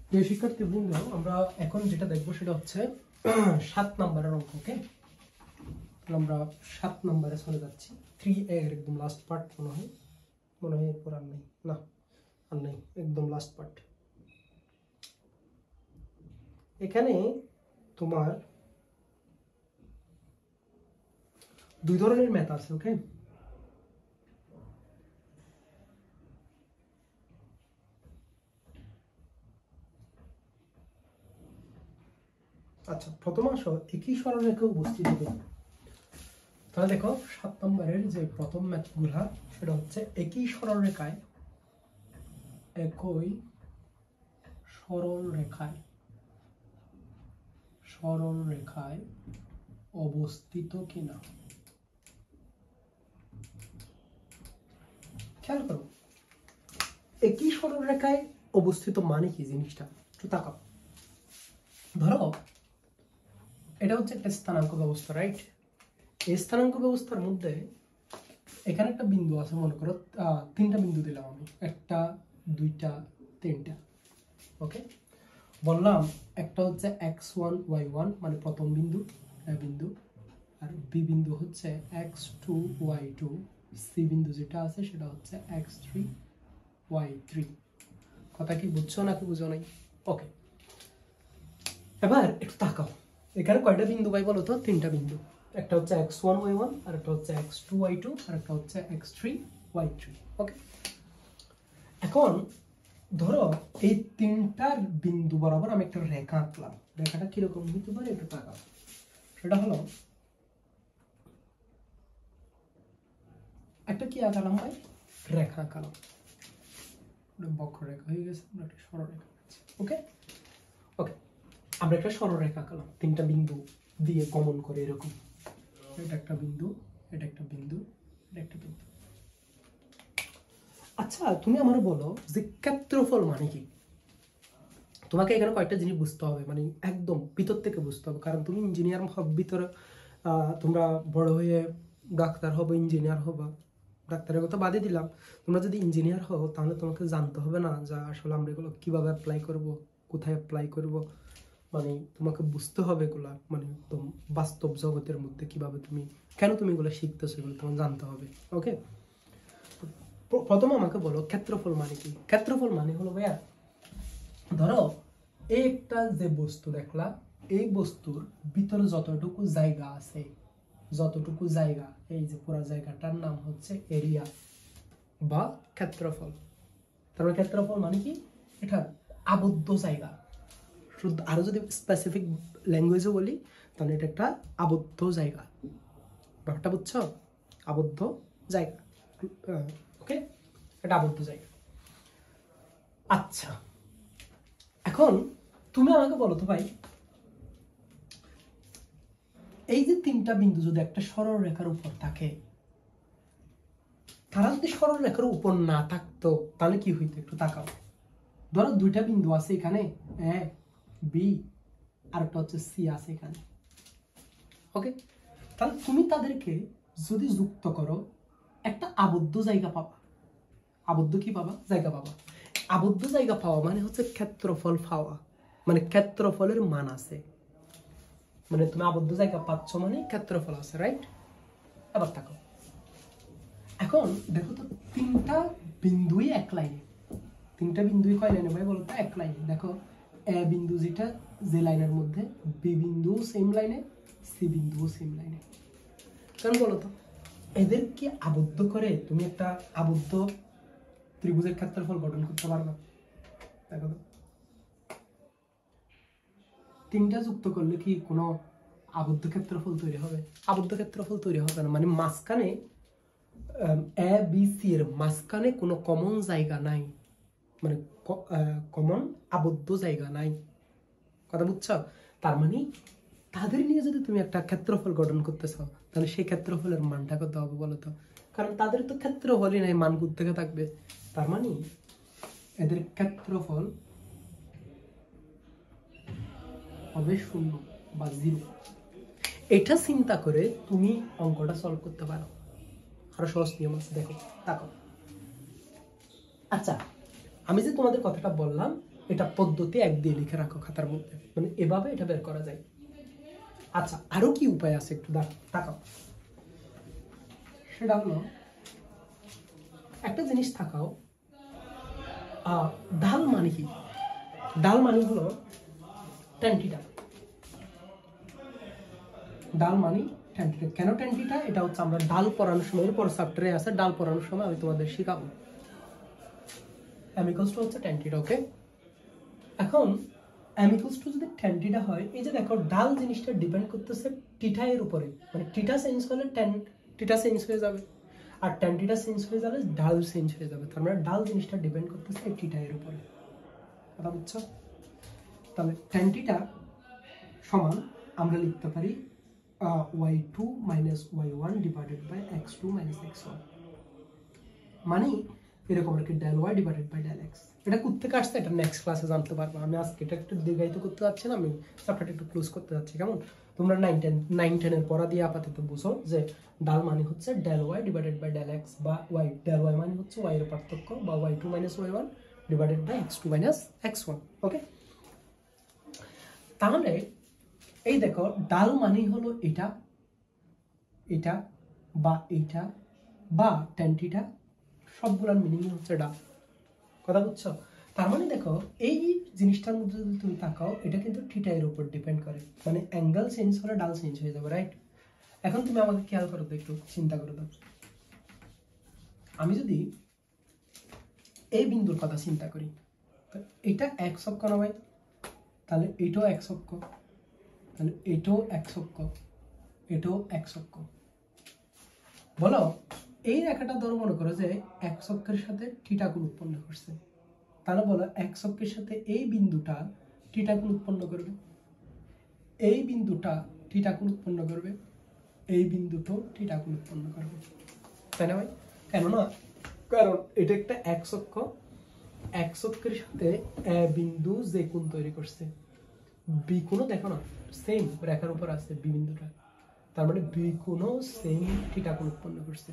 প্রিয় শিক্ষার্থীবৃন্দ, আমরা এখন যেটা দেখবো সেটা হচ্ছে 7 নম্বরের অঙ্ক। ওকে, আমরা 7 নম্বরে চলে যাচ্ছি। 3A এর একদম লাস্ট পার্ট মনে হয় এরপর আর নেই, না আর নেই, একদম লাস্ট পার্ট। এখানে তোমার 2 ধরনের ম্যাথ আছে। ওকে, আচ্ছা প্রথম আসো একই সরলরেখা উপস্থিত হবে। তাহলে দেখো 7 নম্বরের যে প্রথম ম্যাথগুলা সেটা হচ্ছে একই সরলরেখায় অবস্থিত কিনা। খেয়াল করো, একই সরলরেখায় অবস্থিত মানে কি জিনিসটা একটু তাকাও। ধরো এটা হচ্ছে একটা স্থানাঙ্ক ব্যবস্থা, রাইট? এই স্থানাঙ্ক ব্যবস্থার মধ্যে এখানে একটা বিন্দু আছে, মনে করো 3টা বিন্দু দিলাম আমি, 1টা 2টা 3টা। ওকে, বললাম একটা হচ্ছে x1 y1 মানে প্রথম বিন্দু, বিন্দু, আর বি বিন্দু হচ্ছে x2 y2, সি বিন্দু যেটা আছে সেটা হচ্ছে x3 y3। কথা কি বুঝছো নাকি বুঝো নাই? ওকে, এবার একটু তাকাও, এখানে কয়টা বিন্দু পাই বলো তো? 3টা বিন্দু। একটা হচ্ছে x1 y1, আর একটা হচ্ছে x2 y2, আর একটা হচ্ছে x3 y3। ওকে, এখন ধরো এই 3টার বিন্দু বরাবর আমি একটা রেখা আঁকলাম। রেখাটা কিরকম হতে পারে একটু তাকাও। সেটা হলো একটা কি আঁকালাম ভাই? রেখা আঁকালাম। বক্ররেখা হয়ে গেছে, আমরা একটা সরলরেখা আঁকছি। ওকে ওকে, আমরা একটা সরলরেখা আঁকালাম 3টা বিন্দু দিয়ে গমন করে এরকম। এটা একটা বিন্দু, এটা একটা বিন্দু, এটা একটা বিন্দু। আচ্ছা তুমি আমার বলো যে ক্ষেত্রফল মানে কি? তোমাকে এখানে কয়েকটা জিনিস বুঝতে হবে, মানে একদম ভিতর থেকে বুঝতে হবে। কারণ তুমি ইঞ্জিনিয়ার ভিতরে, তোমরা বড় হয়ে ডাক্তার হবো, ইঞ্জিনিয়ার হবা, ডাক্তারের কথা বাদই দিলাম। তোমরা যদি ইঞ্জিনিয়ার হও তাহলে তোমাকে জানতে হবে না যে আসলে আমরা এগুলো কিভাবে অ্যাপ্লাই করব, কোথায় অ্যাপ্লাই করব। মানে তোমাকে বুঝতে হবে এগুলা, মানে একদম বাস্তব জগতের মধ্যে কিভাবে তুমি, কেন তুমি এগুলো শিখতেছো, এগুলো তোমার জানতে হবে। ওকে, প্রথমে আমাকে বলো ক্ষেত্রফল মানে কি? ক্ষেত্রফল মানে হলো ভাইয়া, ধরো এই একটা যে বস্তু দেখলা, এই বস্তুর ভিতরে যতটুকু জায়গা আছে যতটুকু জায়গা, এই যে পুরো জায়গাটার নাম হচ্ছে এরিয়া বা ক্ষেত্রফল। তারপরে ক্ষেত্রফল মানে কি, এটা আবদ্ধ জায়গা। শুধু আরো যদি স্পেসিফিক ল্যাঙ্গুয়েজে বলি তাহলে এটা একটা আবদ্ধ জায়গা। ব্যাপারটা বুঝছো? আবদ্ধ জায়গা। ওকে, এটা আবদ্ধ জায়গা। আচ্ছা, এখন তুমি আমাকে বলো তো ভাই, এই যে তিনটা বিন্দু যদি একটা সরল রেখার উপর থাকে, তারা যদি সরল রেখার উপর না থাকতো তাহলে কি হইতো? একটু তাকাও। ধরো দুইটা বিন্দু আছে এখানে, এ বি, আর একটা হচ্ছে সি আছে এখানে। ওকে, তাহলে তুমি তাদেরকে যদি যুক্ত করো একটা আবদ্ধ জায়গা পাবা। আবদ্ধ কি পাবা? জায়গা পাবা। আবদ্ধ জায়গা পাওয়া মানে হচ্ছে ক্ষেত্রফল পাওয়া, মানে ক্ষেত্রফলের মান আছে। মানে তুমি আবদ্ধ জায়গা পাচ্ছ মানে ক্ষেত্রফল আছে, রাইট? আবার থাকো, এখন দেখো তো তিনটা বিন্দুই এক লাইনে। তিনটা বিন্দুই কয় লাইনে ভাই বলো তো? এক লাইনে। দেখো এ বিন্দু যেটা, যে লাইনের মধ্যে, বি বিন্দু সেম লাইনে, সি বিন্দু সেম লাইনে। কারণ বলো তো, এদেরকে আবদ্ধ করে তুমি একটা আবদ্ধ ত্রিভুজের ক্ষেত্রফল গঠন করতে পারবে? দেখো তো, তিনটা যুক্ত করলে কি কোনো আবদ্ধ ক্ষেত্রফল তৈরি হবে? আবদ্ধ ক্ষেত্রফল তৈরি হবে না। মানে মাঝখানে এ বি সি এর মাঝখানে কোনো কমন জায়গা নাই, মানে কমন আবদ্ধ জায়গা নাই। কথা বুঝছো? তার মানে তাদের নিয়ে যদি তুমি একটা ক্ষেত্রফল গঠন করতেছ তাহলে সেই ক্ষেত্রফলের মানটা কত হবে বলো তো? কারণ তাদের তো ক্ষেত্রফলই নাই, মান কোথা থেকে থাকবে? তার মানে এদের ক্ষেত্রফল হবে 0 বা 0। এটা চিন্তা করে তুমি অঙ্কটা সলভ করতে পারো। আরো সহজ নিয়ম আছে, দেখো তাকো। আচ্ছা, আমি যে তোমাদের কথাটা বললাম এটা পদ্ধতি 1 দিয়ে লিখে রাখো খাতার মধ্যে, মানে এভাবে এটা বের করা যায়। আচ্ছা, আরো কি উপায় আছে একটু তাকাও। সেটা হলো, একটা জিনিস তাকাও, ঢাল মানে কি? ঢাল মানে হলো tan থিটা। ঢাল মানে tan থিটা। কেন tan থিটা? এটা হচ্ছে আমরা ঢাল পড়ানোর সময়, এরপর চ্যাপ্টারে আছে ঢাল পড়ানোর সময় আমি তোমাদের শেখাবো। m = হচ্ছে tan থিটা। ওকে, এখন m = যদি tan থিটা হয়, এই যে দেখো ঢাল জিনিসটা ডিপেন্ড করতেছে থিটা এর উপরে। মানে থিটা চেঞ্জ হলে tan থিটা চেঞ্জ হয়ে যাবে, আর tan থিটা চেঞ্জ হয়ে যাবে ঢাল চেঞ্জ হয়ে যাবে। তার মানে ঢাল জিনিসটা ডিপেন্ড করতেছে থিটা এর উপরে। কথা বুঝছো? তাহলে tan থিটা সমান আমরা লিখতে পারি y2 - y1 divided by x2 - x1। মানে এরকম আর কি, del y divided by del x। এটা কোথা থেকে আসছে এটা নেক্সট ক্লাসে জানতে পারবো। আমি আজকে এটা একটু দীর্ঘায়িত করতে যাচ্ছি না, আমি চ্যাপ্টারটা একটু ক্লোজ করতে যাচ্ছি। কেমন? তোমরা 9-10 এর পড়া দিয়ে আপাতত বুঝো যে ডাল মানে হচ্ছে del y divided by del x, বা y del y মানে হচ্ছে y এর পার্থক্য, বা y2 - y1 divided by x2 - x1। ওকে, তাহলে এই দেখো ডাল মানে হলো এটা, এটা বা এইটা বা tan থিটা, সবগুলোর মিনিং হচ্ছে ডাল। কথা বুঝছো? তার মানে দেখো এই জিনিসটার মধ্যে যদি তুমি তাকাও, এটা কিন্তু থিটা এর উপর ডিপেন্ড করে। মানে অ্যাঙ্গেল চেঞ্জ হলে ডাল চেঞ্জ হয়ে যাবে, রাইট? এখন তুমি আমাকে খেয়াল করো তো, একটু চিন্তা করো তো, আমি যদি এই বিন্দুর কথা চিন্তা করি, এটা x অক্ষ না ভাই? তাহলে এটাও x অক্ষ, তাহলে এটাও x অক্ষ, এটাও x অক্ষ। বলো, এই রেখাটা ধরো মনে করো যে x অক্ষের সাথে থিটা কোণ উৎপন্ন করছে, তাহলে বলো x অক্ষের সাথে এই বিন্দুটা থিটা কোণ উৎপন্ন করবে, এই বিন্দুটা থিটা কোণ উৎপন্ন করবে, এই বিন্দুটাও থিটা কোণ উৎপন্ন করবে, তাই না ভাই? কেন না? কারণ এটা একটা x অক্ষ, x অক্ষের সাথে এ বিন্দু যে কোণ তৈরি করছে, বি কোণও দেখো না সেম রেখার উপর আছে বি বিন্দুটা, তার মানে বি কোণও সেম থিটা কোণ উৎপন্ন করছে।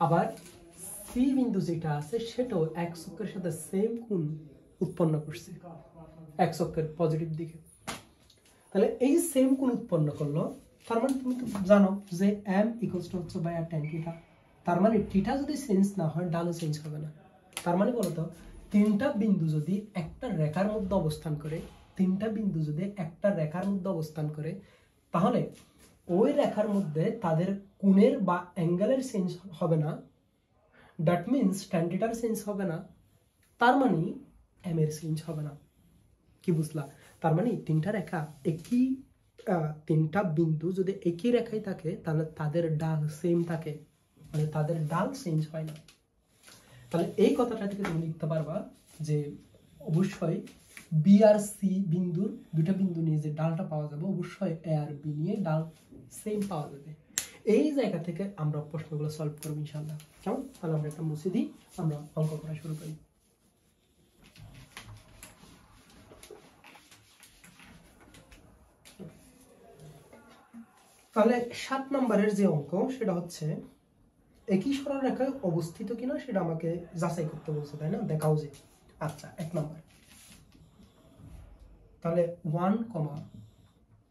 আবার সি বিন্দু যেটা আছে সেটাও x অক্ষের সাথে সেম কোণ উৎপন্ন করছে, x অক্ষের পজিটিভ দিকে। তাহলে এই সেম কোণ উৎপন্ন করলো, তার মানে তুমি তো জানো যে m = হচ্ছে বাই tan থিটা। তার মানে থিটা যদি চেঞ্জ না হয় ডালও চেঞ্জ হবে না। তার মানে বলতো তিনটা বিন্দু যদি একটা রেখার মধ্যে অবস্থান করে, তিনটা বিন্দু যদি একটা রেখার মধ্যে অবস্থান করে, তাহলে ওই রেখার মধ্যে তাদের কোণের বা অ্যাঙ্গেলের চেঞ্জ হবে না, দ্যাট মিনস tan θ চেঞ্জ হবে না, তার মানে m এর চেঞ্জ হবে না। কি বুঝলা? তার মানে তিনটা রেখা একই, তিনটা বিন্দু যদি একই রেখায় থাকে তাহলে তাদের ডাল সেম থাকে, মানে তাদের ডাল চেঞ্জ হয় না। তাহলে এই কথাটা থেকে তুমি লিখতে পারবা যে অবশ্যই বি আর সি বিন্দুর, দুটা বিন্দু নিয়ে যে ডালটা পাওয়া যাবে অবশ্যই এ আর বি নিয়ে ডাল সেম পাওয়া যাবে। এই জায়গা থেকে আমরা প্রশ্নগুলো সলভ করবো ইনশাআল্লাহ। কেমন? তাহলে আমরা একটা মুছে দিই, আমরা অঙ্ক করা শুরু করি। তাহলে 7 নম্বরের যে অঙ্ক সেটা হচ্ছে একই সরলরেখায় অবস্থিত কিনা সেটা আমাকে যাচাই করতে বলছে, তাই না? দেখাও যে। আচ্ছা, 1 নম্বর, তাহলে 1,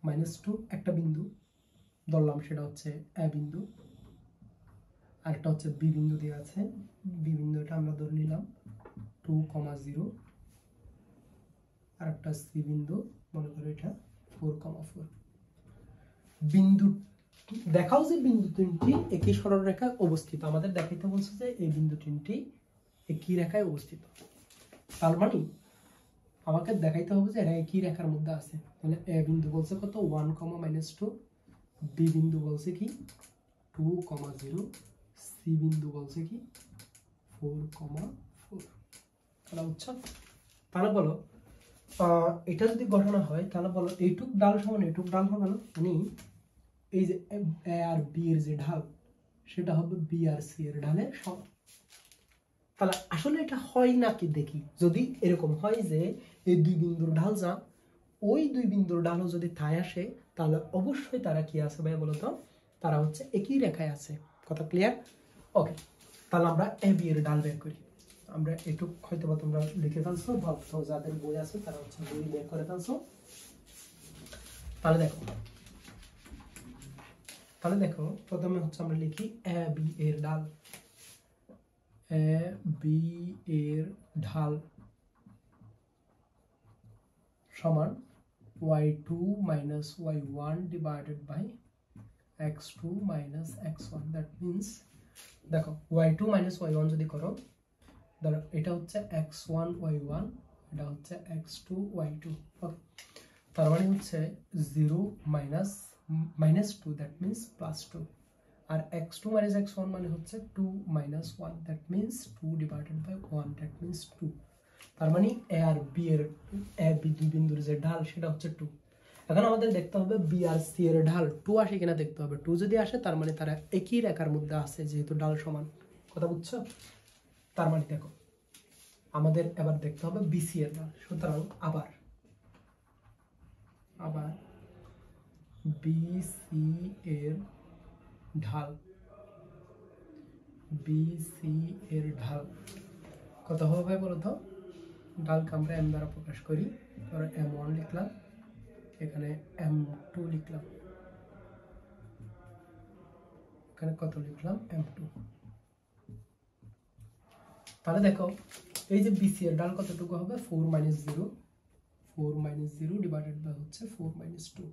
-2 একটা বিন্দু ধরলাম, সেটা হচ্ছে এ বিন্দু, আর একটা হচ্ছে বি বিন্দু দেওয়া আছে, বি বিন্দুটা আমরা ধরে নিলাম 2, 0, আর একটা সি বিন্দু মনে করো এটা 4, 4। বিন্দু দেখাও যে বিন্দু তিনটি একই সরলরেখায় অবস্থিত। আমাদের দেখাইতে বলছে যে এই বিন্দু তিনটি একই রেখায় অবস্থিত, তার মানে আমাকে দেখাইতে হবে যে এরা একই রেখার মধ্যে আছে। তাহলে এ বিন্দু বলছে কত 1, -2, বি বিন্দু বলছে কি 2, 0, সি বিন্দু বলছে কি 4, 4। তাহলে বুঝছো? তাহলে বলো এটা যদি ঘটনা হয় তাহলে বলো এইটুক ডাল সমান এইটুক ডাল হবে না? মানে এই যে এ আর বি এর যে ঢাল সেটা হবে বি আর সি এর ঢালের সমান। তাহলে আসলে এটা হয় নাকি দেখি। যদি এরকম হয় যে এই দুই বিন্দুর ঢাল যা, ওই দুই বিন্দুর ঢালও যদি তাই আসে তাহলে অবশ্যই তারা কি আছে ভাই বলতো? তারা হচ্ছে একই রেখায় আছে। কথা ক্লিয়ার? ওকে, তাহলে আমরা এ বি এর ঢাল বের করি। আমরা এটুক হয়তো বা তোমরা লিখে ফেলছো, ভাবছো যাদের বই আছে তারা হচ্ছে বই বের করে ফেলছো। তাহলে দেখো প্রথমে হচ্ছে আমরা লিখি এ বি এর ঢাল, এ বি এর ঢাল সমান y2 - y1 divided by x2 - x1। That means দেখো y2 - y1 যদি করো, ধরো এটা হচ্ছে x1 y1, এটা হচ্ছে x2 y2। ওকে, তার মানে হচ্ছে 0 -2, that means +2, R x2 - x1 মানে হচ্ছে 2 - 1, that means 2 divided by 1, that means 2। তার মানে এ আর বি এর দুই বিন্দুর যে ঢাল সেটা হচ্ছে 2। এখন আমাদের দেখতে হবে বি আর সি এর ঢাল 2 আসে কিনা দেখতে হবে। 2 যদি আসে তার মানে তারা একই রেখার মধ্যে আছে, যেহেতু ঢাল সমান। কথা বুঝছো? তার মানে দেখো আমাদের এবার দেখতে হবে বিসি এর ঢাল। সুতরাং আবার বিসি এর ঢাল, বিসি এর ঢাল কত হবে বলতো? ঢালকে আমরা এম দ্বারা প্রকাশ করি। ধরো m1 লিখলাম, এখানে m2 লিখলাম, এখানে কত লিখলাম m2। তাহলে দেখো এই যে বিসি এর ঢাল কতটুকু হবে? 4 - 0, 4 - 0 ডিভাইডেড বাই হচ্ছে 4 - 2,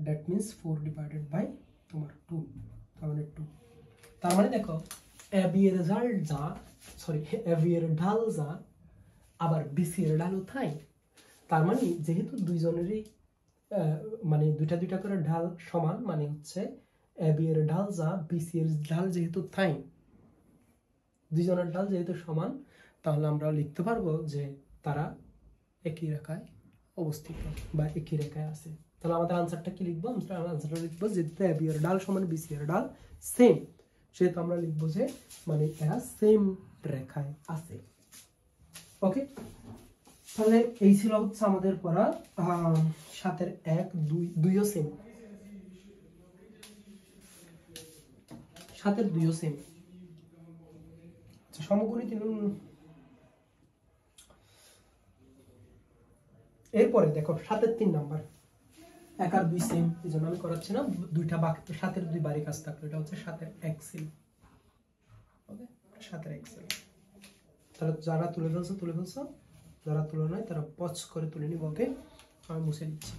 দ্যাট মিনস 4 ডিভাইডেড বাই তোমার 2, তার মানে 2। তার মানে দেখো এ বি এর রেজাল্ট যা, সরি এ বি এর ঢাল যা, আবার বিসি এর ঢালও তাই। তার মানে যেহেতু দুইজনেরই মানে দুইটা করে ঢাল সমান, মানে হচ্ছে এ বি এর ঢাল যা, বিসি এর ঢাল যেহেতু তাই, দুইজনের ঢাল যেহেতু সমান, তাহলে আমরা লিখতে পারবো যে তারা একই রেখায় অবস্থিত বা একই রেখায় আছে। তাহলে আমাদের আনসারটা কি লিখবো? আমরা আনসারটা লিখবো যেহেতু এ বি এর ঢাল সমান বিসি এর ঢাল সেম, সেহেতু আমরা লিখবো যে মানে এরা সেম রেখায় আছে। ওকে, তাহলে এই ছিল হচ্ছে আমাদের পড়া 7-এর 1, 2, 2ও সেম, 7-এর 2ও সেম। আচ্ছা, সমকোণী এরপরে দেখো 7-এর 3 নাম্বার, 1 আর 2 সেম, এই জন্য আমি করাচ্ছি না, দুইটা বাকি, 7-এর 2 বাড়ি কাজ থাকলো। এটা হচ্ছে 7-এর 1 ছিল। ওকে, 7-এর 1 ছিল। তাহলে যারা তুলে ফেলছো, যারা তুলে নাই তারা পজ করে তুলে নিব। ওকে, আমি মুছে দিচ্ছি।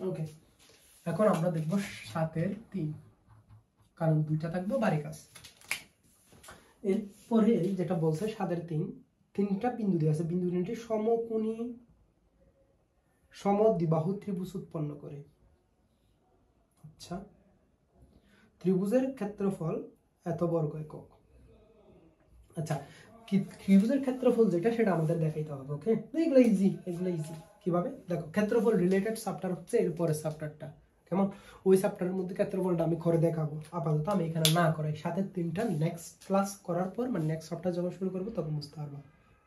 ওকে, এখন আমরা দেখব 7-এর 3, কারণ দুইটা থাকবে বাড়ি কাজ। এরপরে যেটা বলছে 7-এর 3, 3টা বিন্দু দিয়ে আছে, বিন্দু 3টি সমকোণী সমদ্বিবাহু ত্রিভুজ উৎপন্ন করে। আচ্ছা, ত্রিভুজের ক্ষেত্রফল এত বর্গ একক। আচ্ছা, ত্রিভুজের ক্ষেত্রফল যেটা সেটা আমাদের দেখাইতে হবে। ওকে, এগুলো ইজি, এগুলো ইজি। কিভাবে দেখো, ক্ষেত্রফল রিলেটেড চ্যাপ্টার হচ্ছে এরপরের চ্যাপ্টারটা, কেমন? ওই চ্যাপ্টারের মধ্যে ক্ষেত্রফলটা আমি করে দেখাবো, আপাতত আমি এখানে না করাই। 7-এর 3টা নেক্সট ক্লাস করার পর, মানে নেক্সট চ্যাপ্টার যখন শুরু করবো তখন বুঝতে পারবো।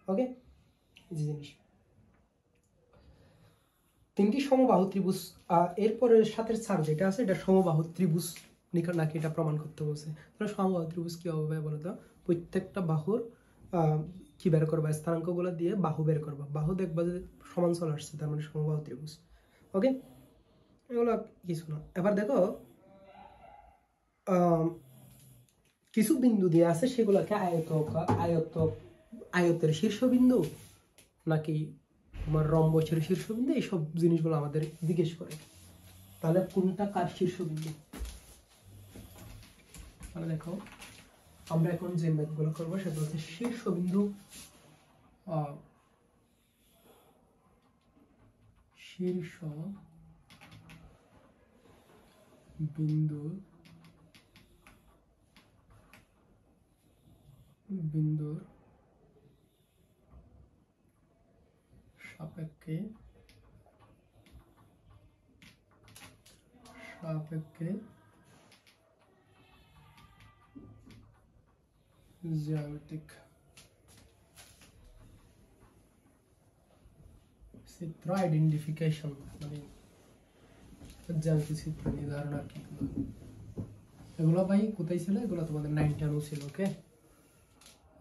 ওকে, ইজি জিনিস। 3টি সমবাহু ত্রিভুজ, এরপরে 7-এর 4 যেটা আছে এটা সমবাহু ত্রিভুজ নাকি এটা প্রমাণ করতে বলছে। তাহলে সমবাহু ত্রিভুজ কি হবে বলতো? প্রত্যেকটা বাহুর কি বের করবা, স্থানাঙ্কগুলো দিয়ে বাহু বের করবা, বাহু দেখবা যে সমান চলে আসছে, তার মানে সমবাহু ত্রিভুজ। ওকে, এগুলো কিছু না। এবার দেখো, কিছু বিন্দু দিয়ে আছে, সেগুলোকে আয়তের শীর্ষবিন্দু নাকি তোমার রম্বসের শীর্ষবিন্দু, এইসব জিনিসগুলো আমাদের জিজ্ঞেস করে। তাহলে কোনটা কার শীর্ষবিন্দু? তাহলে দেখো, আমরা এখন যে ম্যাথগুলো করবো সেটা হচ্ছে শীর্ষবিন্দু, শীর্ষ বিন্দুর সাপেক্ষে জ্যামিতিক চিত্র আইডেন্টিফিকেশন, মানে জ্যামিতিক চিত্র নির্ধারণ আর কি। এগুলো ভাই কোথায় ছিল? এগুলো তোমাদের 9 10 ছিল। ওকে,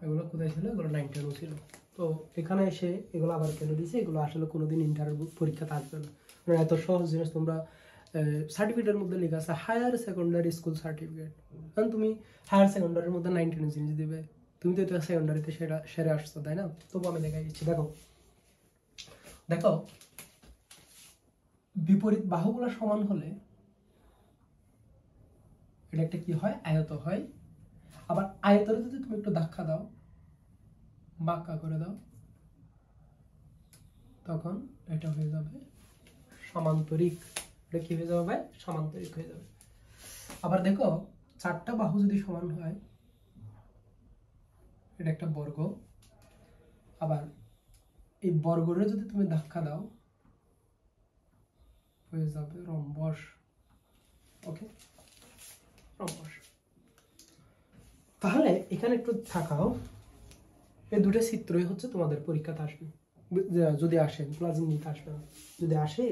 এগুলো কোথায় ছিল? এগুলো 9 10 ছিল। তো এখানে এসে এগুলো আবার কেন দিয়েছে? এগুলো আসলে কোনোদিন ইন্টারভিউ পরীক্ষাতে আসবে না, মানে এত সহজ জিনিস। তোমরা সার্টিফিকেটের মধ্যে লেখা আছে হায়ার সেকেন্ডারি স্কুল সার্টিফিকেট, কারণ তুমি হায়ার সেকেন্ডারির মধ্যে 9 10 জিনিস দিবে, তুমি তো এটা সেকেন্ডারিতে সেরে আসছো, তাই না? তবু আমি দেখাই দিচ্ছি। দেখো, বিপরীত বাহুগুলো সমান হলে এটা একটা কি হয়? আয়ত হয়। আবার আয়তরে যদি তুমি একটু ধাক্কা দাও, বাঁকা করে দাও, তখন এটা হয়ে যাবে সমান্তরিক। এটা কি হয়ে যাবে? সমান্তরিক হয়ে যাবে। আবার দেখো, 4টা বাহু যদি সমান হয়, এটা একটা বর্গ। আবার এই বর্গরে যদি তুমি ধাক্কা দাও, হয়ে যাবে রম্বস। ওকে, রম্বস। তাহলে এখানে একটু থাকাও, এই দুটো চিত্রই হচ্ছে তোমাদের পরীক্ষাতে আসবে, যদি আসে, প্লাস নিতে আসবে না, যদি আসে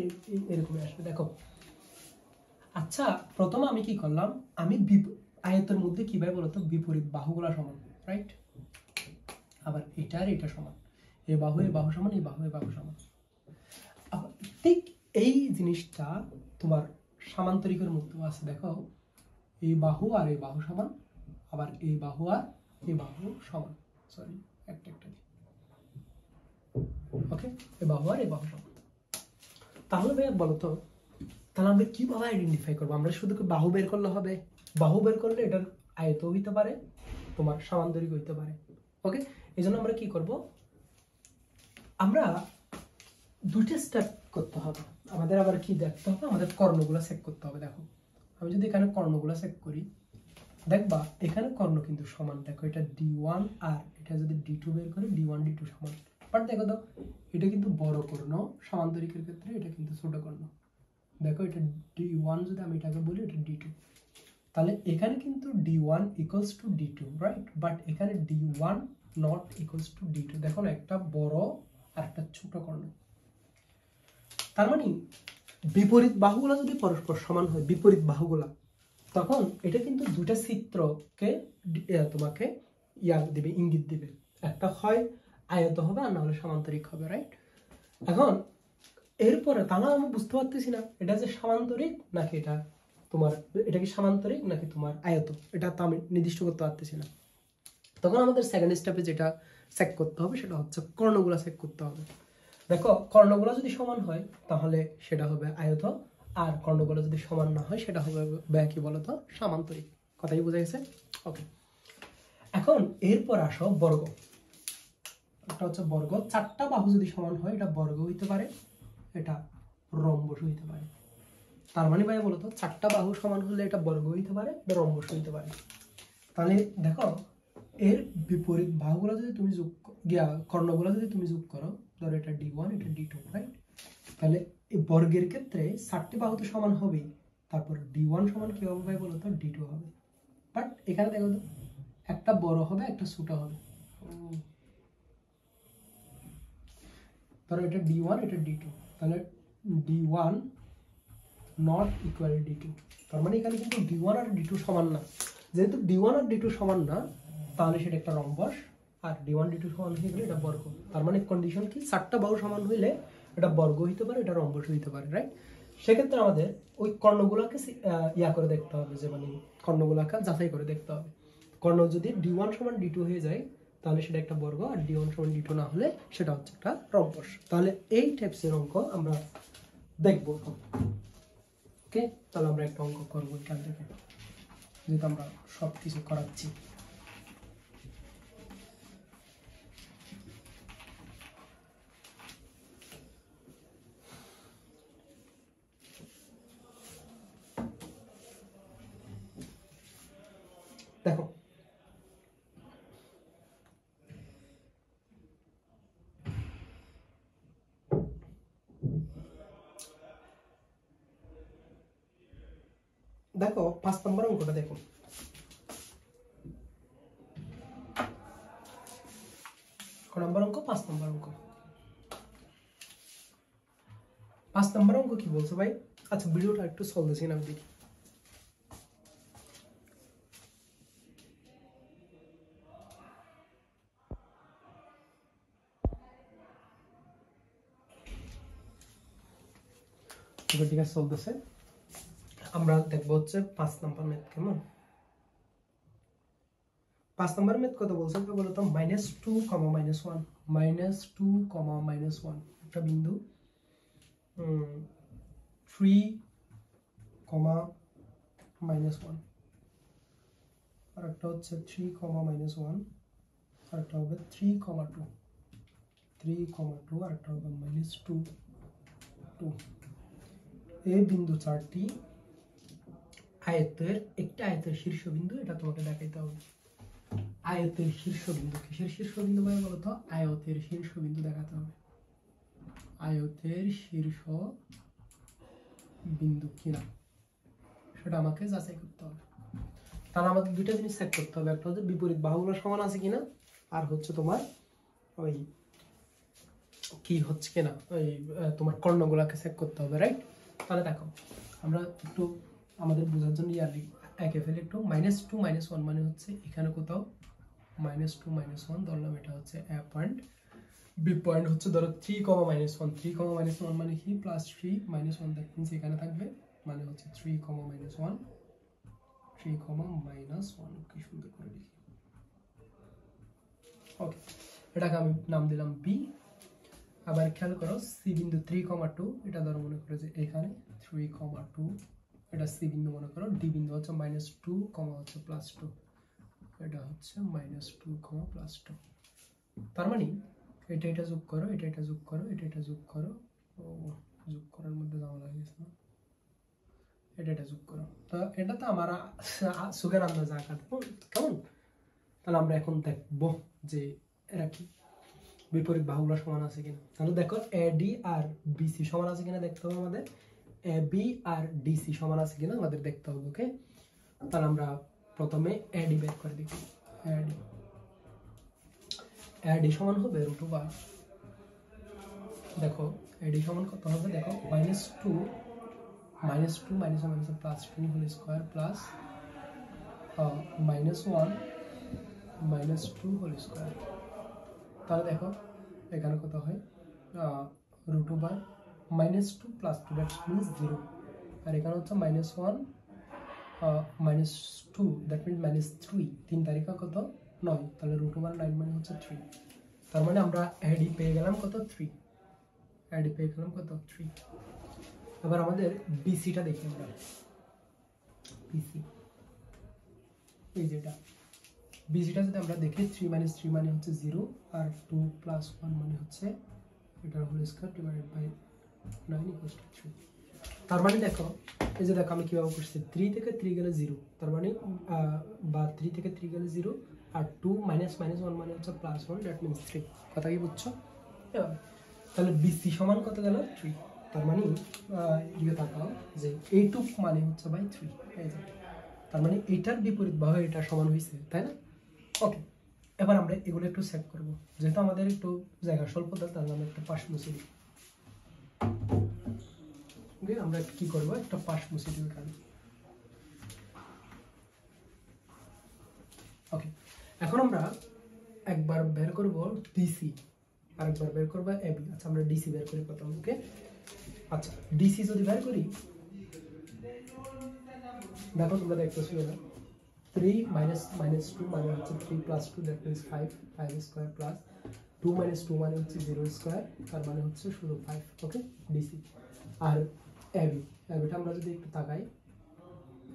এরকমই আসবে। দেখো, আচ্ছা, প্রথমে আমি কি করলাম? আমি আয়তের মধ্যে কিভাবে বলতো? বিপরীত বাহুগুলা সমান, রাইট? আবার এটা আর এটা সমান, এই বাহু সমান, এই বাহু সমান। আবার ঠিক এই জিনিসটা তোমার সামান্তরিকের মধ্যে আছে। দেখো, এই বাহু আর এই বাহু সমান, আবার এই বাহু আর এই বাহু সমান। সরি, একটা ওকে, এই বাহু আর এই বাহু সমান। তাহলে ভাইয়া বলতো, তাহলে আমরা কিভাবে আইডেন্টিফাই করবো? আমরা শুধু বাহু বের করলে হবে? বাহু বের করলে এটার আয়ত হইতে পারে, তোমার সামান্তরিক হইতে পারে। ওকে, এই জন্য আমরা কি করব? আমরা দুইটা স্টেপ করতে হবে আমাদের। আবার কি দেখতে হবে? আমাদের কর্ণগুলো চেক করতে হবে। দেখো, আমি যদি এখানে কর্ণগুলো চেক করি, দেখবা এখানে কর্ণ কিন্তু সমান। দেখো, এটা D1 আর এটা যদি D2 বের করি, D1 D2 সমান। বাট দেখো তো, এটা কিন্তু বড় কর্ণ, সমান্তরিকের ক্ষেত্রে এটা কিন্তু ছোট কর্ণ। দেখো, এটা D1 যদি আমি এটাকে বলি, এটা D2। তাহলে এখানে কিন্তু D1 equals to D2, right? But এখানে D1 not equals to D2। দেখো না, একটা বড় আর একটা ছোট কর্ণ। তার মানে বিপরীত বাহুগুলা যদি পরস্পর সমান হয়, বিপরীত বাহুগুলা, তখন এটা কিন্তু দুটা চিত্রকে তোমাকে দিবে, ইঙ্গিত দিবে। একটা হয় আয়ত হবে, আর না হলে সমান্তরিক হবে, রাইট? এখন এরপরে তাহলে আমি বুঝতে পারতেছি না এটা যে সমান্তরিক নাকি এটা তোমার, এটা কি সমান্তরিক নাকি তোমার আয়ত, এটা তো আমি নির্দিষ্ট করতে পারতেছি না। তখন আমাদের সেকেন্ড স্টেপে যেটা চেক করতে হবে সেটা হচ্ছে কর্ণগুলা চেক করতে হবে। দেখো, কর্ণগুলা যদি সমান হয় তাহলে সেটা হবে আয়ত, আর কর্ণগুলো যদি সমান না হয় সেটা হবে কি বলতো সামান্তরিক। কথাই বোঝা গেছে? ওকে, এখন এরপর আসো বর্গ। এটা হচ্ছে বর্গ। চারটা বাহু যদি সমান হয় এটা বর্গ হইতে পারে, এটা রম্বস হইতে পারে। তার মানে ভাই বলতো চারটা বাহু সমান হলে এটা বর্গ হইতে পারে, এটা রম্বস হইতে পারে। তাহলে দেখো এর বিপরীত বাহুগুলো যদি তুমি কর্ণগুলো যদি তুমি যোগ করো, ধরো এটা D1 এটা D2, রাইট? তাহলে এই বর্গের ক্ষেত্রে চারটি বাহু তো সমান হবেই, তারপর D1 সমান কি হবে ভাই বলতো D2 হবে। বাট এখানে দেখো তো একটা বড় হবে একটা ছোট হবে। ধরো এটা D1 এটা D2, তাহলে D1 নট ইকুয়াল D2। তার মানে এখানে কিন্তু D1 আর D2 সমান না। যেহেতু D1 আর D2 সমান না, তাহলে সেটা একটা রম্বস, আর D1 D2 সমান হয়ে গেলে এটা বর্গ। তার মানে কন্ডিশন কি, চারটা বাহু সমান হইলে এটা বর্গ হইতে পারে, এটা রম্বস হইতে পারে, রাইট? সেক্ষেত্রে আমাদের ওই কর্ণগুলাকে ইয়া করে দেখতে হবে, যে মানে কর্ণগুলাকে যাচাই করে দেখতে হবে। কর্ণ যদি D1 সমান D2 হয়ে যায় তাহলে সেটা একটা বর্গ, আর D1 সমান D2 না হলে সেটা হচ্ছে একটা রম্বস। তাহলে এই টাইপসের অঙ্ক আমরা দেখবো। ওকে, তাহলে আমরা একটা অঙ্ক করবো এখান থেকে, যেহেতু আমরা সব কিছু করাচ্ছি। দেখো দেখো 5 নম্বর অঙ্কটা দেখো। নম্বর অঙ্ক 5 নম্বর অঙ্ক। 5 নম্বর অঙ্ক কি বলছো ভাই? আচ্ছা ভিডিওটা একটু চলতেছি না দেখি। ঠিক আছে চলতেছে। আমরা দেখবো হচ্ছে 5 নম্বর ম্যাথ। কেমন? 5 নম্বর ম্যাথ কত বলছে বলতো -2, -1, -2, -1 একটা বিন্দু, 3, -1, আর একটা হচ্ছে 3, -1, আর একটা হবে 3, 2, 3, 2, আর একটা হবে -2, 2। এই বিন্দু চারটি আয়তের একটা আয়তের শীর্ষবিন্দু, এটা তোমাকে দেখাইতে হবে। আয়তের শীর্ষবিন্দু, কিসের শীর্ষবিন্দু ভাই বলতো? আয়তের শীর্ষবিন্দু দেখাতে হবে। আয়তের শীর্ষ বিন্দু কিনা সেটা আমাকে যাচাই করতে হবে। তাহলে আমাকে দুইটা জিনিস চেক করতে হবে, একটা হচ্ছে বিপরীত বাহুগুলো সমান আছে কিনা, আর হচ্ছে তোমার ওই কি হচ্ছে কিনা ওই তোমার কর্ণগুলাকে চেক করতে হবে, রাইট? তাহলে দেখো আমরা একটু আমাদের বোঝার জন্য একে ফেলে একটু -2, -1 মানে হচ্ছে এখানে কোথাও -2, -1 ধরলাম, এটা হচ্ছে এ পয়েন্ট। বি পয়েন্ট হচ্ছে ধরো 3, -1, 3, -1 মানে কি +3, -1, দ্যাট মিন্স এখানে থাকবে, মানে হচ্ছে 3, -1, 3, -1। কি সুন্দর করে লিখি। ওকে, এটাকে আমি নাম দিলাম বি। আবার খেয়াল করো সি বিন্দু 3, 2, এটা ধরো মনে করো যে এখানে 3, 2, এটা সি বিন্দু মনে করো। ডি বিন্দু হচ্ছে -2, হচ্ছে +2, এটা হচ্ছে -2, +2। তার মানে এটা যোগ করো, এটা যোগ করো, এটা যোগ করো। ও যোগ করার মধ্যে ঝামেলা হয়ে গেছে না, এটা যোগ করো। তো এটা তো আমার সুখের আন্দাজ আঁকাত। কেমন? তাহলে আমরা এখন দেখবো যে এরা কি বিপরীত বাহুগুলো সমান আছে কিনা। তাহলে দেখো এডি আর বিসি সমান আছে কিনা দেখতে হবে আমাদের। এবি আর ডিসি সমান আছে কিনা আমাদের দেখতে হবে। ওকে, তাহলে আমরা প্রথমে এডি বের করে দেখি। এডি সমান হবে √, দেখো এডি সমান কত হবে, দেখো -2, -2, -1 +2 হোল স্কয়ার -1, -2 হোল স্কয়ার। তাহলে দেখো এখানে কত হয়, √2 -2 + 2, দ্যাট মিন্স 0, আর এখানে হচ্ছে -1, -2, দ্যাট মিন্স -3, 3 তারিখা কত 9, তাহলে √9 মানে হচ্ছে 3। তার মানে আমরা এডি পেয়ে গেলাম কত 3, এডি পেয়ে গেলাম কত 3। এবার আমাদের বিসিটা দেখি আমরা। বিসি এই যেটা বিসিটা যদি আমরা দেখি 3 - 3 মানে হচ্ছে 0 আর 2 + 1 মানে হচ্ছে এটার হোল স্কয়ার ডিভাইডেড বাই 9 = 3। তার মানে দেখো এই যে দেখো আমি কিভাবে করছি, 3 থেকে 3 গেলে 0, তার মানে বা 3 থেকে 3 গেলে 0 আর 2 - -1 মানে হচ্ছে +1, দ্যাট মিন্স 3। কথা কি বুঝছো? তাহলে বিসি সমান কত গেল? 3। তার মানে এদিকে তাকাও যে এইটুক মানে হচ্ছে বাই 3, এই যে তার মানে এটার বিপরীত বাহু এটা সমান হয়েছে, তাই না? ওকে, এবার আমরা এগুলো একটু সেভ করব। যেহেতু আমাদের একটু জায়গা স্বল্পতা, তাহলে আমরা একটা পাশ মুছে দিই। আমরা কি করবো, একটা পাশ মুছে দিব এখানে। ওকে, এখন আমরা একবার বের করব ডিসি, আরেকবার বের করবো এবি। আচ্ছা, আমরা ডিসি বের করি প্রথম। ওকে, আচ্ছা ডিসি যদি বের করি, দেখো তোমরা দেখতেছো না, 3 - -2 মানে হচ্ছে 3 + 2, দ্যাট মিন্স 5 স্কয়ার প্লাস 2 - 2 মানে হচ্ছে 0 স্কয়ার, তার মানে হচ্ছে শুধু 5। ওকে, ডিসি। আর এবিটা আমরা যদি একটু তাকাই,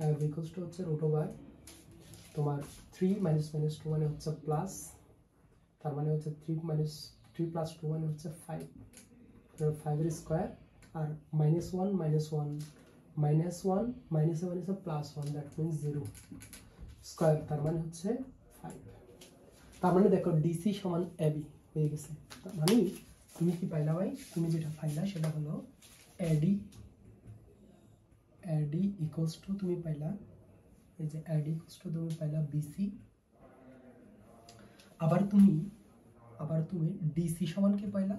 এবি ইকুয়ালস টু হচ্ছে √, তোমার 3 - -2 মানে হচ্ছে প্লাস, তার মানে হচ্ছে 3 + 2 মানে হচ্ছে 5, 5 এর square, R -1 - 1 -1 -7 is a +1, that means 0 square, তার মানে হচ্ছে 5। তার মানে দেখো ডিসি সমান এবি হয়ে গেছে। তার মানে তুমি কি পাইলা ভাই? তুমি যেটা পাইলা সেটা হলো এডি ইকুয়ালস টু, তুমি পাইলা এই যে এডি ইকুয়ালস টু তুমি পাইলা বিসি। আবার তুমি ডিসি সমান কি পাইলা?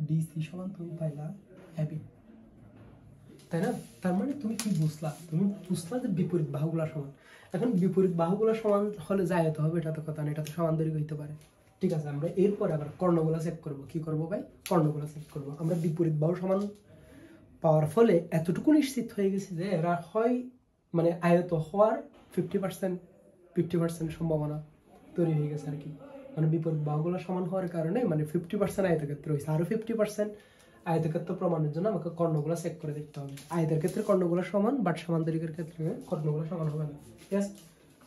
ডিসি সমান তুমি পাইলা এবি, তাই না? তার মানে তুমি কি বুঝলা? তুমি বুঝলা যে বিপরীত বাহুগুলা সমান। এখন বিপরীত বাহুগুলা সমান হলে যায় যেতে হবে, এটা তো কথা না, এটা তো সমান্তরিক হইতে পারে। ঠিক আছে, আমরা এরপরে আবার কর্ণগুলা চেক করব। কি করব ভাই? কর্ণগুলা চেক করব। আমরা বিপরীত বাহু সমান পাওয়ার ফলে এতটুকু নিশ্চিত হয়ে গেছি যে এরা হয় মানে আয়ত হওয়ার 50% সম্ভাবনা তৈরি হয়ে গেছে আর কি। মানে বিপরীত বাহুগুলা সমান হওয়ার কারণে মানে 50% আয়তক্ষেত্র হয়েছে, আরো 50% আয়তক্ষেত্র প্রমাণের জন্য আমাকে কর্ণগুলো চেক করে দেখতে হবে। আয়তের ক্ষেত্রে কর্ণগুলো সমান, বাট সমান্তরিকের ক্ষেত্রে কর্ণগুলো সমান হবে না। ঠিক আছে,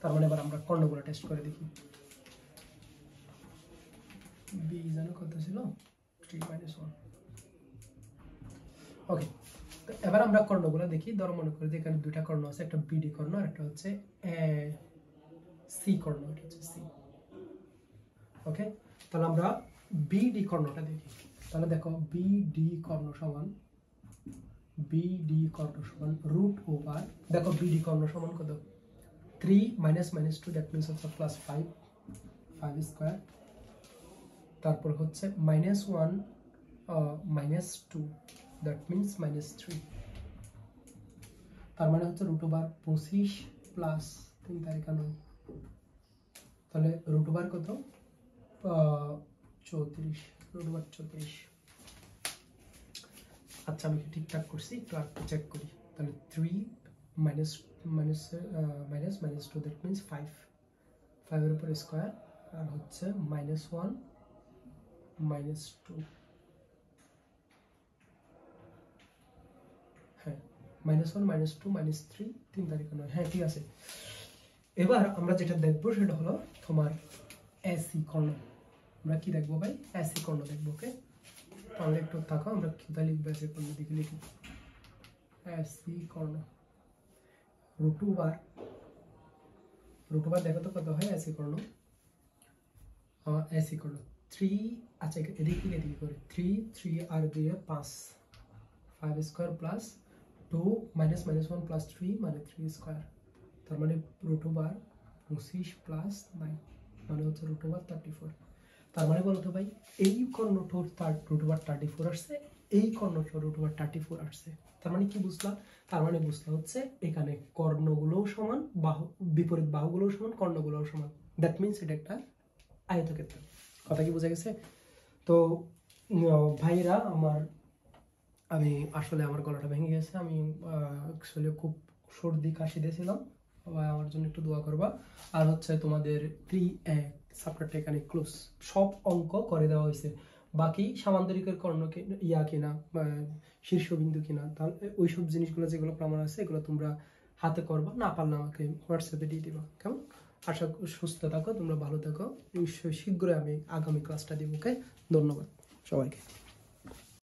তার মানে এবার আমরা কর্ণগুলো টেস্ট করে দেখি। বি যেন কত ছিল? 3 - 1। ওকে, তো এবার আমরা কর্ণগুলো দেখি। ধরো মনে করি যে এখানে দুইটা কর্ণ আছে, একটা বিডি কর্ণ আর একটা হচ্ছে সি কর্ণ, এটা হচ্ছে সি। ওকে, তাহলে আমরা বিডি কর্ণটা দেখি। তাহলে দেখো বিডি কর্ণ সমান √, দেখো বিডি কর্ণ সমান কত? 3 - -2, দ্যাট মিন্স হচ্ছে +5 স্কয়ার, তারপর হচ্ছে -1 -2, দ্যাট মিন্স -3, তার মানে হচ্ছে √25 প্লাস 3 তারিখ 9, তাহলে √, কত? 34, √34। আচ্ছা, আমি ঠিকঠাক করছি? একটু আর চেক করি। তাহলে 3 - -2, দ্যাট মিন্স 5 এর উপর স্কয়ার, আর হচ্ছে -1 -2, হ্যাঁ -1 -2 -3, 3 তারিখ 9। হ্যাঁ ঠিক আছে। এবার আমরা যেটা দেখবো সেটা হলো তোমার এসি কর্ণ। আমরা কি দেখবো ভাই? এসি কর্ণ দেখবো। ওকে, তাহলে একটু তাকাও, আমরা কোথায় লিখবো এসি কর্ণ? দিকে লিখি এসি কর্ণ √, দেখো তো কত হয় এসি কর্ণ? এসি কর্ণ 3, আচ্ছা এদিকে করে 3 আর 2 5 স্কয়ার প্লাস 2 -1 + 3 মানে 3 স্কয়ার, তার মানে √25 প্লাস 9 মানে হচ্ছে √34। তার মানে বলতো ভাই এই কর্ণটোর তার √34 আসছে, এই কর্ণটোর √34 আসছে। তার মানে কি বুঝলাম? তার মানে বুঝলাম হচ্ছে এখানে কর্ণগুলোও সমান, বিপরীত বাহুগুলোও সমান, কর্ণগুলোও সমান। দ্যাট মিন্স এটা একটা আয়তক্ষেত্র। কথা কি বোঝা গেছে? তো ভাইরা আমি আসলে আমার গলাটা ভেঙে গেছে। আমি অ্যাকচুয়ালি খুব সর্দি কাশি দিয়েছিলাম, আমার জন্য একটু দোয়া করবা। আর হচ্ছে তোমাদের চ্যাপ্টারটা এখানে ক্লোজ। সব অঙ্ক করে দেওয়া হয়েছে, বাকি সামান্তরিকের কর্ণ ইয়া কিনা শীর্ষবিন্দু কিনা, তাহলে ওইসব জিনিসগুলো যেগুলো প্রমাণ আছে এগুলো তোমরা হাতে করবা, না পারলে আমাকে হোয়াটসঅ্যাপে দিয়ে দিবা। কেমন? আশা করি সুস্থ থাকো, তোমরা ভালো থাকো। শীঘ্রই আমি আগামী ক্লাসটা দিব। ওকে, ধন্যবাদ সবাইকে।